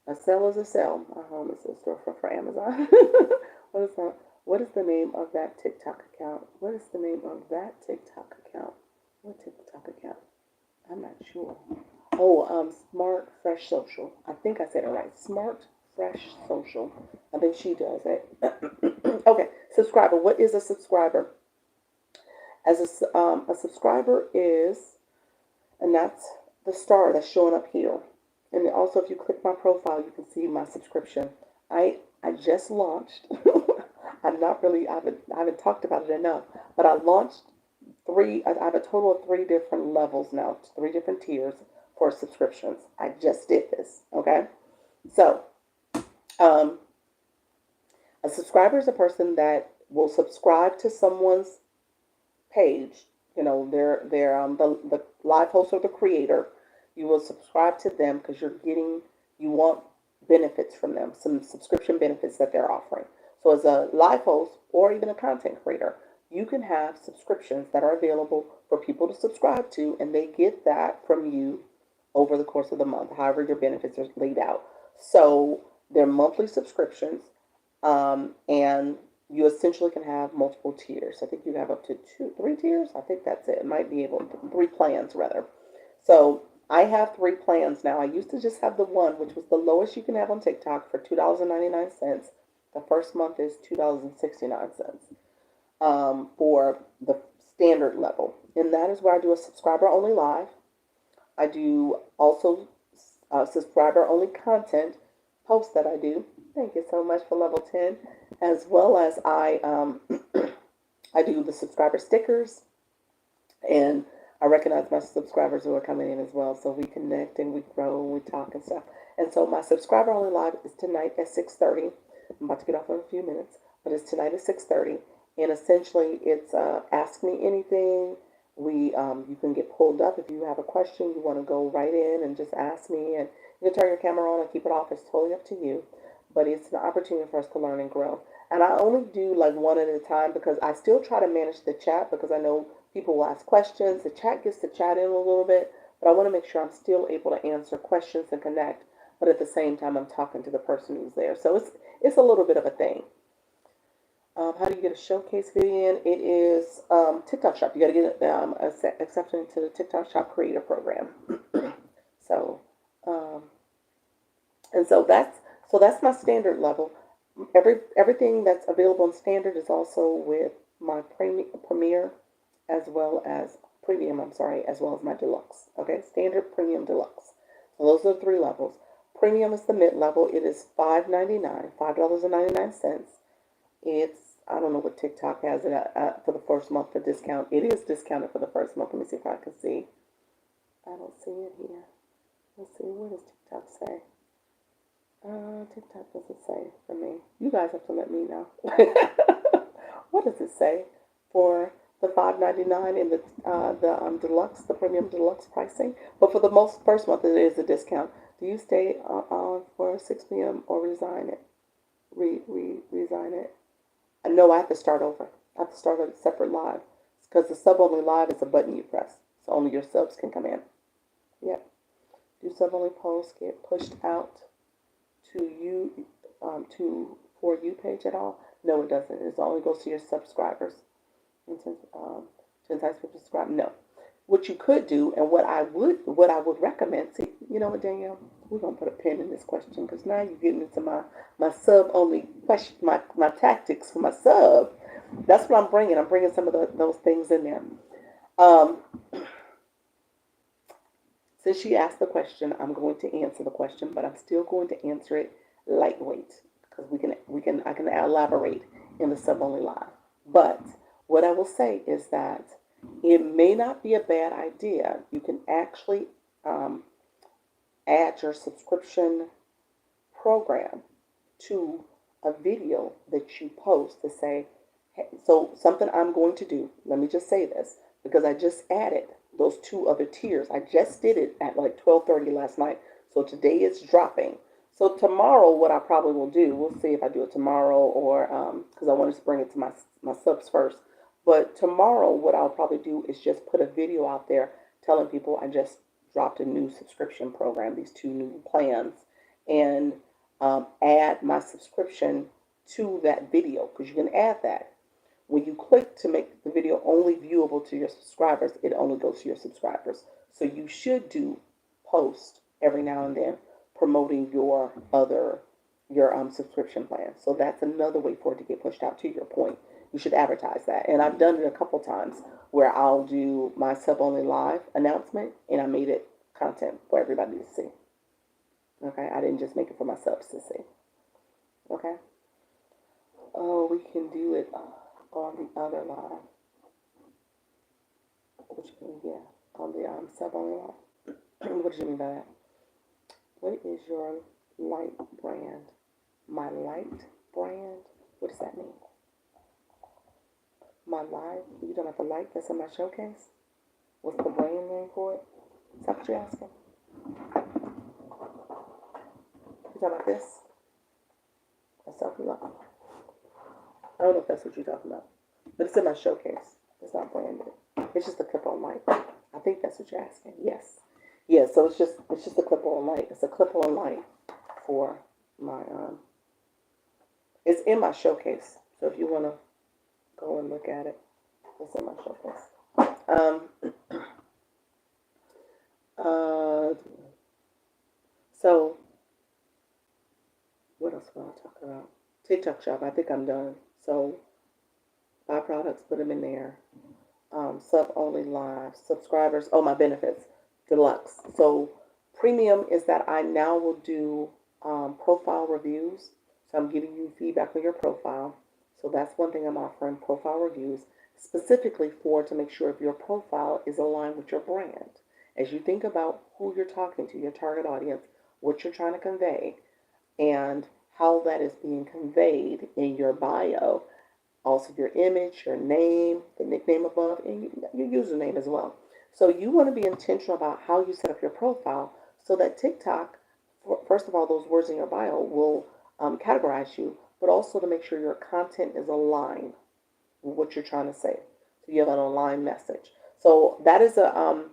A sale is a sale. My home is a storefront for Amazon. What is the name of that TikTok account? What is the name of that TikTok account? What TikTok account? I'm not sure. Oh, Smart Fresh Social. I think I said it right. Smart Fresh Social. I think she does it. Okay, subscriber. What is a subscriber? As a subscriber is, and that's the star that's showing up here. And also, if you click my profile, you can see my subscription. I just launched. I haven't talked about it enough, but I launched I have a total of 3 different levels now, 3 different tiers for subscriptions. I just did this. Okay, so a subscriber is a person that will subscribe to someone's page. You know, they're the live host or the creator. You will subscribe to them because you want benefits from them, some subscription benefits that they're offering. So as a live host or even a content creator, you can have subscriptions that are available for people to subscribe to, and they get that from you over the course of the month, however your benefits are laid out. So they're monthly subscriptions, and you essentially can have multiple tiers. I think you have up to 3 tiers. I think that's it. It might be able to 3 plans rather. So I have 3 plans now. I used to just have the one, which was the lowest you can have on TikTok for $2.99. The first month is $2.69 for the standard level. And that is where I do a subscriber only live. I do also subscriber only content posts that I do. Thank you so much for level 10. As well as I do the subscriber stickers, and I recognize my subscribers who are coming in as well. So we connect and we grow and we talk and stuff. And so my subscriber only live is tonight at 6:30. I'm about to get off in a few minutes, but it's tonight at 6:30. And essentially it's Ask Me Anything. You can get pulled up if you have a question. You want to go right in and just ask me. And you can turn your camera on and keep it off. It's totally up to you. But it's an opportunity for us to learn and grow. And I only do like one at a time because I still try to manage the chat because I know people will ask questions. The chat gets to chat in a little bit, but I want to make sure I'm still able to answer questions and connect. But at the same time, I'm talking to the person who's there. So it's a little bit of a thing. How do you get a showcase video in? It is TikTok Shop. You got to get accepted into the TikTok Shop Creator Program. So, and so that's my standard level. Everything that's available in standard is also with my Premier, as well as premium. As well as my deluxe. Okay, standard, premium, deluxe. So those are the 3 levels. Premium is the mid level. It is $5.99. $5.99. I don't know what TikTok has it for the first month for discount. It is discounted for the first month. Let me see if I can see. I don't see it here. Let's see. What does TikTok say? TikTok does it say for me? You guys have to let me know. What does it say for the $5.99 and the deluxe, the premium deluxe pricing? But for the most first month, it is a discount. Do you stay on for 6 p.m. or resign it? Resign it? No, I have to start over. I have to start a separate live because the sub only live is a button you press, so only your subs can come in. Yep. Do sub only posts get pushed out to you to for you page at all? No, it doesn't. It only goes to your subscribers. And since I subscribe, no. What you could do, and what I would recommend. See, you know what, Danielle, we're gonna put a pin in this question because now you're getting into my sub only question, my tactics for my sub. That's what I'm bringing. I'm bringing some of those things in there. Um, Since she asked the question, I'm going to answer the question, but I'm still going to answer it lightweight because I can elaborate in the sub only live. But what I will say is that it may not be a bad idea. You can actually add your subscription program to a video that you post to say, hey, so something I'm going to do, let me just say this, because I just added those two other tiers. I just did it at like 12:30 last night. So today it's dropping. So tomorrow, what I probably will do, we'll see if I do it tomorrow or because I want to bring it to my subs first. But tomorrow, what I'll probably do is just put a video out there telling people I just dropped a new subscription program, these two new plans, and add my subscription to that video because you can add that. When you click to make the video only viewable to your subscribers, it only goes to your subscribers. So you should do post every now and then promoting your subscription plan. So that's another way for it to get pushed out. To your point, you should advertise that. And I've done it a couple times where I'll do my sub only live announcement and I made it content for everybody to see. Okay, I didn't just make it for my subs to see. Okay. Oh, we can do it on the other line. What you mean? Yeah, on the sub only line. What do you mean by that? What is your light brand? My light brand? What does that mean? My light? You talking about the light that's in my showcase? What's the brand name for it? Is that what you're asking? You talking about this? A selfie light? I don't know if that's what you're talking about. But it's in my showcase. It's not branded. It's just a clip-on light. I think that's what you're asking. Yes. Yeah, so it's just a clip-on light. It's a clip-on light for my it's in my showcase. So if you wanna go and look at it, it's in my showcase. So what else want to talk about? TikTok shop. I think I'm done. So buy products, put them in there. Sub only live subscribers. Oh, my benefits deluxe. So premium is that I now will do profile reviews. So I'm giving you feedback on your profile. So that's one thing I'm offering, profile reviews specifically for to make sure if your profile is aligned with your brand. As you think about who you're talking to, your target audience, what you're trying to convey, and how that is being conveyed in your bio, also your image, your name, the nickname above, and your username as well. So you want to be intentional about how you set up your profile so that TikTok, first of all, those words in your bio will categorize you, but also to make sure your content is aligned with what you're trying to say. So you have an aligned message. So that is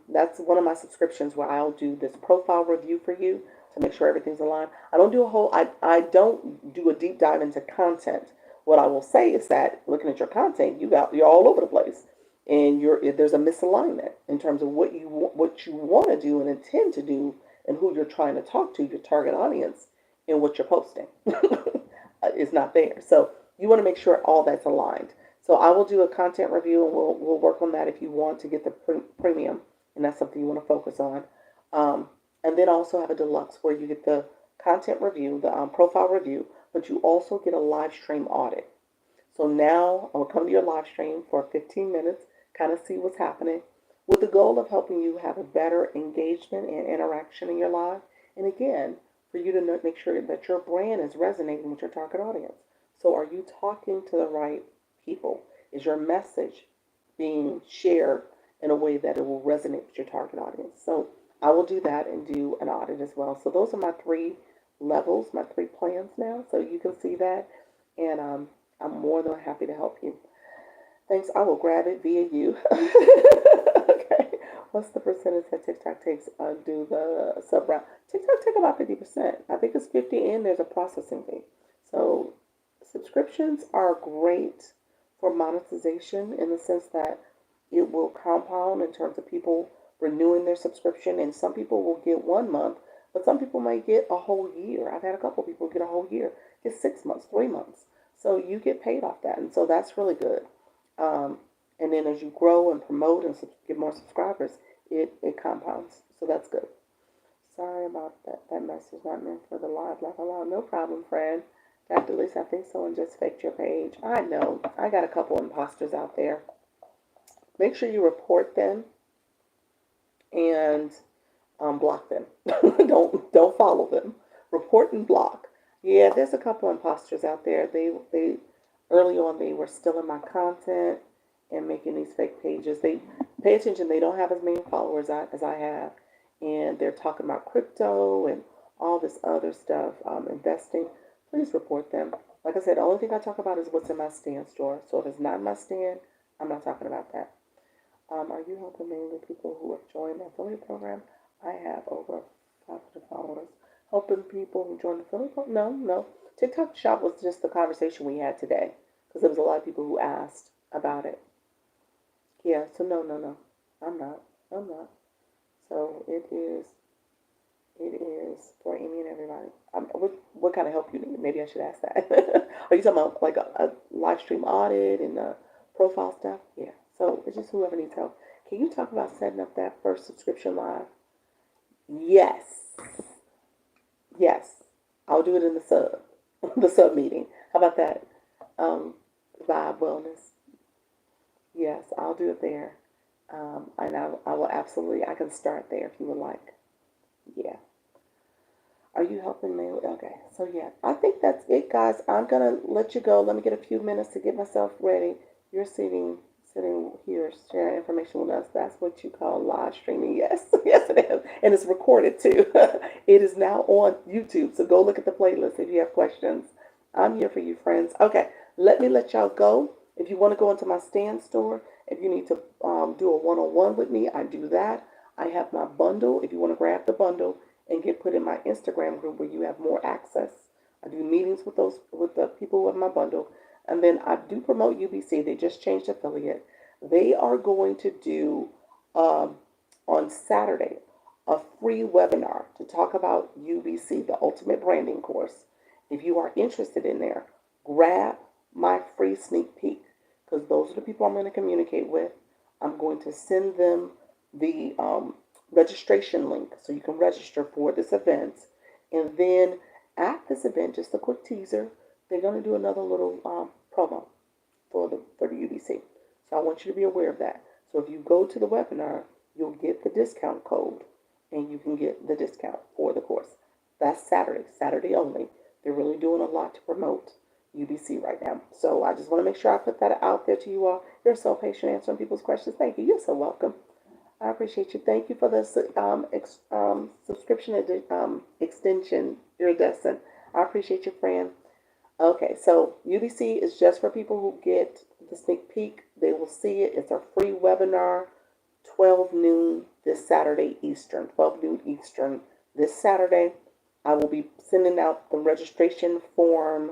that's one of my subscriptions where I'll do this profile review for you to make sure everything's aligned. I don't do I don't do a deep dive into content. What I will say is that looking at your content, you're all over the place, and there's a misalignment in terms of what you want to do and intend to do, and who you're trying to talk to, your target audience, and what you're posting is not there. So you want to make sure all that's aligned. So I will do a content review, and we'll work on that if you want to get the premium, and that's something you want to focus on. And then also have a deluxe where you get the content review, the profile review, but you also get a live stream audit. So now I will come to your live stream for 15 minutes, kind of see what's happening, with the goal of helping you have a better engagement and interaction in your live. And again, for you to make sure that your brand is resonating with your target audience. So are you talking to the right people? Is your message being shared in a way that it will resonate with your target audience? So I will do that and do an audit as well. So those are my three levels, my three plans now. So you can see that. And I'm more than happy to help you. Thanks. I will grab it via you. Okay. What's the percentage that TikTok takes do the sub route? TikTok take about 50%. I think it's 50 and there's a processing fee. So subscriptions are great for monetization in the sense that it will compound in terms of people renewing their subscription, and some people will get 1 month, but some people might get a whole year. I've had a couple people get a whole year, get 6 months, 3 months. So you get paid off that, and so that's really good. And then as you grow and promote and get more subscribers, it compounds. So that's good. Sorry about that. That message not meant for the live. Laugh aloud. No problem, friend. Dr. Lisa, I think someone just faked your page. I know. I got a couple imposters out there. Make sure you report them and block them. don't follow them. Report and block. Yeah, there's a couple imposters out there. They early on they were stealing my content and making these fake pages. They pay attention. They don't have as many followers as I have, and they're talking about crypto and all this other stuff, investing. Please report them. Like I said, the only thing I talk about is what's in my stand store. So if it's not in my stand, I'm not talking about that. Are you helping mainly people who have joined the affiliate program? I have over 500 followers. Helping people who joined the affiliate program? No. TikTok Shop was just the conversation we had today because there was a lot of people who asked about it. Yeah, so no. I'm not. So it is for any and everybody. What kind of help you need? Maybe I should ask that. Are you talking about like a live stream audit and profile stuff? Yeah. So it's just whoever needs help. Can you talk about setting up that first subscription live? Yes. I'll do it in the sub meeting. How about that? Vibe Wellness. Yes, I'll do it there. And I will absolutely, I can start there if you would like. Yeah. Are you helping me? Okay. So yeah, I think that's it, guys. I'm going to let you go. Let me get a few minutes to get myself ready. You're sitting here sharing information with us. That's what you call live streaming. Yes, yes it is. And it's recorded too. It is now on YouTube. So go look at the playlist if you have questions. I'm here for you, friends. Okay, let y'all go. If you want to go into my stand store, if you need to do a one-on-one with me, I do that. I have my bundle. If you want to grab the bundle and get put in my Instagram group where you have more access. I do meetings with the people who have my bundle. And then I do promote UBC. They just changed affiliate. They are going to do, on Saturday, a free webinar to talk about UBC, the Ultimate Branding Course. If you are interested in there, grab my free sneak peek because those are the people I'm going to communicate with. I'm going to send them the registration link so you can register for this event. And then at this event, just a quick teaser, they're going to do another little promo for the UBC. So I want you to be aware of that. So if you go to the webinar, you'll get the discount code and you can get the discount for the course. That's Saturday only. They're really doing a lot to promote UBC right now. So I just want to make sure I put that out there to you all. You're so patient answering people's questions. Thank you. You're so welcome. I appreciate you. Thank you for the subscription extension, iridescent. I appreciate you, friend. Okay, so UBC is just for people who get the sneak peek. They will see it. It's a free webinar, 12 noon this Saturday Eastern, 12 noon Eastern this Saturday. I will be sending out the registration form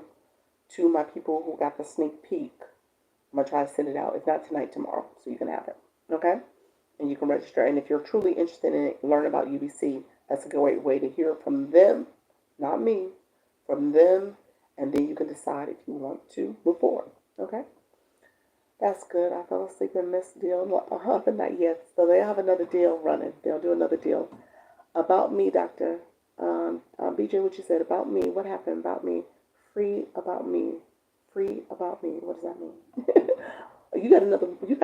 to my people who got the sneak peek. I'm going to try to send it out. If not tonight, tomorrow, so you can have it. Okay? And you can register. And if you're truly interested in it, learn about UBC, that's a great way to hear from them, not me, from them. And then you can decide if you want to move forward. Okay? That's good. I fell asleep and missed deal. But not yet. So they have another deal running. They'll do another deal. About me, Doctor. BJ, what you said about me. What happened about me? Free about me. Free about me. What does that mean? You got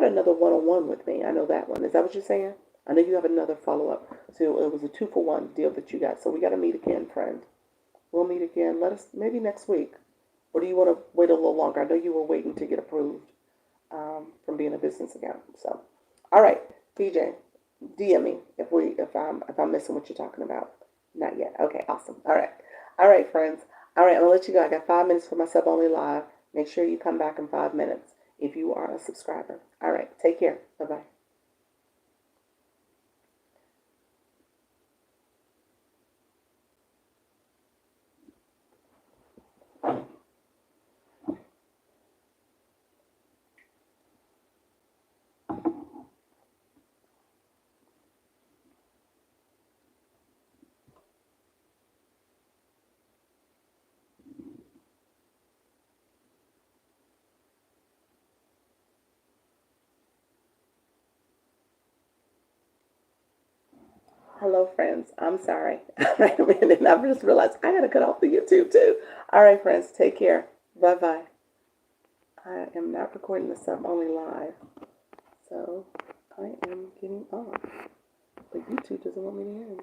another one-on-one with me. I know that one. Is that what you're saying? I know you have another follow-up. So it was a 2-for-1 deal that you got. So we got to meet again, friend. We'll meet again. Let us, maybe next week. Or do you want to wait a little longer? I know you were waiting to get approved from being a business account. So, all right, DJ, DM me if I'm missing what you're talking about. Not yet. Okay, awesome. All right, friends. All right, I'm gonna let you go. I got 5 minutes for my sub only live. Make sure you come back in 5 minutes if you are a subscriber. All right, take care. Bye bye. Hello, friends. I'm sorry. Wait a minute. I just realized I gotta cut off the YouTube too. All right, friends. Take care. Bye bye. I am not recording the sub only live, so I am getting off. But YouTube doesn't want me to end.